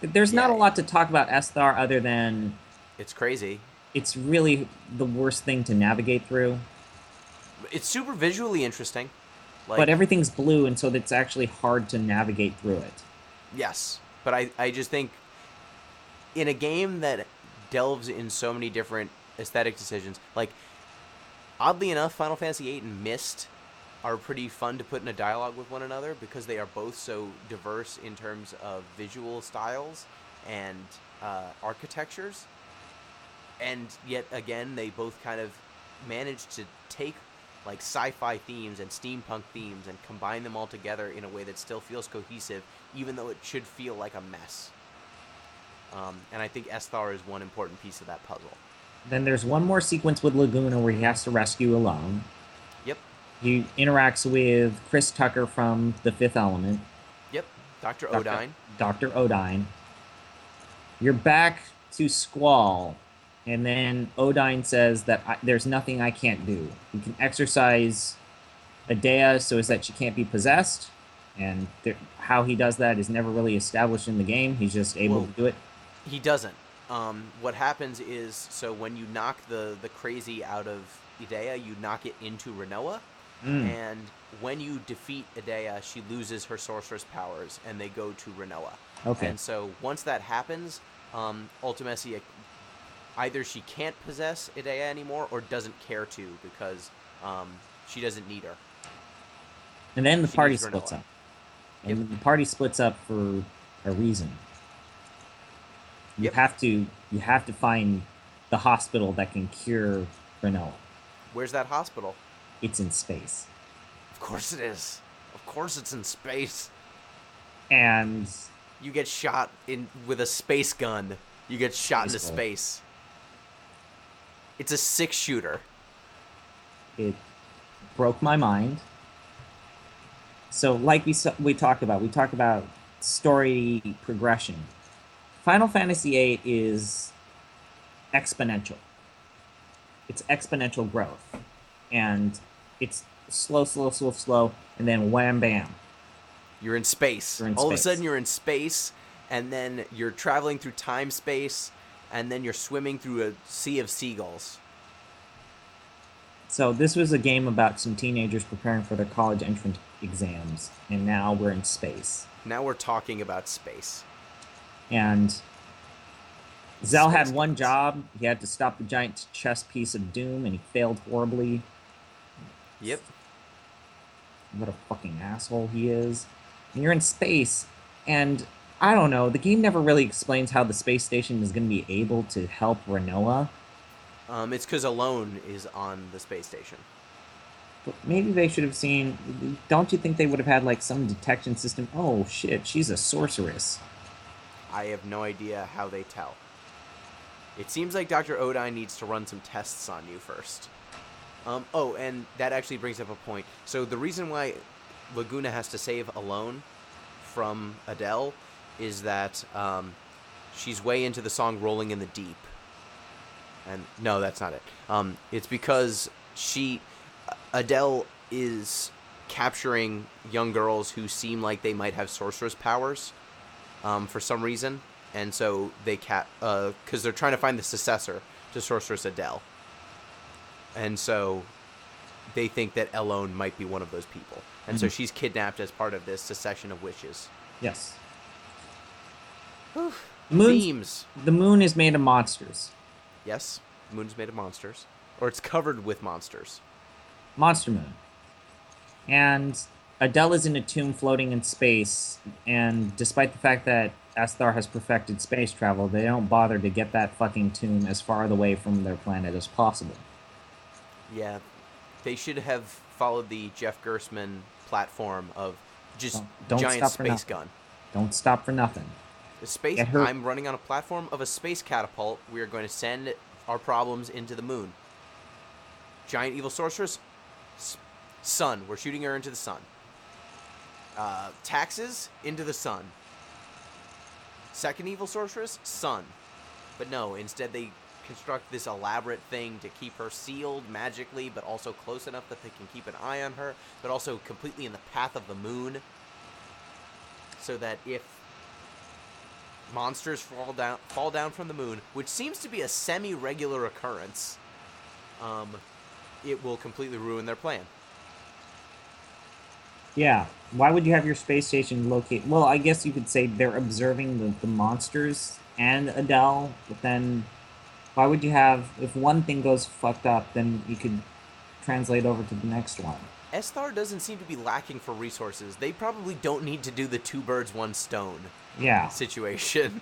There's not a Yeah, lot to talk about Esthar other than it's crazy. it's really the worst thing to navigate through. It's super visually interesting. But Like, everything's blue, and so it's actually hard to navigate through it. yes, but I just think in a game that delves in so many different aesthetic decisions, like oddly enough, Final Fantasy VIII and Myst are pretty fun to put in a dialogue with one another because they are both so diverse in terms of visual styles and architectures, and yet again they both kind of manage to take like sci-fi themes and steampunk themes and combine them all together in a way that still feels cohesive, even though it should feel like a mess. And I think Esthar is one important piece of that puzzle. Then there's one more sequence with Laguna where he has to rescue alone. Yep, He interacts with Chris Tucker from The Fifth Element, yep. Dr. Dr. Odine. Dr. Odine. You're back to Squall, and then Odine says that there's nothing I can't do. You can exercise Adea so as that she can't be possessed, and how he does that is never really established in the game. He's just able Well, to do it. he doesn't. What happens is, so when you knock the crazy out of Idea, you knock it into Renoa, Mm, and when you defeat Idea, she loses her sorceress powers, and they go to Renoa. okay. And so once that happens, ultimately, either she can't possess Idea anymore or doesn't care to because she doesn't need her. And then the She party needs splits Renoa. up. Yep. And the party splits up for a reason. Yep. You have to find the hospital that can cure Renoa. Where's that hospital? It's in space. Of course it is. Of course it's in space. And You get shot in with a space gun. You get shot into Basically. space. It's a 6-shooter. it broke my mind. So, like we talked about story progression. Final Fantasy VIII is exponential. It's exponential growth, and it's slow, and then wham bam, You're in space. you're in All of a space. sudden you're in space, and then you're traveling through time space, and then you're swimming through a sea of seagulls. So this was a game about some teenagers preparing for their college entrance exams, and now we're in space. Now we're talking about space. And Zell had Space one guns. job. He had to stop the giant chess piece of doom, and he failed horribly. Yep. What a fucking asshole he is. And you're in space, and I don't know, the game never really explains how the space station is going to be able to help Renoa. It's because Alone is on the space station. But maybe they should have seen. Don't you think they would have had like some detection system? Oh shit, she's a sorceress. I have no idea how they tell. It seems like Dr. Odine needs to run some tests on you first. Oh, and that actually brings up a point. So the reason why Laguna has to save Alone from Adele is that she's way into the song Rolling in the Deep. And no, that's not it. It's because Adele is capturing young girls who seem like they might have sorceress powers for some reason. And so they because they're trying to find the successor to Sorceress Adele. And so they think that Elone might be one of those people. And so she's kidnapped as part of this succession of witches. Yes. Moon's... Themes. The moon is made of monsters. Yes, the moon's made of monsters. Or it's covered with monsters. Monster Moon. And Adele is in a tomb floating in space, and despite the fact that Esthar has perfected space travel, they don't bother to get that fucking tomb as far away from their planet as possible. Yeah, they should have followed the Jeff Gersman platform of just Don't giant stop for space nothing. gun. Don't stop for nothing. The space. Get her- I'm running on a platform of a space catapult. We are going to send our problems into the moon. Giant evil sorceress. Sun. We're shooting her into the sun. Taxes into the sun. Second evil sorceress, sun. But no, instead they construct this elaborate thing to keep her sealed magically, but also close enough that they can keep an eye on her, but also completely in the path of the moon. So that if monsters fall down from the moon, which seems to be a semi-regular occurrence, it will completely ruin their plan. Yeah. Why would you have your space station locate? Well, I guess you could say they're observing the monsters and Adele, but then why would you have, if one thing goes fucked up, then you could translate over to the next one? Esthar doesn't seem to be lacking for resources. They probably don't need to do the two birds, one stone Yeah. situation.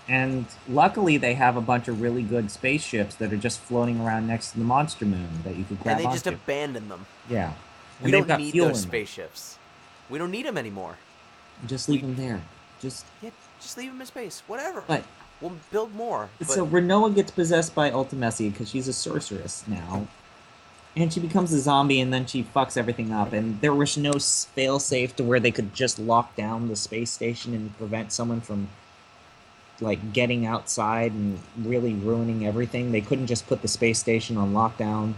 And luckily, they have a bunch of really good spaceships that are just floating around next to the monster moon that you could grab And they onto. just abandon them. Yeah. We don't need those spaceships. We don't need them anymore. Just leave them there. Just leave them in space. Whatever. But we'll build more. So Renoa gets possessed by Ultimecia because she's a sorceress now. And she becomes a zombie, and then she fucks everything up. And there was no fail-safe to where they could just lock down the space station and prevent someone from, like, getting outside and really ruining everything. They couldn't just put the space station on lockdown.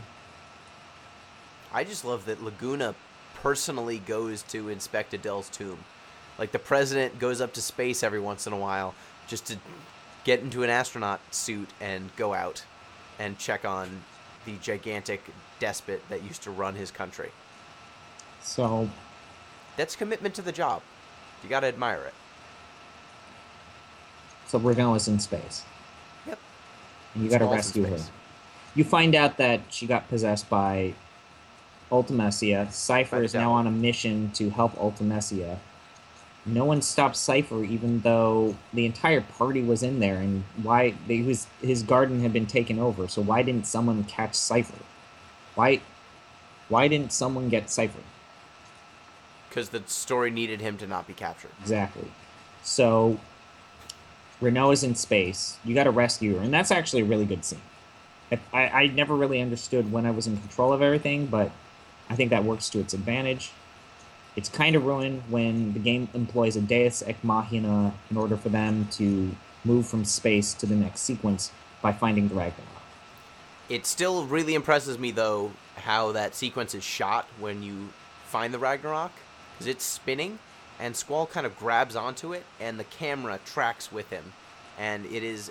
I just love that Laguna personally goes to inspect Adele's tomb. Like, the president goes up to space every once in a while just to get into an astronaut suit and go out and check on the gigantic despot that used to run his country. So that's commitment to the job. You gotta admire it. So Renoa's in space. Yep. And you gotta rescue her. You find out that she got possessed by Ultimecia. Cypher is now on a mission to help Ultimecia. No one stopped Cypher, even though the entire party was in there, and his garden had been taken over. So why didn't someone catch Cypher? Why didn't someone get Cypher? Because the story needed him to not be captured. Exactly. So Renoa's in space. You got to rescue her, and that's actually a really good scene. I never really understood when I was in control of everything, but I think that works to its advantage. It's kind of ruined when the game employs a deus ex machina in order for them to move from space to the next sequence by finding the Ragnarok. It still really impresses me, though, how that sequence is shot when you find the Ragnarok, because it's spinning, and Squall kind of grabs onto it, and the camera tracks with him. And it is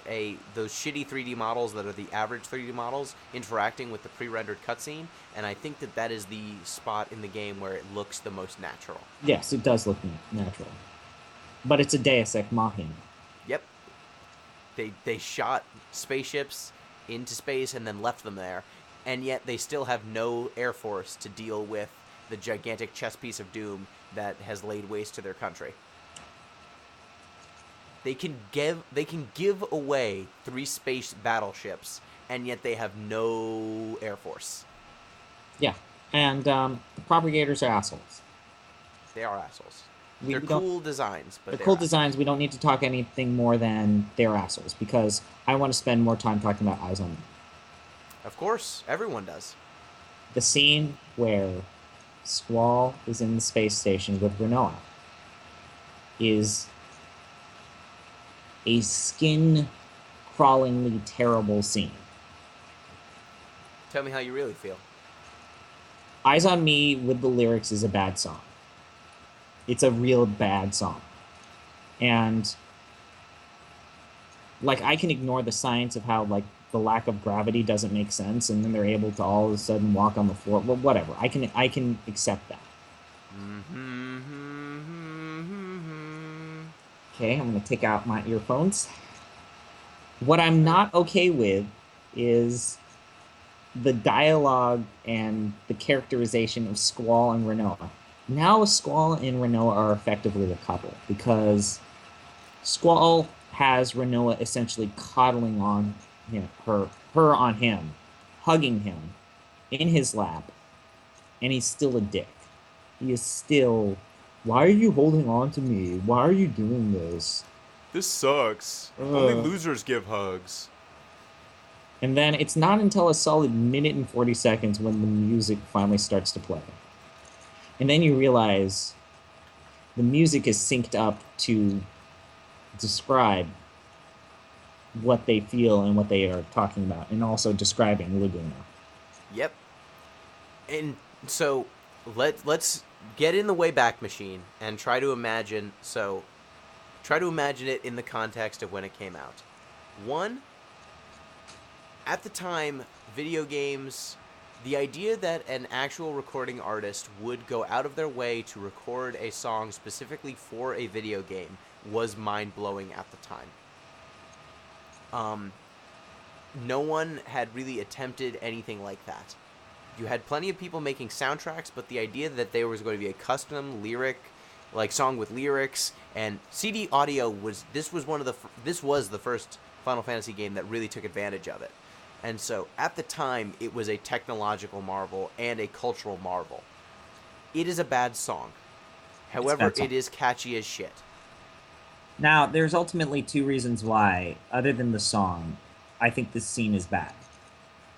those shitty 3D models that are the average 3D models interacting with the pre-rendered cutscene, and I think that is the spot in the game where it looks the most natural. Yes, it does look natural. But it's a deus ex machina. Yep. They shot spaceships into space and then left them there, and yet they still have no air force to deal with the gigantic chess piece of doom that has laid waste to their country. They can give away 3 space battleships, and yet they have no air force. Yeah, and the propagators are assholes. They are assholes. They're cool designs, but they're cool designs. We don't need to talk anything more than they're assholes, because I want to spend more time talking about Eyes on Me. Of course, everyone does. The scene where Squall is in the space station with Renoa is a skin-crawlingly terrible scene. Tell me how you really feel. Eyes on Me with the lyrics is a bad song. It's a real bad song. And, like, I can ignore the science of how, like, the lack of gravity doesn't make sense, and then they're able to all of a sudden walk on the floor. Well, whatever. I can accept that. Okay, I'm going to take out my earphones. What I'm not okay with is the dialogue and the characterization of Squall and Renoa. Now Squall and Renoa are effectively a couple, because Squall has Renoa essentially coddling on her on him, hugging him in his lap, and he's still a dick. He is still, why are you holding on to me? Why are you doing this? This sucks. Only losers give hugs. And then it's not until a solid minute and 40 seconds when the music finally starts to play. And then you realize the music is synced up to describe what they feel and what they are talking about, and also describing Laguna. Yep. And so let's get in the Wayback Machine and try to imagine. So Try to imagine it in the context of when it came out. One, at the time, video games, the idea that an actual recording artist would go out of their way to record a song specifically for a video game was mind-blowing at the time. No one had really attempted anything like that. You had plenty of people making soundtracks, but the idea that there was going to be a custom song with lyrics and CD audio was the first Final Fantasy game that really took advantage of it. And so at the time, it was a technological marvel and a cultural marvel. It is a bad song. However, it is catchy as shit. Now, there's ultimately two reasons why, other than the song, I think this scene is bad.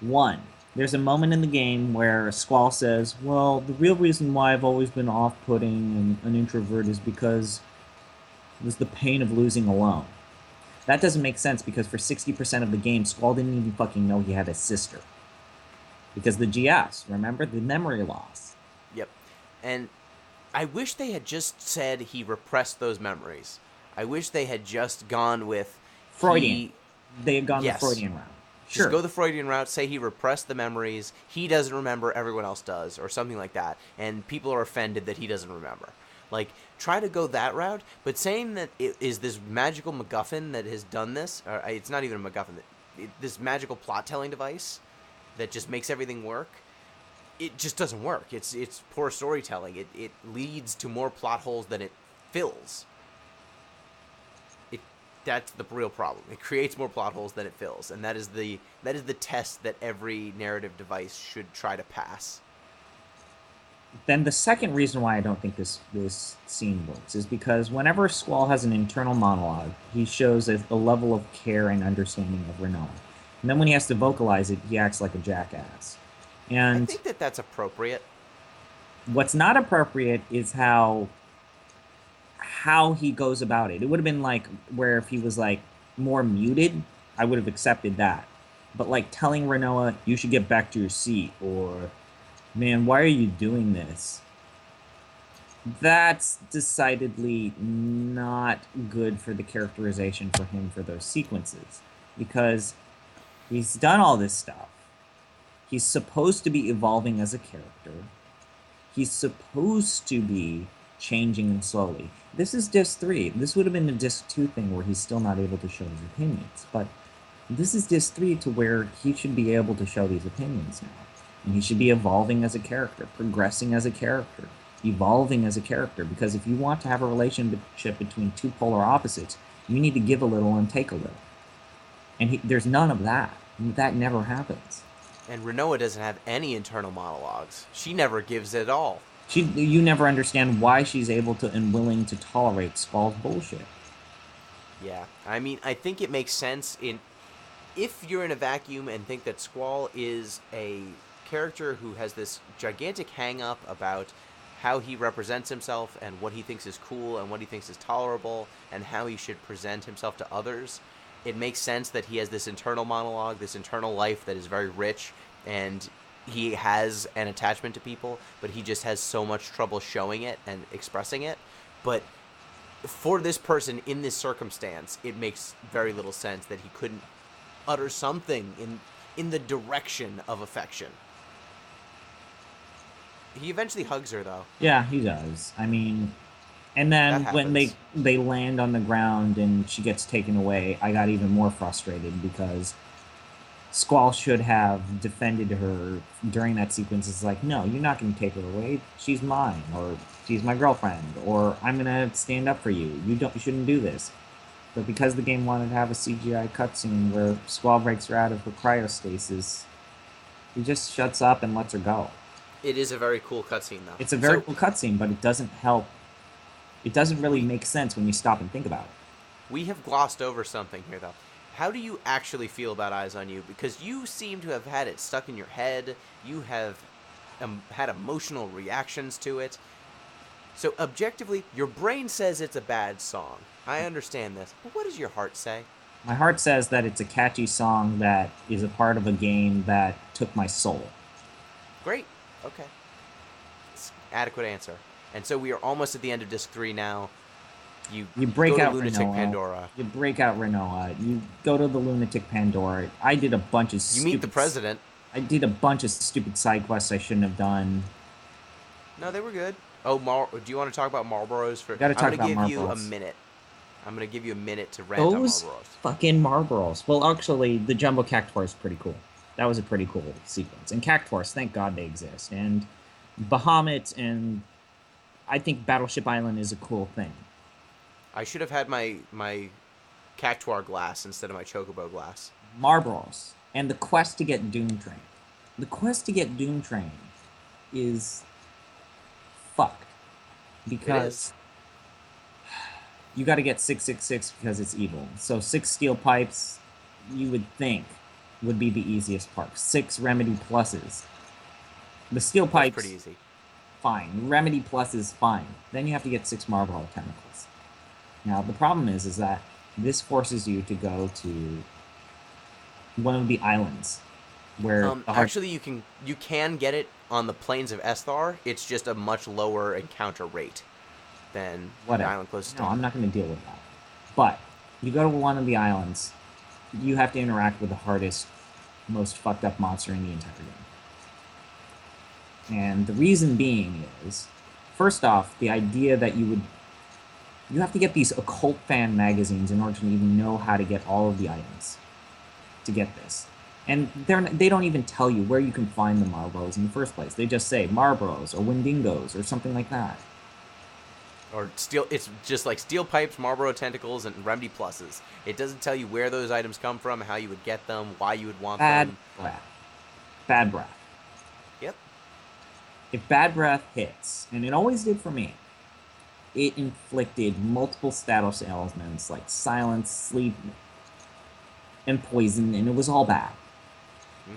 One, there's a moment in the game where Squall says, well, the real reason why I've always been off-putting and an introvert is because it was the pain of losing alone. That doesn't make sense because for 60% of the game, Squall didn't even fucking know he had a sister. Because the GS, remember? The memory loss. Yep. And I wish they had just said he repressed those memories. I wish they had just gone with... Freudian. They had gone the Freudian route. Sure. Just go the Freudian route, say he repressed the memories, he doesn't remember, everyone else does, or something like that, and people are offended that he doesn't remember. Like, try to go that route, but saying that it is this magical MacGuffin that has done this, or it's not even a MacGuffin, this magical plot-telling device that just makes everything work, it just doesn't work. It's poor storytelling. It leads to more plot holes than it fills. That's the real problem. It creates more plot holes than it fills, and that is the test that every narrative device should try to pass. Then the second reason why I don't think this scene works is because whenever Squall has an internal monologue, he shows a level of care and understanding of Renoa. And then when he has to vocalize it, he acts like a jackass. And I think that's appropriate. What's not appropriate is how he goes about it. It would have been like where if he was like more muted, I would have accepted that. But like telling Renoa, you should get back to your seat, or man, why are you doing this? That's decidedly not good for the characterization for him for those sequences. Because he's done all this stuff. He's supposed to be evolving as a character. He's supposed to be changing and slowly. This is Disc 3. This would have been a Disc 2 thing where he's still not able to show his opinions. But this is Disc 3 to where he should be able to show these opinions now. And he should be evolving as a character, progressing as a character, evolving as a character. Because if you want to have a relationship between two polar opposites, you need to give a little and take a little. And there's none of that. That never happens. And Renoa doesn't have any internal monologues. She never gives it all. You never understand why she's able to and willing to tolerate Squall's bullshit. Yeah, I mean, I think it makes sense if you're in a vacuum and think that Squall is a character who has this gigantic hang-up about how he represents himself and what he thinks is cool and what he thinks is tolerable and how he should present himself to others. It makes sense that he has this internal monologue, this internal life that is very rich, and he has an attachment to people, but he just has so much trouble showing it and expressing it. But for this person in this circumstance, it makes very little sense that he couldn't utter something in the direction of affection. He eventually hugs her, though. Yeah, he does. I mean, and then when they land on the ground and she gets taken away, I got even more frustrated because Squall should have defended her during that sequence. It's like, no, you're not going to take her away. She's mine, or she's my girlfriend, or I'm going to stand up for you. You shouldn't do this. But because the game wanted to have a CGI cutscene where Squall breaks her out of her cryostasis, he just shuts up and lets her go. It is a very cool cutscene, though. It's a very cool cutscene, but it doesn't help. It doesn't really make sense when you stop and think about it. We have glossed over something here, though. How do you actually feel about Eyes on You? Because you seem to have had it stuck in your head. You have had emotional reactions to it. So objectively, your brain says it's a bad song. I understand this. But what does your heart say? My heart says that it's a catchy song that is a part of a game that took my soul. Great. Okay. It's an adequate answer. And so we are almost at the end of Disc 3 now. You break go to out Lunatic Renoa. Pandora. You break out Renoa. You go to the Lunatic Pandora. I did a bunch of You meet the president. I did a bunch of stupid side quests I shouldn't have done. No, they were good. Oh, do you want to talk about Marlboros? Got to talk I'm about going to give you a Marlboros. minute. I'm going to give you a minute to rant on Those Marlboros. fucking Marlboros. Well, actually, the Jumbo Cactuar is pretty cool. That was a pretty cool sequence. And Cactuars, thank God they exist. And Bahamut, and I think Battleship Island is a cool thing. I should have had my Cactuar glass instead of my Chocobo glass. Marlboros. And the quest to get Doom Train. The quest to get Doom Train is fucked. Because you got to get 666 because it's evil. So 6 steel pipes, you would think, would be the easiest part. 6 remedy pluses. The steel pipes, pretty easy. Fine. Remedy pluses, fine. Then you have to get 6 Marble tentacles. Now the problem is that this forces you to go to one of the islands where actually you can get it on the plains of Esthar. It's just a much lower encounter rate than the island closest to. No, I'm not going to deal with that. But you go to one of the islands, you have to interact with the hardest, most fucked up monster in the entire game. And the reason being is, first off, the idea that you have to get these occult fan magazines in order to even know how to get all of the items to get this. And they don't even tell you where you can find the Marlboros in the first place. They just say Marlboros or Wendigos or something like that. Or it's just like steel pipes, Marlboro tentacles, and remedy pluses. It doesn't tell you where those items come from, how you would get them, why you would want them. Bad breath. Yep. If bad breath hits, and it always did for me, it inflicted multiple status ailments like silence, sleep, and poison, and it was all bad.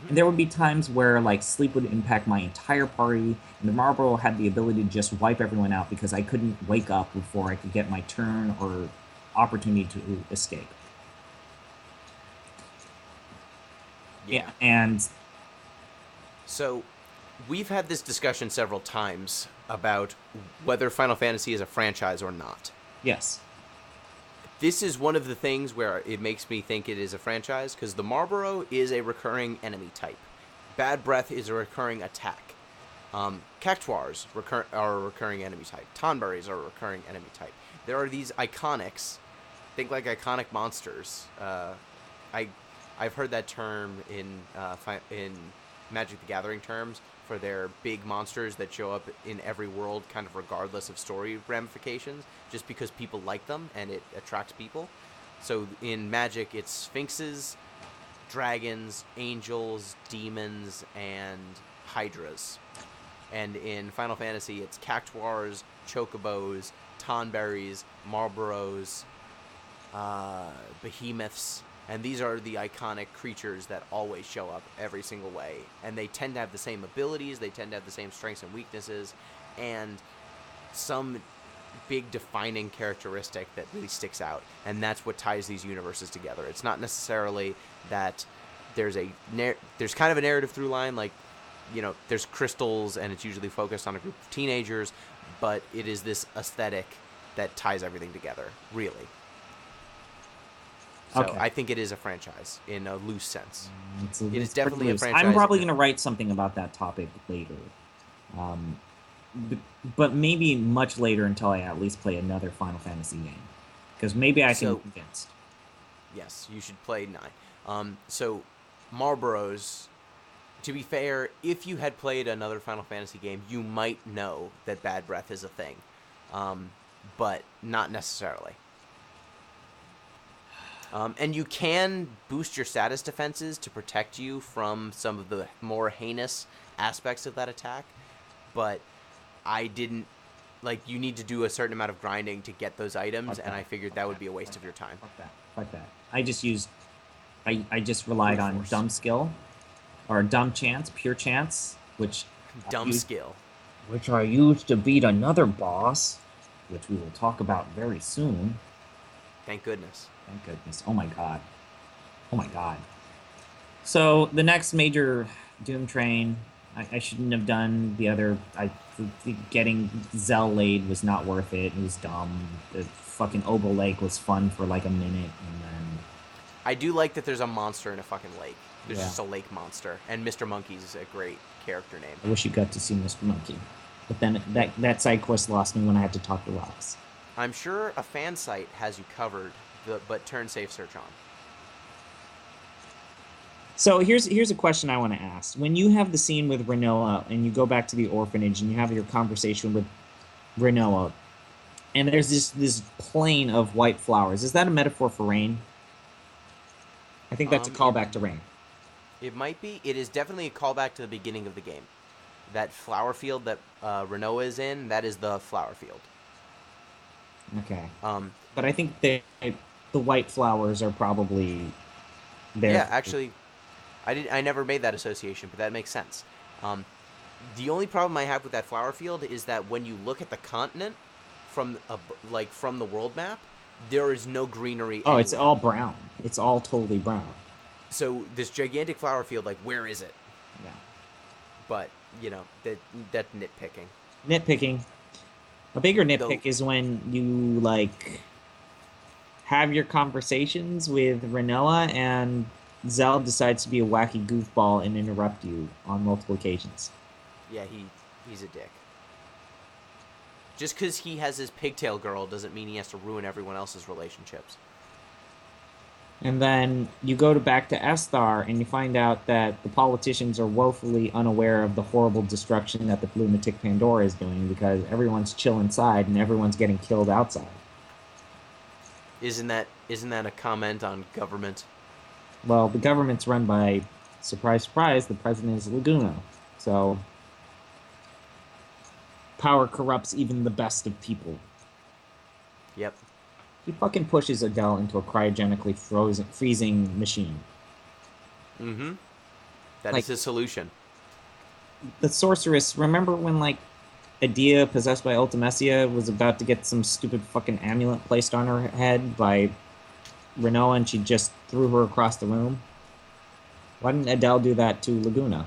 And there would be times where like sleep would impact my entire party, and the Marlboro had the ability to just wipe everyone out because I couldn't wake up before I could get my turn or opportunity to escape. Yeah. And so we've had this discussion several times about whether Final Fantasy is a franchise or not. Yes. This is one of the things where it makes me think it is a franchise, because the Marlboro is a recurring enemy type. Bad Breath is a recurring attack. Cactuars are a recurring enemy type. Tonberries are a recurring enemy type. There are these iconics. Think like iconic monsters. I've heard that term in Magic the Gathering terms for their big monsters that show up in every world, kind of regardless of story ramifications, just because people like them and it attracts people. So in Magic, it's sphinxes, dragons, angels, demons, and hydras. And in Final Fantasy, it's cactuars, chocobos, tonberries, marlboros, behemoths, and these are the iconic creatures that always show up every single way. And they tend to have the same abilities, they tend to have the same strengths and weaknesses, and some big defining characteristic that really sticks out. And that's what ties these universes together. It's not necessarily that there's kind of a narrative through line, like, you know, there's crystals and it's usually focused on a group of teenagers, but it is this aesthetic that ties everything together, really. So okay. I think it is a franchise in a loose sense. It is definitely a franchise. I'm probably going to write something about that topic later. But maybe much later until I at least play another Final Fantasy game. Because maybe I can be convinced. Yes, you should play 9. So, Marlboros, to be fair, if you had played another Final Fantasy game, you might know that Bad Breath is a thing. But not necessarily. And you can boost your status defenses to protect you from some of the more heinous aspects of that attack. But I didn't, like, you need to do a certain amount of grinding to get those items, and I figured that would be a waste of your time. Fuck that. I just relied on dumb skill, or dumb chance, pure chance, which... skill. Which I used to beat another boss, which we will talk about very soon. Thank goodness. Thank goodness. Oh my god. So, the next major Doom Train I shouldn't have done the other. Getting Zell laid was not worth it. It was dumb. The fucking Obo Lake was fun for like a minute, and then I do like that there's a monster in a fucking lake. There's yeah. just a lake monster, and Mr. Monkey's a great character name. I wish you got to see Mr. Monkey, but then that side quest lost me when I had to talk to rocks. I'm sure a fan site has you covered, but turn safe search on. So here's a question I want to ask. When you have the scene with Renoa and you go back to the orphanage and you have your conversation with Renoa, and there's this plain of white flowers, is that a metaphor for rain? I think that's a callback to rain. It might be. It is definitely a callback to the beginning of the game. That flower field that Renoa is in, that is the flower field. Okay. But I think the white flowers are probably there. Yeah, actually, I never made that association, but that makes sense. The only problem I have with that flower field is that when you look at the continent from the world map, there is no greenery. Oh, anywhere. It's all brown. It's all totally brown. So this gigantic flower field, like, where is it? Yeah. But that's nitpicking. Nitpicking. A bigger nitpick is when you like have your conversations with Renoa and Zell decides to be a wacky goofball and interrupt you on multiple occasions. Yeah, he's a dick. Just because he has his pigtail girl doesn't mean he has to ruin everyone else's relationships. And then you go back to Esthar and you find out that the politicians are woefully unaware of the horrible destruction that the lunatic Pandora is doing because everyone's chill inside and everyone's getting killed outside. Isn't that a comment on government? Well, the government's run by, surprise, surprise, the president is Laguna. So power corrupts even the best of people. Yep. He fucking pushes Adele into a cryogenically freezing machine. Mm-hmm. That is his solution. The sorceress, remember when, like, Adia, possessed by Ultimecia, was about to get some stupid fucking amulet placed on her head by Renoa and she just threw her across the room? Why didn't Adele do that to Laguna?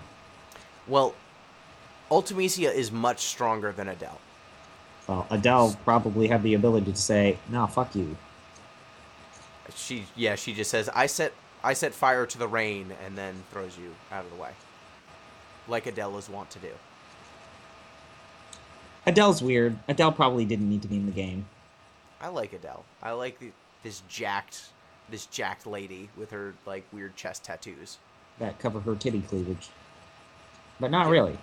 Well, Ultimecia is much stronger than Adele. Well, Adele probably had the ability to say, "No, fuck you." She just says, "I set fire to the rain," and then throws you out of the way, like Adele is wont to do. Adele's weird. Adele probably didn't need to be in the game. I like Adele. I like this jacked lady with her like weird chest tattoos that cover her titty cleavage, but not really.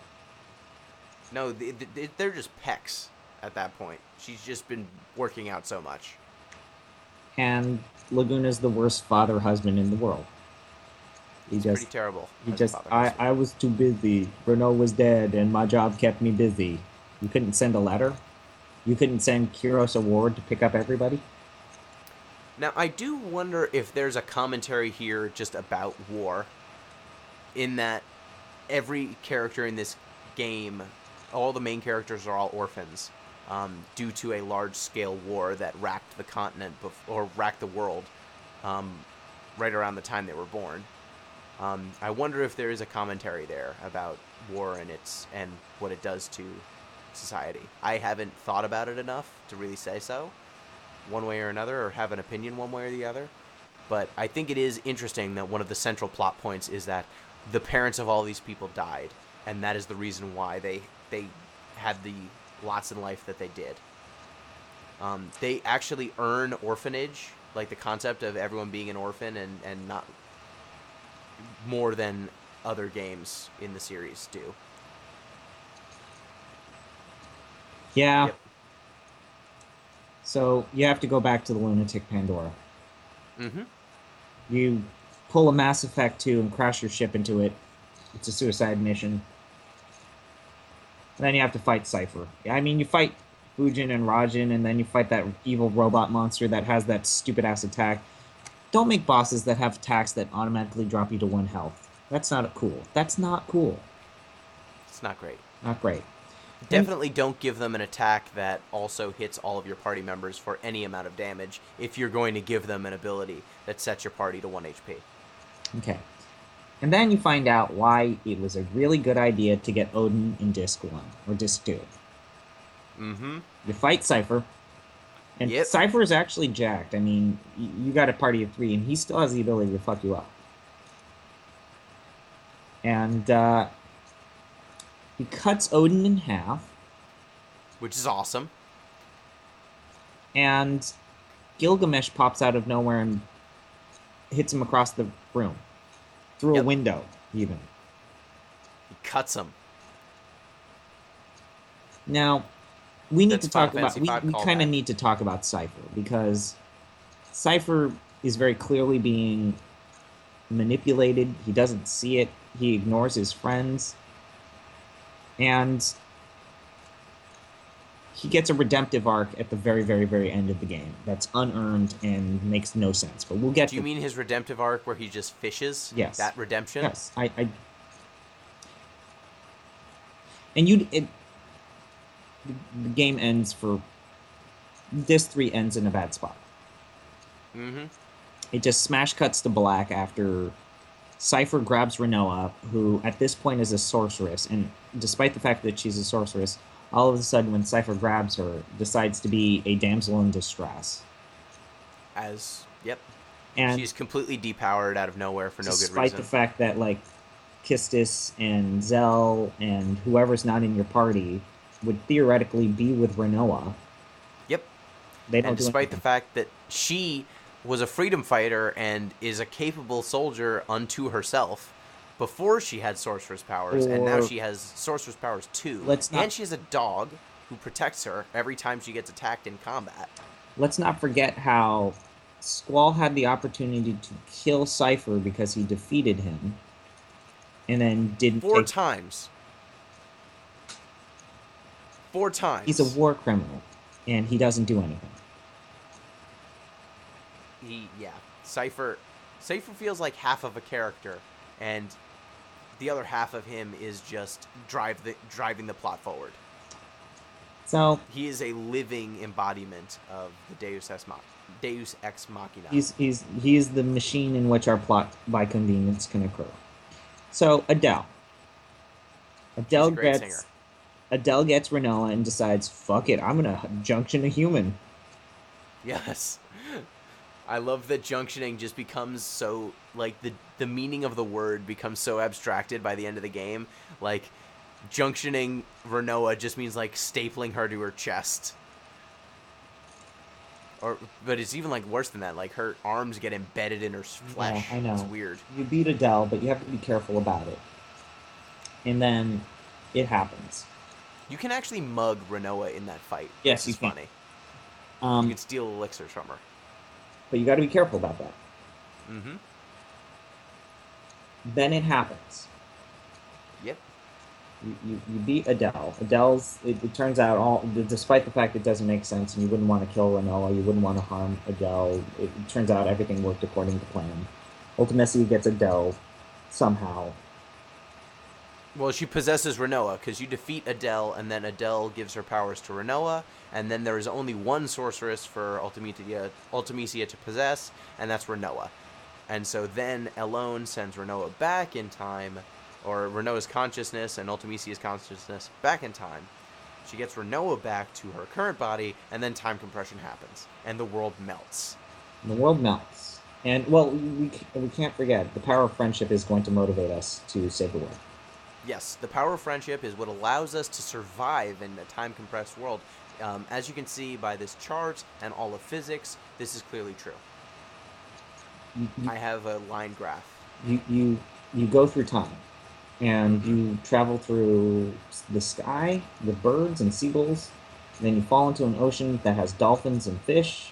No, they're just pecs. At that point, she's just been working out so much. And Laguna's the worst father-husband in the world. He's pretty terrible. I was too busy. Renault was dead, and my job kept me busy. You couldn't send a letter? You couldn't send Kyros a ward to pick up everybody? Now, I do wonder if there's a commentary here just about war, in that every character in this game, all the main characters are all orphans. Due to a large-scale war that racked the continent or racked the world right around the time they were born. I wonder if there is a commentary there about war and what it does to society. I haven't thought about it enough to really say so, one way or another, or have an opinion one way or the other. But I think it is interesting that one of the central plot points is that the parents of all these people died, and that is the reason why they had the lots in life that they did. They actually earn orphanage, like the concept of everyone being an orphan and not more than other games in the series do. Yeah. Yep. So you have to go back to the lunatic Pandora. Mm-hmm. You pull a Mass Effect 2 and crash your ship into it. It's a suicide mission. And then you have to fight Cypher. I mean, you fight Fujin and Rajan, and then you fight that evil robot monster that has that stupid-ass attack. Don't make bosses that have attacks that automatically drop you to 1 health. That's not cool. That's not cool. It's not great. Not great. Definitely don't give them an attack that also hits all of your party members for any amount of damage if you're going to give them an ability that sets your party to 1 HP. Okay. And then you find out why it was a really good idea to get Odin in Disc 1, or Disc 2. Mm-hmm. You fight Cypher, and Yep. Cypher is actually jacked. I mean, you got a party of 3, and he still has the ability to fuck you up. And he cuts Odin in half. Which is awesome. And Gilgamesh pops out of nowhere and hits him across the room. Through a window, even. He cuts him. Now, we need to talk about... We kind of callback. need to talk about Cypher, because Cypher is very clearly being manipulated. He doesn't see it. He ignores his friends. And he gets a redemptive arc at the very, very, very end of the game. That's unearned and makes no sense. But we'll get Do you mean his redemptive arc where he just fishes? Yes. That redemption? Yes. And the game ends for... Disc 3 ends in a bad spot. Mm-hmm. It just smash cuts to black after Cypher grabs Renoa, who at this point is a sorceress, and despite the fact that she's a sorceress, all of a sudden when Cypher grabs her, decides to be a damsel in distress. Yep. And she's completely depowered out of nowhere for no good reason. Despite the fact that, like, Kistis and Zell and whoever's not in your party would theoretically be with Renoa. Yep. They don't and do despite anything. the fact that she was a freedom fighter and is a capable soldier unto herself before she had sorceress powers, and now she has sorceress powers too. And she has a dog who protects her every time she gets attacked in combat. Let's not forget how Squall had the opportunity to kill Cypher because he defeated him, and then didn't. 4 times. 4 times. He's a war criminal, and he doesn't do anything. Cypher feels like half of a character, and the other half of him is just driving the plot forward. So he is a living embodiment of the Deus Ex Machina. He's the machine in which our plot by convenience can occur. So Adele gets Renoa and decides, fuck it, I'm gonna junction a human. Yes. I love that junctioning just becomes so, like, the meaning of the word becomes so abstracted by the end of the game. Like, junctioning Renoa just means, like, stapling her to her chest. But it's even, like, worse than that. Like, her arms get embedded in her flesh. Yeah, I know. It's weird. You beat Adele, but you have to be careful about it. And then it happens. You can actually mug Renoa in that fight. Yes, you can. Funny. You can steal elixirs from her. But you got to be careful about that. Mm-hmm. Then it happens. Yep. You beat Adele. It turns out, despite the fact it doesn't make sense, and you wouldn't want to kill Renoa, you wouldn't want to harm Adele, it turns out everything worked according to plan. Ultimately, gets Adele somehow. Well, she possesses Renoa, because you defeat Adele, and then Adele gives her powers to Renoa, and then there is only one sorceress for Ultimecia to possess, and that's Renoa. And so then Elone sends Renoa back in time, or Renoa's consciousness and Ultimecia's consciousness back in time. She gets Renoa back to her current body, and then time compression happens, and the world melts. The world melts. And, well, we can't forget, the power of friendship is going to motivate us to save the world. Yes, the power of friendship is what allows us to survive in a time-compressed world. As you can see by this chart and all of physics, this is clearly true. I have a line graph. You go through time, and you travel through the sky with birds and seagulls, and then you fall into an ocean that has dolphins and fish,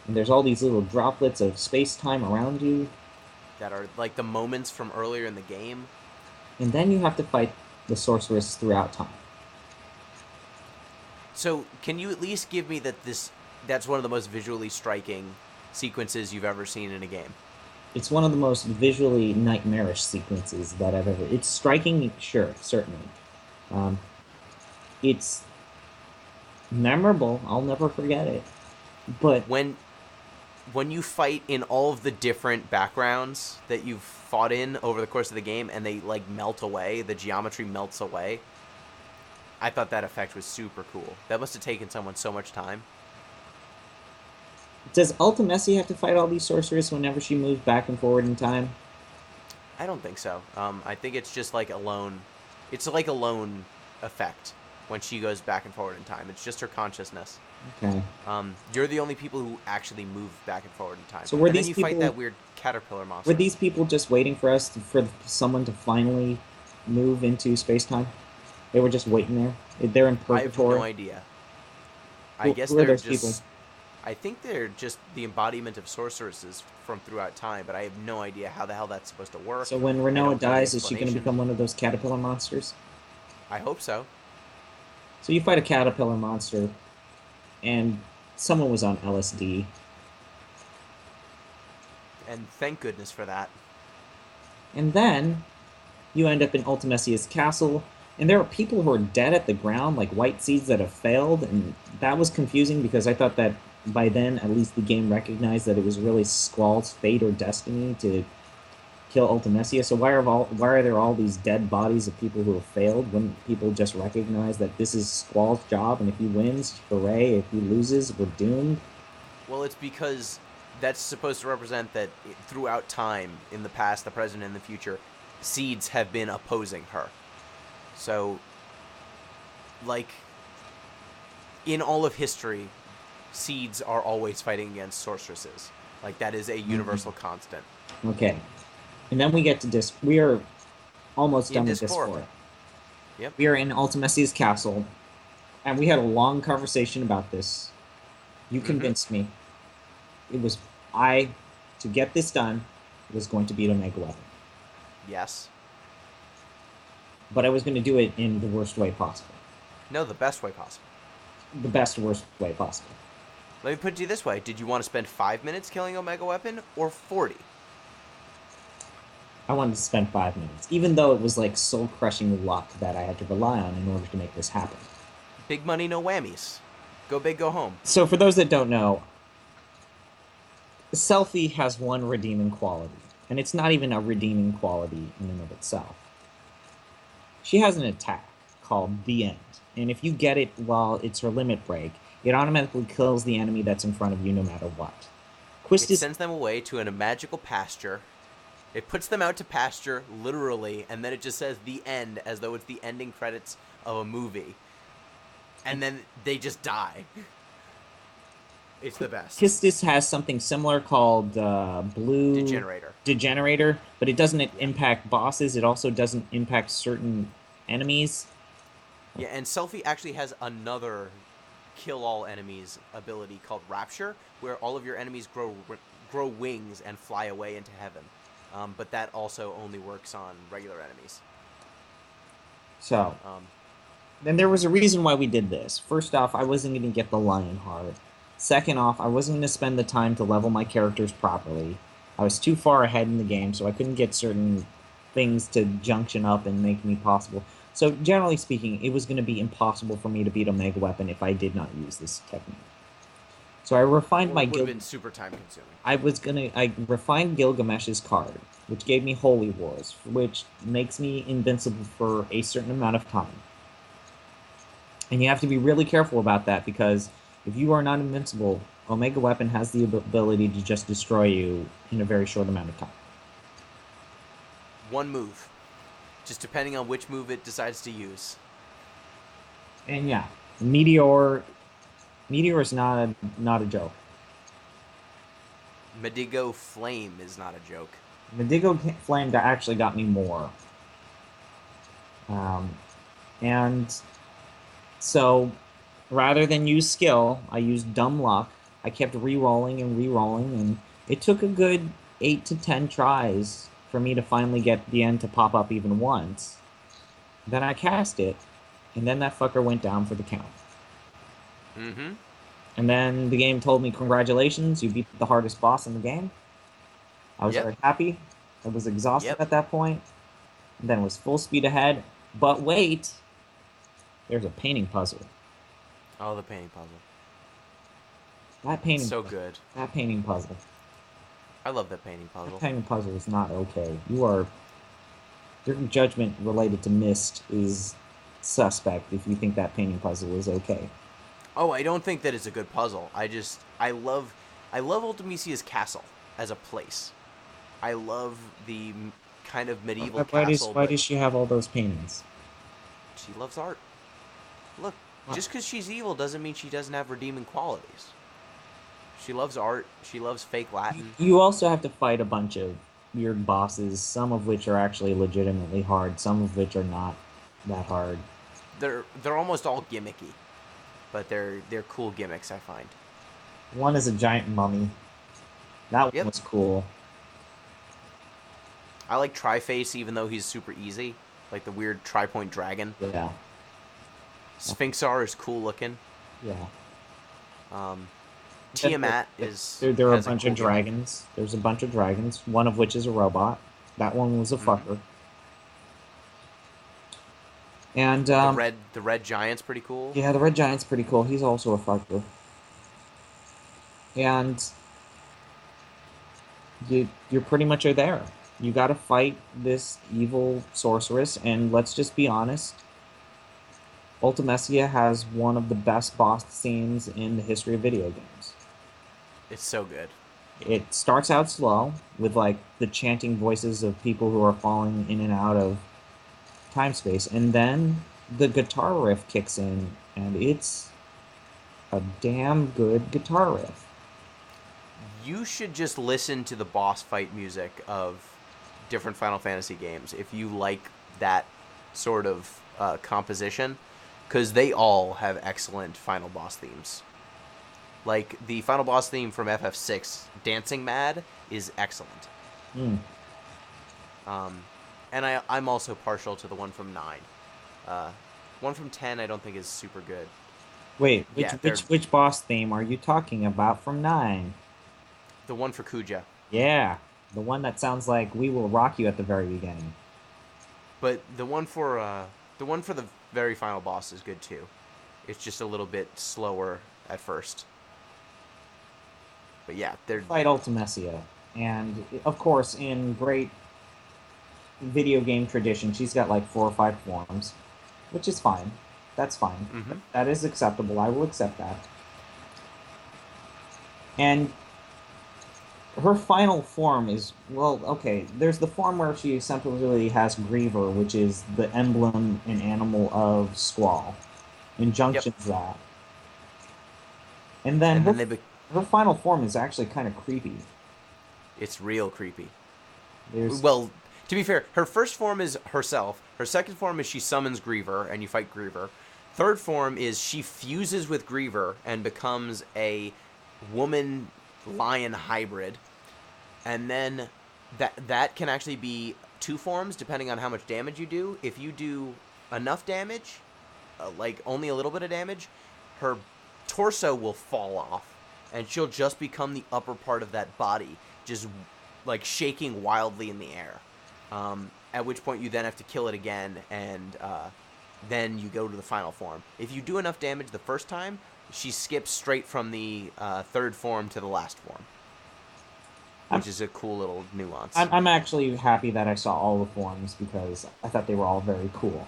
and there's all these little droplets of space-time around you. That are like the moments from earlier in the game. And then you have to fight the sorceress throughout time. So, can you at least give me that's one of the most visually striking sequences you've ever seen in a game? It's one of the most visually nightmarish sequences that I've ever... It's striking, sure, certainly. It's memorable. I'll never forget it. But... when you fight in all of the different backgrounds that you've fought in over the course of the game, and they like melt away, the geometry melts away. I thought that effect was super cool. That must have taken someone so much time. Does Ultimessi have to fight all these sorcerers whenever she moves back and forward in time? I don't think so. I think it's just like a lone. It's like a lone effect when she goes back and forward in time. It's just her consciousness. Okay. You're the only people who actually move back and forward in time. So were and these then you people, fight that weird caterpillar monster. Were these people just waiting for us for someone to finally move into space-time? They were just waiting there? They're in purgatory? I have no idea. I guess who are they're those just... people? I think they're just the embodiment of sorceresses from throughout time, but I have no idea how the hell that's supposed to work. So when Renoa dies, is she going to become one of those caterpillar monsters? I hope so. So you fight a caterpillar monster, and someone was on LSD. And thank goodness for that. And then you end up in Ultimessia's castle, and there are people who are dead at the ground, like white seeds that have failed, and that was confusing because I thought that by then, at least the game recognized that it was really Squall's fate or destiny to kill Ultimessia. So why are there all these dead bodies of people who have failed? Wouldn't people just recognize that this is Squall's job, and if he wins, hooray, if he loses, we're doomed? Well, it's because that's supposed to represent that throughout time, in the past, the present, and the future, seeds have been opposing her. So, like, in all of history, seeds are always fighting against sorceresses. Like, that is a universal constant. Okay. And then we get to we are almost done with Discord. Yep. We are in Ultimessia's castle, and we had a long conversation about this. You convinced me. It was, to get this done, was going to beat Omega Weapon. Yes. But I was going to do it in the worst way possible. No, the best way possible. The best, worst way possible. Let me put it to you this way. Did you want to spend 5 minutes killing Omega Weapon, or 40? I wanted to spend 5 minutes, even though it was like soul-crushing luck that I had to rely on in order to make this happen. Big money, no whammies. Go big, go home. So for those that don't know, Selphie has one redeeming quality, and it's not even a redeeming quality in and of itself. She has an attack called The End, and if you get it while it's her limit break, it automatically kills the enemy that's in front of you no matter what. It sends them away to a magical pasture. It puts them out to pasture, literally, and then it just says The End, as though it's the ending credits of a movie. And then they just die. It's the best. Quistis has something similar called Blue... Degenerator, but it doesn't impact bosses. It also doesn't impact certain enemies. Yeah, and Selphie actually has another kill all enemies ability called Rapture, where all of your enemies grow wings and fly away into heaven. But that also only works on regular enemies. So, then there was a reason why we did this. First off, I wasn't going to get the Lionheart. Second off, I wasn't going to spend the time to level my characters properly. I was too far ahead in the game, so I couldn't get certain things to junction up and make me possible. So, generally speaking, it was going to be impossible for me to beat Omega Weapon if I did not use this technique. So I refined my... It would have been super time-consuming. I refined Gilgamesh's card, which gave me Holy Wars, which makes me invincible for a certain amount of time. And you have to be really careful about that, because if you are not invincible, Omega Weapon has the ability to just destroy you in a very short amount of time. One move. Just depending on which move it decides to use. And yeah, Meteor is not a joke. Medigo Flame is not a joke. Medigo Flame actually got me more. And so, rather than use skill, I used dumb luck. I kept re-rolling and re-rolling, and it took a good 8 to 10 tries for me to finally get the end to pop up even once. Then I cast it, and then that fucker went down for the count. Mm-hmm. And then the game told me, congratulations, you beat the hardest boss in the game. I was very happy. I was exhausted at that point. And then it was full speed ahead. But wait, there's a painting puzzle. Oh, the painting puzzle. That It's painting, so good. that painting puzzle, I love that painting that puzzle. painting puzzle is not okay. Your judgment related to Mist is suspect if you think that painting puzzle is okay. Oh, I don't think that it's a good puzzle. I love Ultimisia's castle as a place. I love the kind of medieval castle, Why but does she have all those paintings? she loves art. Look, What? just because she's evil doesn't mean she doesn't have redeeming qualities. She loves art. She loves fake Latin. You also have to fight a bunch of weird bosses, some of which are actually legitimately hard, some of which are not that hard. They're almost all gimmicky, but they're cool gimmicks, I find. One is a giant mummy. That one Yep. was cool. I like Triface even though he's super easy, like the weird tri-point dragon. Yeah, Sphinxar is cool looking. yeah. Um, Tiamat There are a has bunch cool of gimmick. dragons. There's a bunch of dragons, one of which is a robot. That one was a Mhm. fucker. And The red giant's pretty cool. yeah, the red giant's pretty cool. He's also a fucker. And you're pretty much there. You got to fight this evil sorceress, and let's just be honest. Ultimecia has one of the best boss scenes in the history of video games. It's so good. It starts out slow with like the chanting voices of people who are falling in and out of time space, and then the guitar riff kicks in, and it's a damn good guitar riff. You should just listen to the boss fight music of different Final Fantasy games if you like that sort of composition, because they all have excellent final boss themes. Like the final boss theme from FF6, Dancing Mad, is excellent. Mm. And I'm also partial to the one from 9. One from 10 I don't think is super good. Wait, Yeah, they're which boss theme are you talking about from 9? the one for Kuja. Yeah, the one that sounds like "We Will Rock You" at the very beginning. But the one for the very final boss is good too. It's just a little bit slower at first. But yeah, they're Fight Ultimecia, and of course, in great video game tradition, she's got like 4 or 5 forms, which is fine. That's fine. mm-hmm. That is acceptable. I will accept that. And her final form is, well, okay. There's the form where she essentially has Griever, which is the emblem and animal of Squall. Yep. Injunction's that. And then And then her final form is actually kind of creepy. it's real creepy. There's Well, to be fair, her first form is herself. Her second form is she summons Griever and you fight Griever. Third form is she fuses with Griever and becomes a woman lion hybrid. And then that can actually be 2 forms depending on how much damage you do. If you do enough damage, like only a little bit of damage, her torso will fall off and she'll just become the upper part of that body, just like shaking wildly in the air. At which point you then have to kill it again, and then you go to the final form. If you do enough damage the first time, she skips straight from the third form to the last form, which is a cool little nuance. I'm actually happy that I saw all the forms because I thought they were all very cool.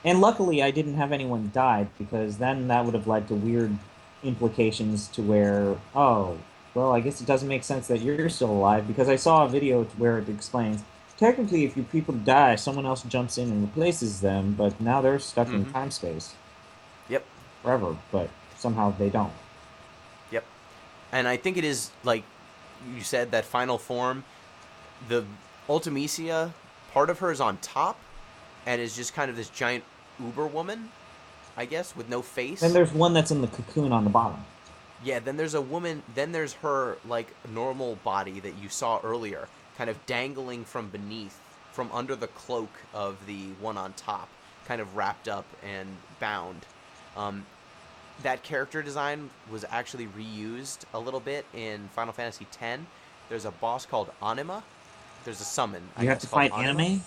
And luckily, I didn't have anyone die because then that would have led to weird implications to where, oh, well, I guess it doesn't make sense that you're still alive because I saw a video where it explains technically if your people die, someone else jumps in and replaces them, but now they're stuck in time space Yep. forever, but somehow they don't. Yep. And I think it is, like you said, that final form, the Ultimecia, part of her is on top and is just kind of this giant uber woman, I guess, with no face. Then there's one that's in the cocoon on the bottom. Yeah, then there's a woman, then there's her, like, normal body that you saw earlier, kind of dangling from beneath, from under the cloak of the one on top, kind of wrapped up and bound. That character design was actually reused a little bit in Final Fantasy X. There's a boss called Anima. There's a summon. You have to fight anime?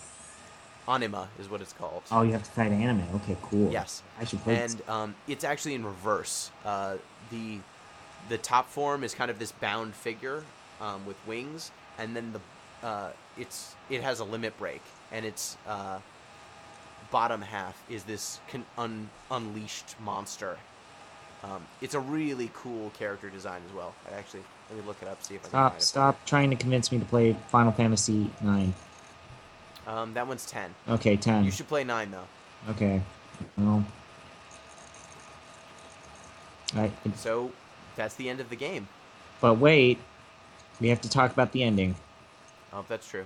Anima is what it's called. Oh, you have to fight anime. Okay, cool. Yes. I should play this. And it's actually in reverse. The top form is kind of this bound figure with wings, and then it has a limit break, and its bottom half is this unleashed monster. It's a really cool character design as well. Let me look it up, see if I can find it. Stop trying to convince me to play Final Fantasy IX. That one's 10. Okay, 10. You should play 9 though. Okay. Well. So that's the end of the game. But wait, we have to talk about the ending. Oh, that's true.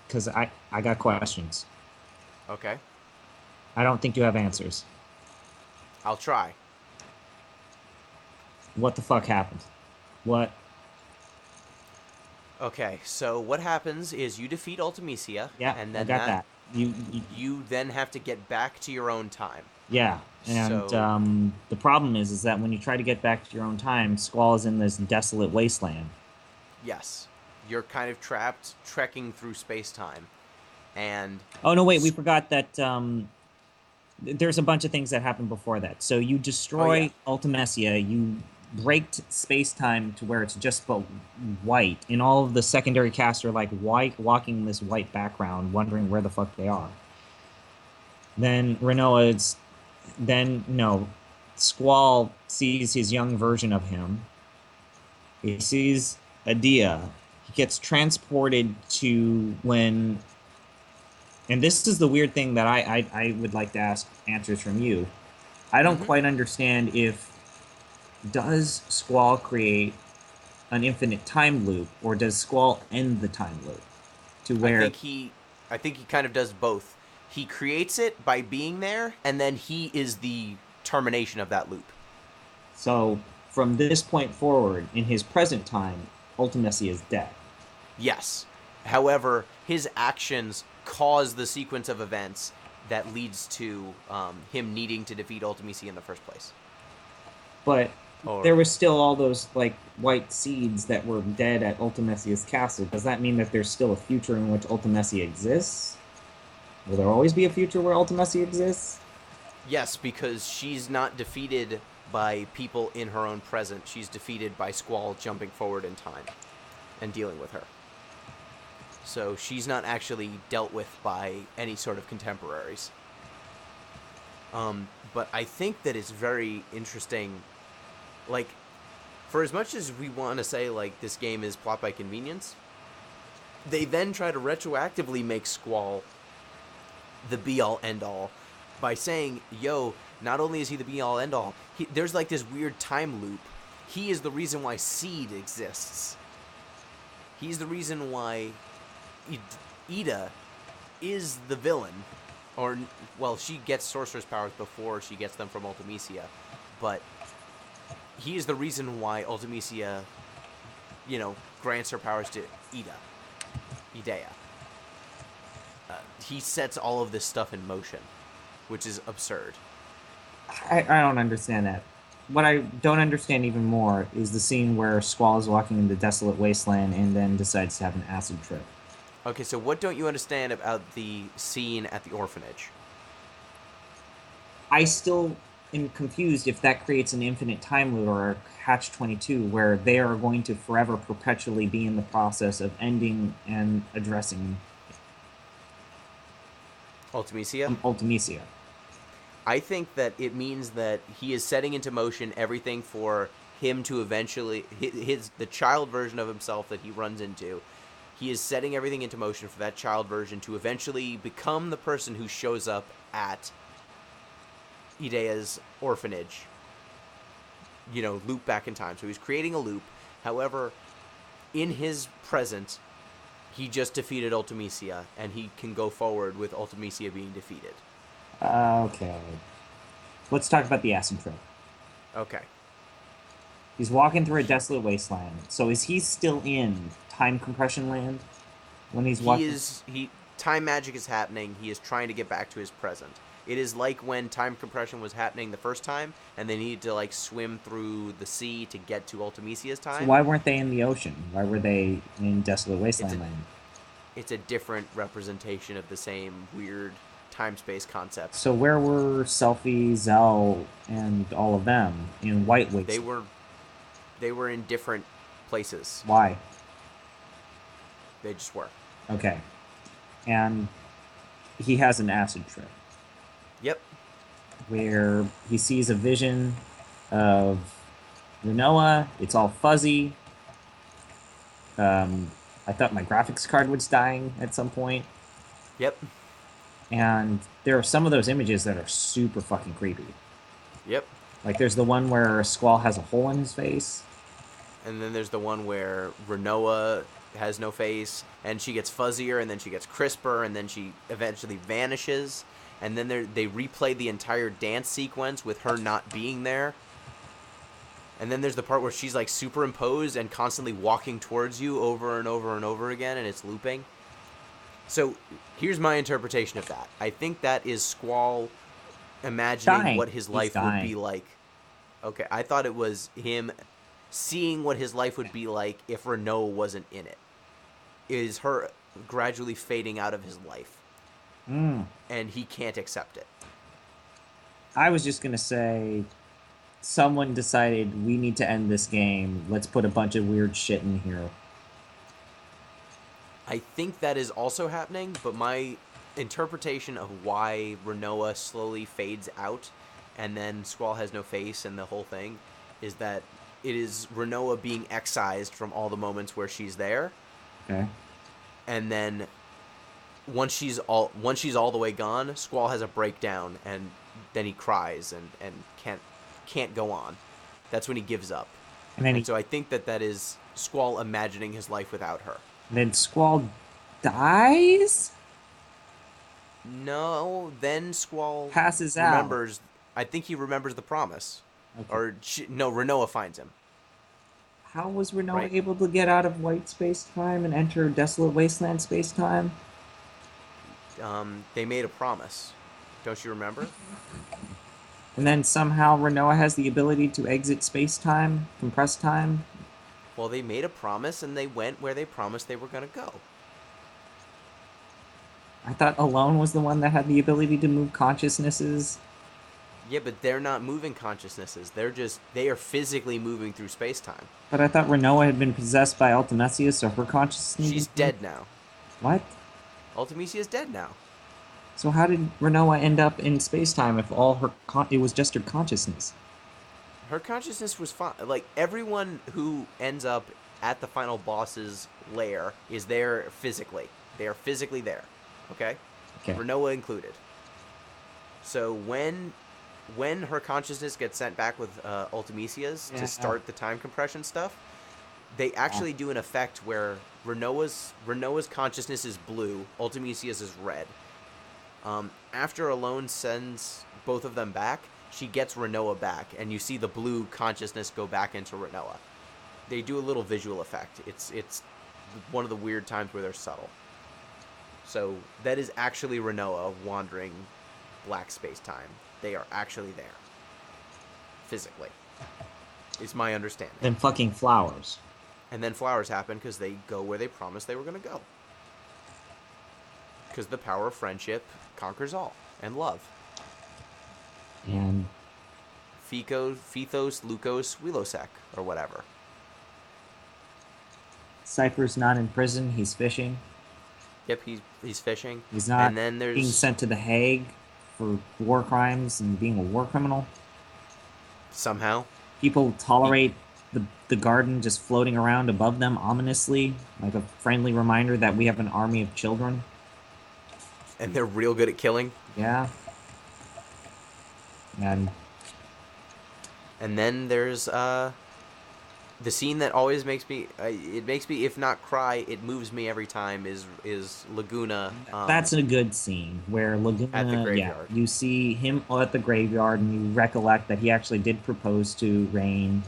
Because I got questions. Okay. I don't think you have answers. I'll try. What the fuck happened? What? Okay, so what happens is you defeat Ultimecia. Yeah, and then I got that. You then have to get back to your own time. Yeah, and the problem is that when you try to get back to your own time, Squall is in this desolate wasteland. Yes. You're kind of trapped, trekking through space-time. And... Oh, no, wait, we forgot that there's a bunch of things that happen before that. So you destroy Ultimecia, you break space-time to where it's just white, and all of the secondary cast are like white, walking this white background, wondering where the fuck they are. Then Squall sees his young version of him. He sees Adia. He gets transported to when... And this is the weird thing that I would like to ask answers from you. I don't quite understand does Squall create an infinite time loop, or does Squall end the time loop? To where... I think he kind of does both. He creates it by being there, and then he is the termination of that loop. So, from this point forward, in his present time, Ultimecia is dead. Yes. However, his actions cause the sequence of events that leads to him needing to defeat Ultimecia in the first place. But there were still all those like white seeds that were dead at Ultimecia's castle. Does that mean that there's still a future in which Ultimecia exists? Will there always be a future where Ultimecia exists? Yes, because she's not defeated by people in her own present. She's defeated by Squall jumping forward in time and dealing with her. So she's not actually dealt with by any sort of contemporaries. But I think that it's very interesting. Like, for as much as we want to say, like, this game is plot by convenience, they then try to retroactively make Squall the be-all, end-all by saying, yo, not only is he the be-all, end-all, there's, like, this weird time loop. He is the reason why Seed exists. He's the reason why Ida is the villain. Or, well, she gets sorcerer's powers before she gets them from Ultimecia. But he is the reason why Ultimecia, grants her powers to Idea. He sets all of this stuff in motion, which is absurd. I don't understand that. What I don't understand even more is the scene where Squall is walking in the desolate wasteland and then decides to have an acid trip. Okay, so what don't you understand about the scene at the orphanage? I still am confused if that creates an infinite time loop or a catch-22 where they are going to forever perpetually be in the process of ending and addressing Ultimecia. I think that it means that he is setting into motion everything for him to eventually the child version of himself that he runs into. He is setting everything into motion for that child version to eventually become the person who shows up at Idea's orphanage. Loop back in time. So he's creating a loop. However, in his present, he just defeated Ultimecia, and he can go forward with Ultimecia being defeated. Okay. Let's talk about the acid trip. Okay. He's walking through a desolate wasteland. So is he still in time compression land when he's walking? Time magic is happening. He is trying to get back to his present. It is like when time compression was happening the first time, and they needed to swim through the sea to get to Ultimecia's time. So why weren't they in the ocean? Why were they in desolate wasteland land? it's a different representation of the same weird time-space concept. So where were Selfie, Zell, and all of them in White Wasteland? They were in different places. Why? They just were. Okay. And he has an acid trip. Yep. Where he sees a vision of Renoa. It's all fuzzy. I thought my graphics card was dying at some point. Yep. And there are some of those images that are super fucking creepy. Yep. Like there's the one where Squall has a hole in his face. And then there's the one where Renoa has no face, and she gets fuzzier, and then she gets crisper, and then she eventually vanishes. And then they replay the entire dance sequence with her not being there. And then there's the part where she's like superimposed and constantly walking towards you over and over and over again, and it's looping. So here's my interpretation of that. I think that is Squall imagining what his life would be like. Okay, I thought it was him seeing what his life would be like if Renoa wasn't in it. Is her gradually fading out of his life. And he can't accept it. I was just going to say, someone decided we need to end this game. Let's put a bunch of weird shit in here. I think that is also happening, but my interpretation of why Renoa slowly fades out and then Squall has no face and the whole thing is that it is Renoa being excised from all the moments where she's there. Okay. And then once she's all the way gone, Squall has a breakdown and then he cries and can't go on. That's when he gives up. And so I think that is Squall imagining his life without her. And then Squall dies? No, then Squall passes remembers. I think he remembers the promise. Okay. Or Renoa finds him. How was Renoa able to get out of white space-time and enter desolate wasteland space-time? They made a promise. Don't you remember? And then somehow Renoa has the ability to exit space-time, compressed time? Well, they made a promise and they went where they promised they were going to go. I thought Alone was the one that had the ability to move consciousnesses. Yeah, but they're not moving consciousnesses. They are physically moving through space-time. But I thought Renoa had been possessed by Ultimisia, so her consciousness... She's dead now. What? Ultimisia is dead now. So how did Renoa end up in space-time if all her it was just her consciousness? Her consciousness was fine. Like, everyone who ends up at the final boss's lair is there physically. They are physically there. Okay? Renoa included. So when her consciousness gets sent back with Ultimisia's to start the time compression stuff, they actually do an effect where Renoa's consciousness is blue, Ultimisia's is red. After Alone sends both of them back, she gets Renoa back, and you see the blue consciousness go back into Renoa. They do a little visual effect. It's one of the weird times where they're subtle. So that is actually Renoa wandering black space-time. They are actually there. Physically. Is my understanding. Then fucking flowers. And then flowers happen because they go where they promised they were going to go. Because the power of friendship conquers all. And love. And Phethos, Lukos, Wilosek, or whatever. Cypher's not in prison. He's fishing. Yep, he's fishing. He's not and then there's... being sent to The Hague for war crimes and being a war criminal. Somehow. People tolerate the garden just floating around above them ominously, like a friendly reminder that we have an army of children. And they're real good at killing. Yeah. And then there's the scene that always makes me if not cry, it moves me every time is Laguna. That's a good scene where Laguna at the graveyard. You see him at the graveyard and you recollect that he actually did propose to Rain.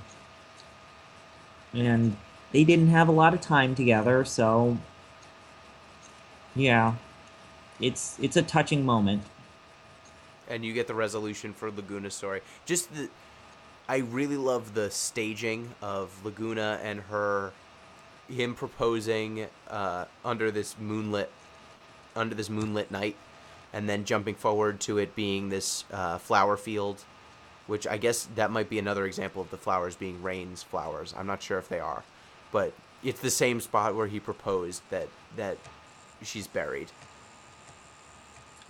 And they didn't have a lot of time together, so yeah. It's a touching moment. And you get the resolution for Laguna's story. I really love the staging of Laguna and her him proposing under this moonlit night, and then jumping forward to it being this flower field, which I guess that might be another example of the flowers being Rain's flowers. I'm not sure if they are, but it's the same spot where he proposed that she's buried.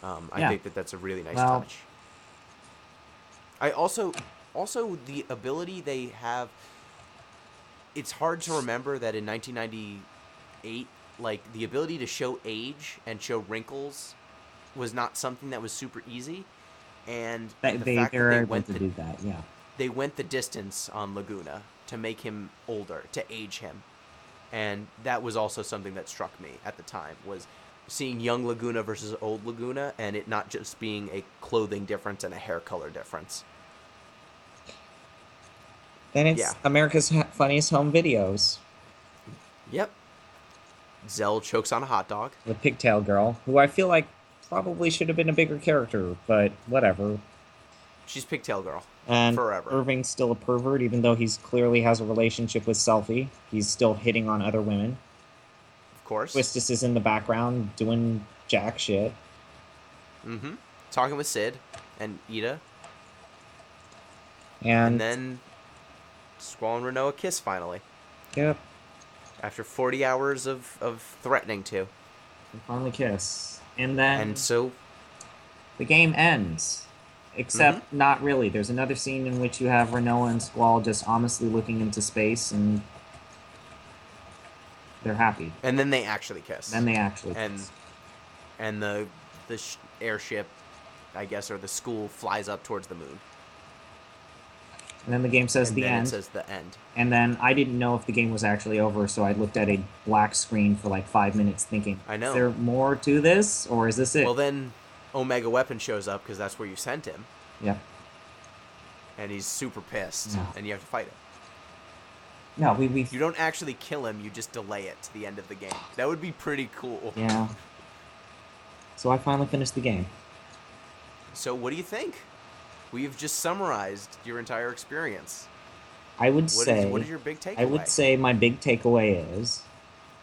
I think that's a really nice touch. I also the ability they have. It's hard to remember that in 1998, like, the ability to show age and show wrinkles was not something that was super easy, and They're able to do that. Yeah, they went the distance on Laguna to make him older, to age him, and that was also something that struck me at the time, was seeing young Laguna versus old Laguna, and it not just being a clothing difference and a hair color difference. And it's America's Funniest Home Videos. Yep. Zell chokes on a hot dog. The pigtail girl, who I feel like probably should have been a bigger character, but whatever. She's pigtail girl. And forever. Irving's still a pervert, even though he's clearly has a relationship with Selfie. He's still hitting on other women. Of course. Twistus is in the background doing jack shit. Mm-hmm. Talking with Sid and Ida. And then Squall and Renault kiss finally. Yep. After 40 hours of threatening to. They finally kiss. And then... And so... the game ends. Except not really. There's another scene in which you have Renault and Squall just ominously looking into space, and they're happy. And then they actually kiss. Then they actually kiss. And the airship, I guess, or the school flies up towards the moon. And then the game says the end. It says the end. And then I didn't know if the game was actually over, so I looked at a black screen for like 5 minutes thinking, I know. Is there more to this, or is this it? Well, then Omega Weapon shows up, because that's where you sent him. Yep. And he's super pissed, and you have to fight him. No, we You don't actually kill him, you just delay it to the end of the game. That would be pretty cool. Yeah. So I finally finished the game. So what do you think? We've just summarized your entire experience. I would say... What is your big takeaway? I would say my big takeaway is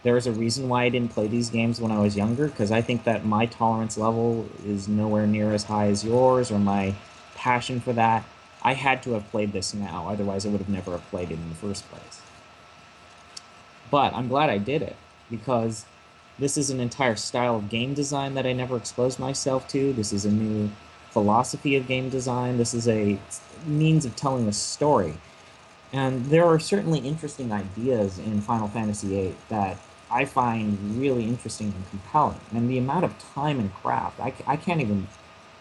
there's a reason why I didn't play these games when I was younger, because I think that my tolerance level is nowhere near as high as yours, or my passion for that. I had to have played this now, otherwise I would have never have played it in the first place. But I'm glad I did it, because this is an entire style of game design that I never exposed myself to. This is a new philosophy of game design. This is a means of telling a story. And there are certainly interesting ideas in Final Fantasy VIII that I find really interesting and compelling. And the amount of time and craft, I can't even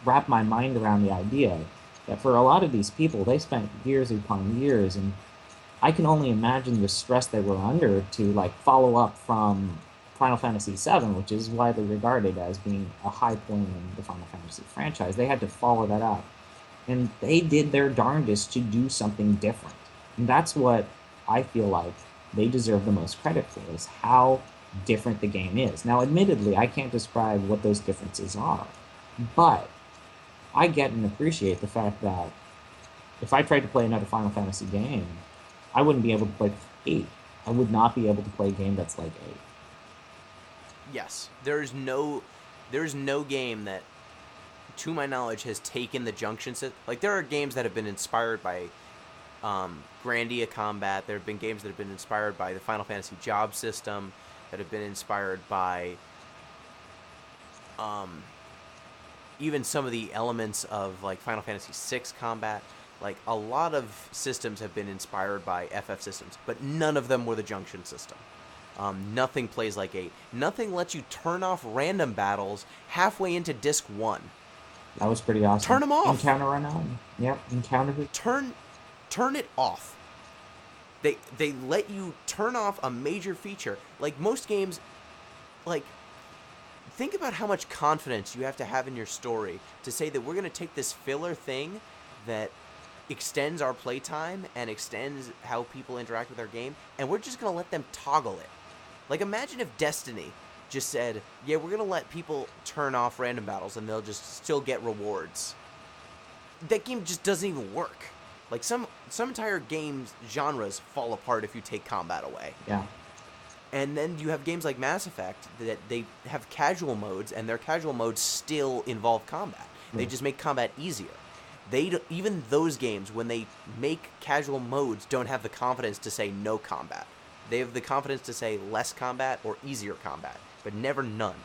wrap my mind around the idea that for a lot of these people, they spent years upon years, and I can only imagine the stress they were under to like follow up from Final Fantasy VII, which is widely regarded as being a high point in the Final Fantasy franchise. They had to follow that up. And they did their darndest to do something different. And that's what I feel like they deserve the most credit for, is how different the game is. Now, admittedly, I can't describe what those differences are, but I get and appreciate the fact that if I tried to play another Final Fantasy game, I wouldn't be able to play 8. I would not be able to play a game that's like 8. Yes. There's no game that, to my knowledge, has taken the junction system. Like, there are games that have been inspired by Grandia Combat. There have been games that have been inspired by the Final Fantasy job system, that have been inspired by even some of the elements of like Final Fantasy VI combat. Like, a lot of systems have been inspired by FF systems, but none of them were the junction system. Nothing plays like 8. Nothing lets you turn off random battles halfway into Disc 1. That was pretty awesome. Turn them off. Encounter unknown. Yep, encountered it. Turn it off. They let you turn off a major feature. Like, most games, like, think about how much confidence you have to have in your story to say that we're going to take this filler thing that extends our playtime and extends how people interact with our game, and we're just going to let them toggle it. Like, imagine if Destiny just said, yeah, we're going to let people turn off random battles and they'll just still get rewards. That game just doesn't even work. Like, some entire games genres fall apart if you take combat away. Yeah. And then you have games like Mass Effect that they have casual modes, and their casual modes still involve combat. They just make combat easier. Even those games, when they make casual modes, don't have the confidence to say no combat. They have the confidence to say less combat or easier combat, but never none.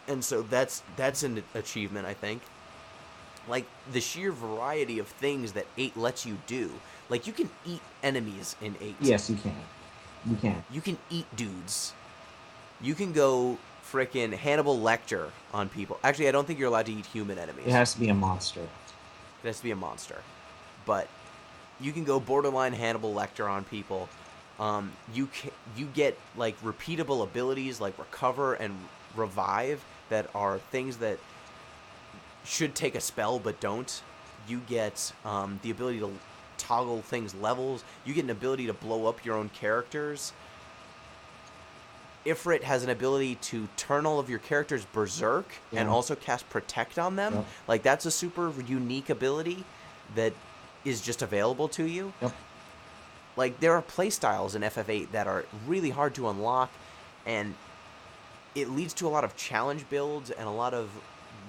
And so that's an achievement, I think. Like, the sheer variety of things that 8 lets you do. Like, you can eat enemies in 8. Yes, you can. You can. You can eat dudes. You can go frickin' Hannibal Lecter on people. Actually, I don't think you're allowed to eat human enemies. It has to be a monster. It has to be a monster. But you can go borderline Hannibal Lecter on people. You get, like, repeatable abilities like Recover and Revive that are things that should take a spell but don't. You get the ability to toggle things levels. You get an ability to blow up your own characters. Ifrit has an ability to turn all of your characters berserk and also cast Protect on them. Yep. Like, that's a super unique ability that is just available to you. Yep. Like, there are playstyles in FF8 that are really hard to unlock, and it leads to a lot of challenge builds and a lot of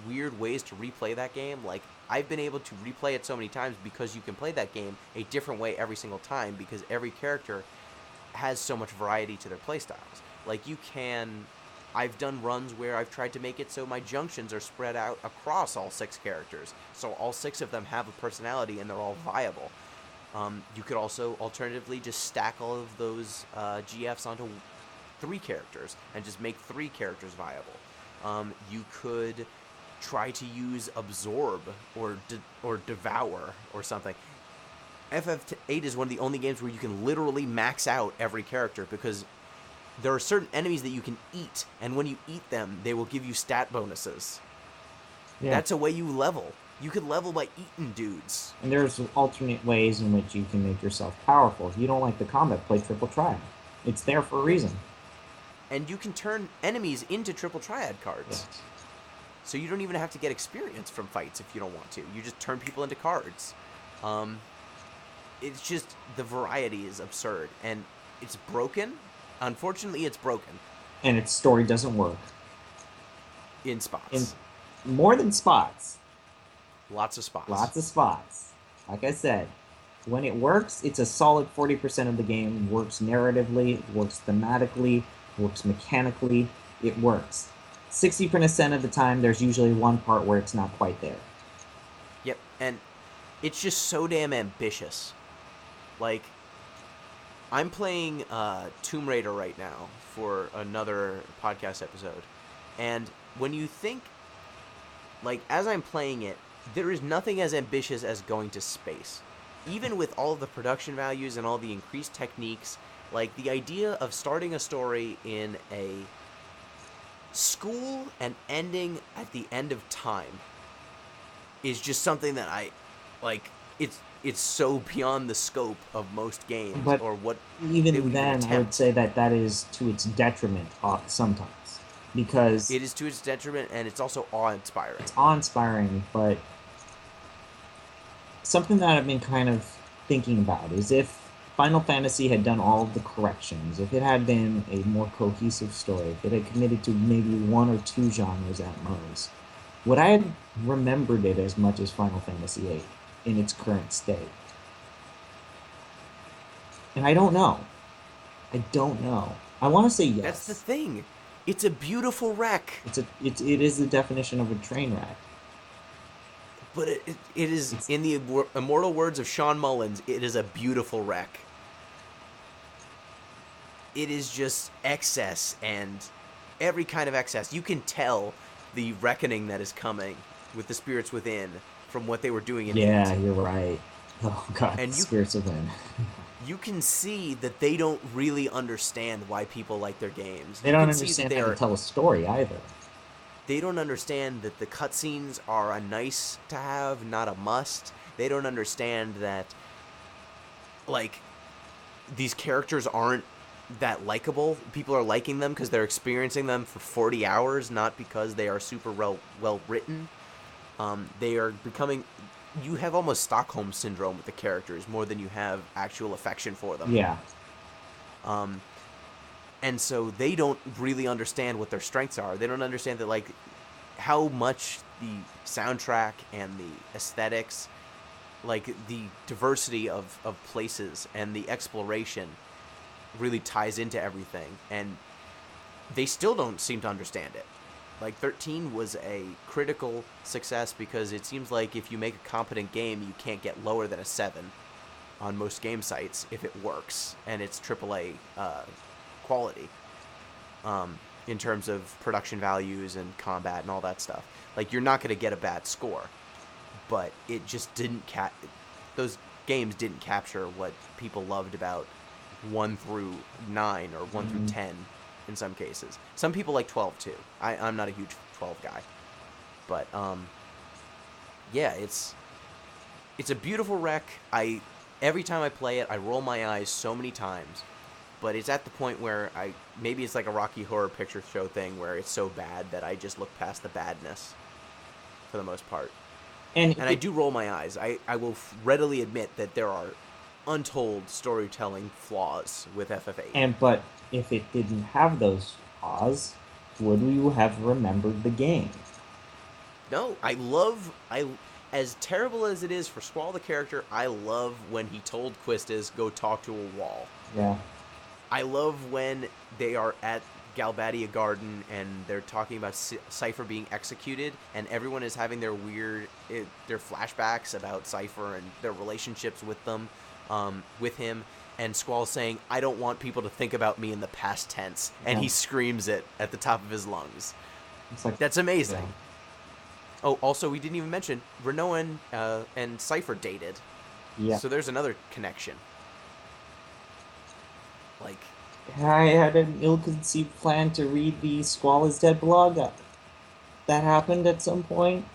weird ways to replay that game. Like, I've been able to replay it so many times because you can play that game a different way every single time, because every character has so much variety to their playstyles. Like, you can... I've done runs where I've tried to make it so my junctions are spread out across all 6 characters, so all 6 of them have a personality and they're all viable. You could also alternatively just stack all of those GFs onto 3 characters and just make 3 characters viable. You could try to use Absorb or Devour or something. FF8 is one of the only games where you can literally max out every character, because there are certain enemies that you can eat, and when you eat them, they will give you stat bonuses. Yeah. That's a way you level. You could level by eating dudes. And there's alternate ways in which you can make yourself powerful. If you don't like the combat, play Triple Triad. It's there for a reason. And you can turn enemies into Triple Triad cards. Yes. So you don't even have to get experience from fights if you don't want to. You just turn people into cards. It's just, the variety is absurd. And it's broken. Unfortunately, it's broken. And its story doesn't work. In spots. In more than spots. Lots of spots. Lots of spots. Like I said, when it works, it's a solid 40% of the game. It works narratively, it works thematically, it works mechanically. It works. 60% of the time, there's usually one part where it's not quite there. Yep, and it's just so damn ambitious. Like, I'm playing Tomb Raider right now for another podcast episode, and when you think, like, as I'm playing it, there is nothing as ambitious as going to space. Even with all of the production values and all the increased techniques, like, the idea of starting a story in a school and ending at the end of time is just something that I, like, it's so beyond the scope of most games. But or what even then, I would say that is to its detriment sometimes, because it is to its detriment, and it's also awe-inspiring. It's awe-inspiring, but something that I've been kind of thinking about is if Final Fantasy had done all of the corrections, if it had been a more cohesive story, if it had committed to maybe 1 or 2 genres at most, would I have remembered it as much as Final Fantasy VIII in its current state? And I don't know. I want to say yes. That's the thing. It's a beautiful wreck. It is the definition of a train wreck. But it is, in the immortal words of Sean Mullins, it is a beautiful wreck. It is just excess, and every kind of excess. You can tell the reckoning that is coming with the spirits within from what they were doing in Yeah, you're right. Oh, God, and spirits within. You can see that they don't really understand why people like their games. They don't understand how to tell a story, either. They don't understand that the cutscenes are a nice to have, not a must. They don't understand that, like, these characters aren't that likable. People are liking them because they're experiencing them for 40 hours, not because they are super well written. They are becoming... You have almost Stockholm Syndrome with the characters more than you have actual affection for them. Yeah. And so they don't really understand what their strengths are. They don't understand that, like, how much the soundtrack and the aesthetics, like the diversity of places and the exploration really ties into everything. And they still don't seem to understand it. Like, 13 was a critical success because it seems like if you make a competent game, you can't get lower than a 7 on most game sites if it works and it's AAA quality in terms of production values and combat and all that stuff. Like, you're not going to get a bad score, but it just didn't those games didn't capture what people loved about 1 through 9 or 1 through 10 in some cases. Some people like 12 too. I'm not a huge 12 guy, but yeah, it's a beautiful wreck. Every time I play it, I roll my eyes so many times, but it's at the point where maybe it's like a Rocky Horror Picture Show thing where it's so bad that I just look past the badness for the most part. And I do roll my eyes. I will readily admit that there are untold storytelling flaws with FF8. But if it didn't have those flaws, would you have remembered the game? No, as terrible as it is for Squall the character, I love when he told Quistis, go talk to a wall. Yeah. I love when they are at Galbadia Garden and they're talking about Cypher being executed, and everyone is having their flashbacks about Cypher and their relationships with him, and Squall saying, I don't want people to think about me in the past tense, and he screams it at the top of his lungs. It's like, that's amazing. Yeah. Oh, also, we didn't even mention Renoan and Cypher dated. Yeah. So there's another connection. Like, I had an ill-conceived plan to read the Squall is Dead blog. That happened at some point.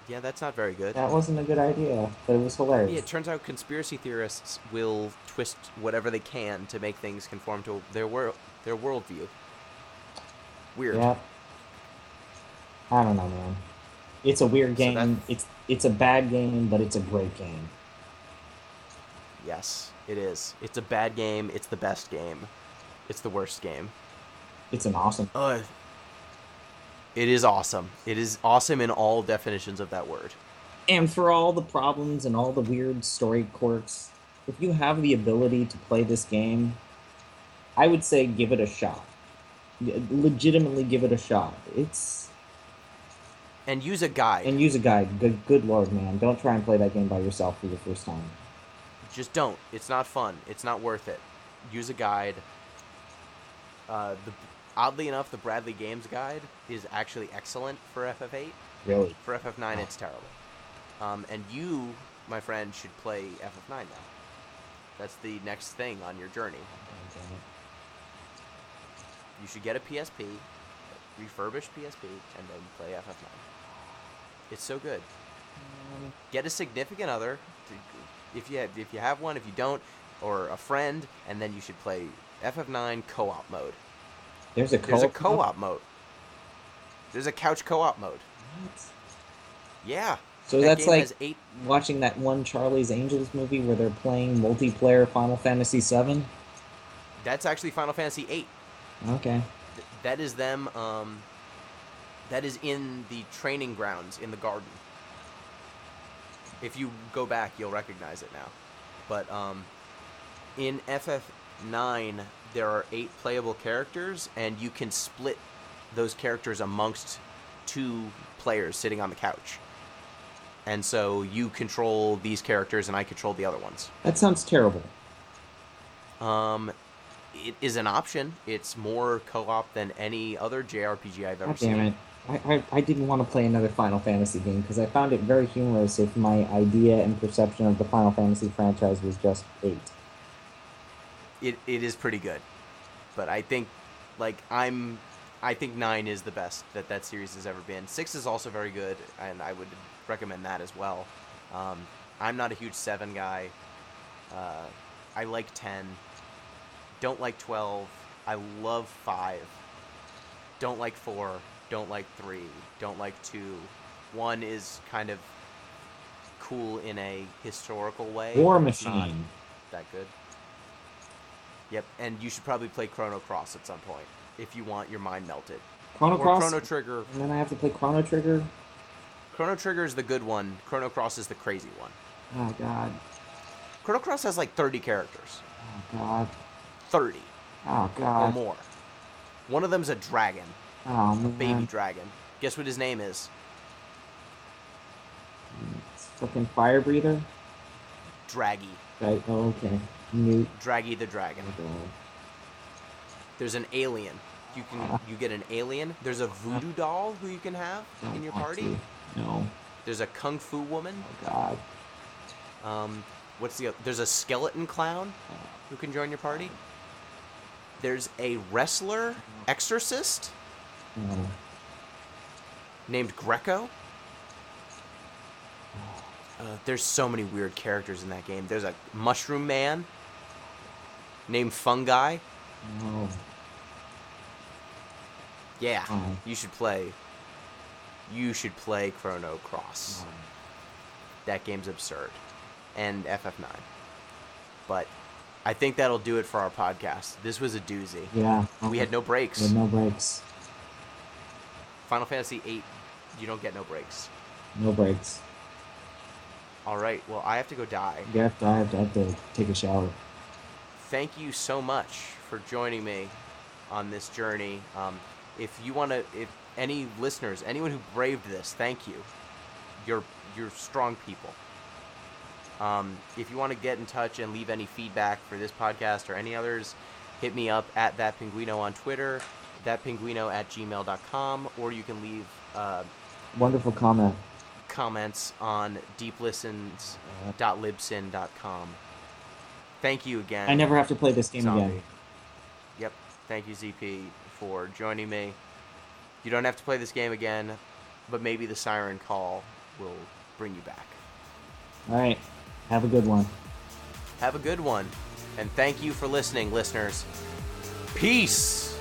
Yeah, that's not very good. That wasn't a good idea, but it was hilarious. Yeah, it turns out conspiracy theorists will twist whatever they can to make things conform to their worldview. Weird. Yeah. I don't know, man. It's a weird game. It's a bad game, but it's a great game. Yes, it is. It's a bad game. It's the best game. It's the worst game. It's an awesome. It is awesome. It is awesome in all definitions of that word. And for all the problems and all the weird story quirks, if you have the ability to play this game, I would say give it a shot. Legitimately give it a shot. And use a guide. Good lord, man. Don't try and play that game by yourself for the first time. Just don't. It's not fun. It's not worth it. Use a guide. Oddly enough, the Bradley Games guide is actually excellent for FF8. Really? For FF9, it's terrible. And you, my friend, should play FF9 now. That's the next thing on your journey. You should get a PSP, refurbished PSP, and then play FF9. It's so good. Get a significant other, if you have one. If you don't, or a friend, and then you should play FF9 co-op mode. There's a co-op mode. There's a couch co-op mode. What? Yeah. So that's like watching that one Charlie's Angels movie where they're playing multiplayer Final Fantasy VII? That's actually Final Fantasy VIII. Okay. That is them, that is in the training grounds in the garden. If you go back, you'll recognize it now. But in FF9, there are 8 playable characters, and you can split those characters amongst 2 players sitting on the couch. And so you control these characters, and I control the other ones. That sounds terrible. It is an option. It's more co-op than any other JRPG I've ever seen. Damn it. I didn't want to play another Final Fantasy game because I found it very humorous if my idea and perception of the Final Fantasy franchise was just 8. It is pretty good. But I think, I think 9 is the best that series has ever been. 6 is also very good, and I would recommend that as well. I'm not a huge 7 guy. I like 10. Don't like 12. I love 5. Don't like 4. Don't like 3. Don't like 2. 1 is kind of cool in a historical way. War It's Machine. not that good. Yep, and you should probably play Chrono Cross at some point if you want your mind melted. Chrono Or Cross. Chrono Trigger. And then I have to play Chrono Trigger. Chrono Trigger is the good one. Chrono Cross is the crazy one. Oh God. Chrono Cross has like 30 characters. Oh God. 30. Oh Or God. more. One of them's a dragon. Oh man. Baby dragon. Guess what his name is? It's fucking fire breather. Draggy. Right. Oh, okay. Newt. Draggy the dragon. Oh, God. There's an alien. You get an alien. There's a voodoo doll who you can have in your party. No. There's a kung fu woman. Oh God. There's a skeleton clown who can join your party. There's a wrestler exorcist No. named Greco. There's so many weird characters in that game. There's a mushroom man named Fungi. No. Yeah, Oh. you should play. You should play Chrono Cross. Oh. That game's absurd. And FF9. But I think that'll do it for our podcast. This was a doozy. Yeah. We had no breaks. We had no breaks. Final Fantasy VIII, you don't get no breaks. No breaks. All right, well, I have to go die. I have to take a shower. Thank you so much for joining me on this journey. If any listeners, anyone who braved this, thank you. You're strong people. If you want to get in touch and leave any feedback for this podcast or any others, hit me up at thatpinguino on Twitter, thatpinguino@gmail.com, or you can leave Wonderful comment. comments on deeplistens.libsyn.com. Thank you again. I never have to play this game Zombie. again. Yep. Thank you, ZP, for joining me. You don't have to play this game again, but maybe the siren call will bring you back. All right. Have a good one. Have a good one. And thank you for listening, listeners. Peace!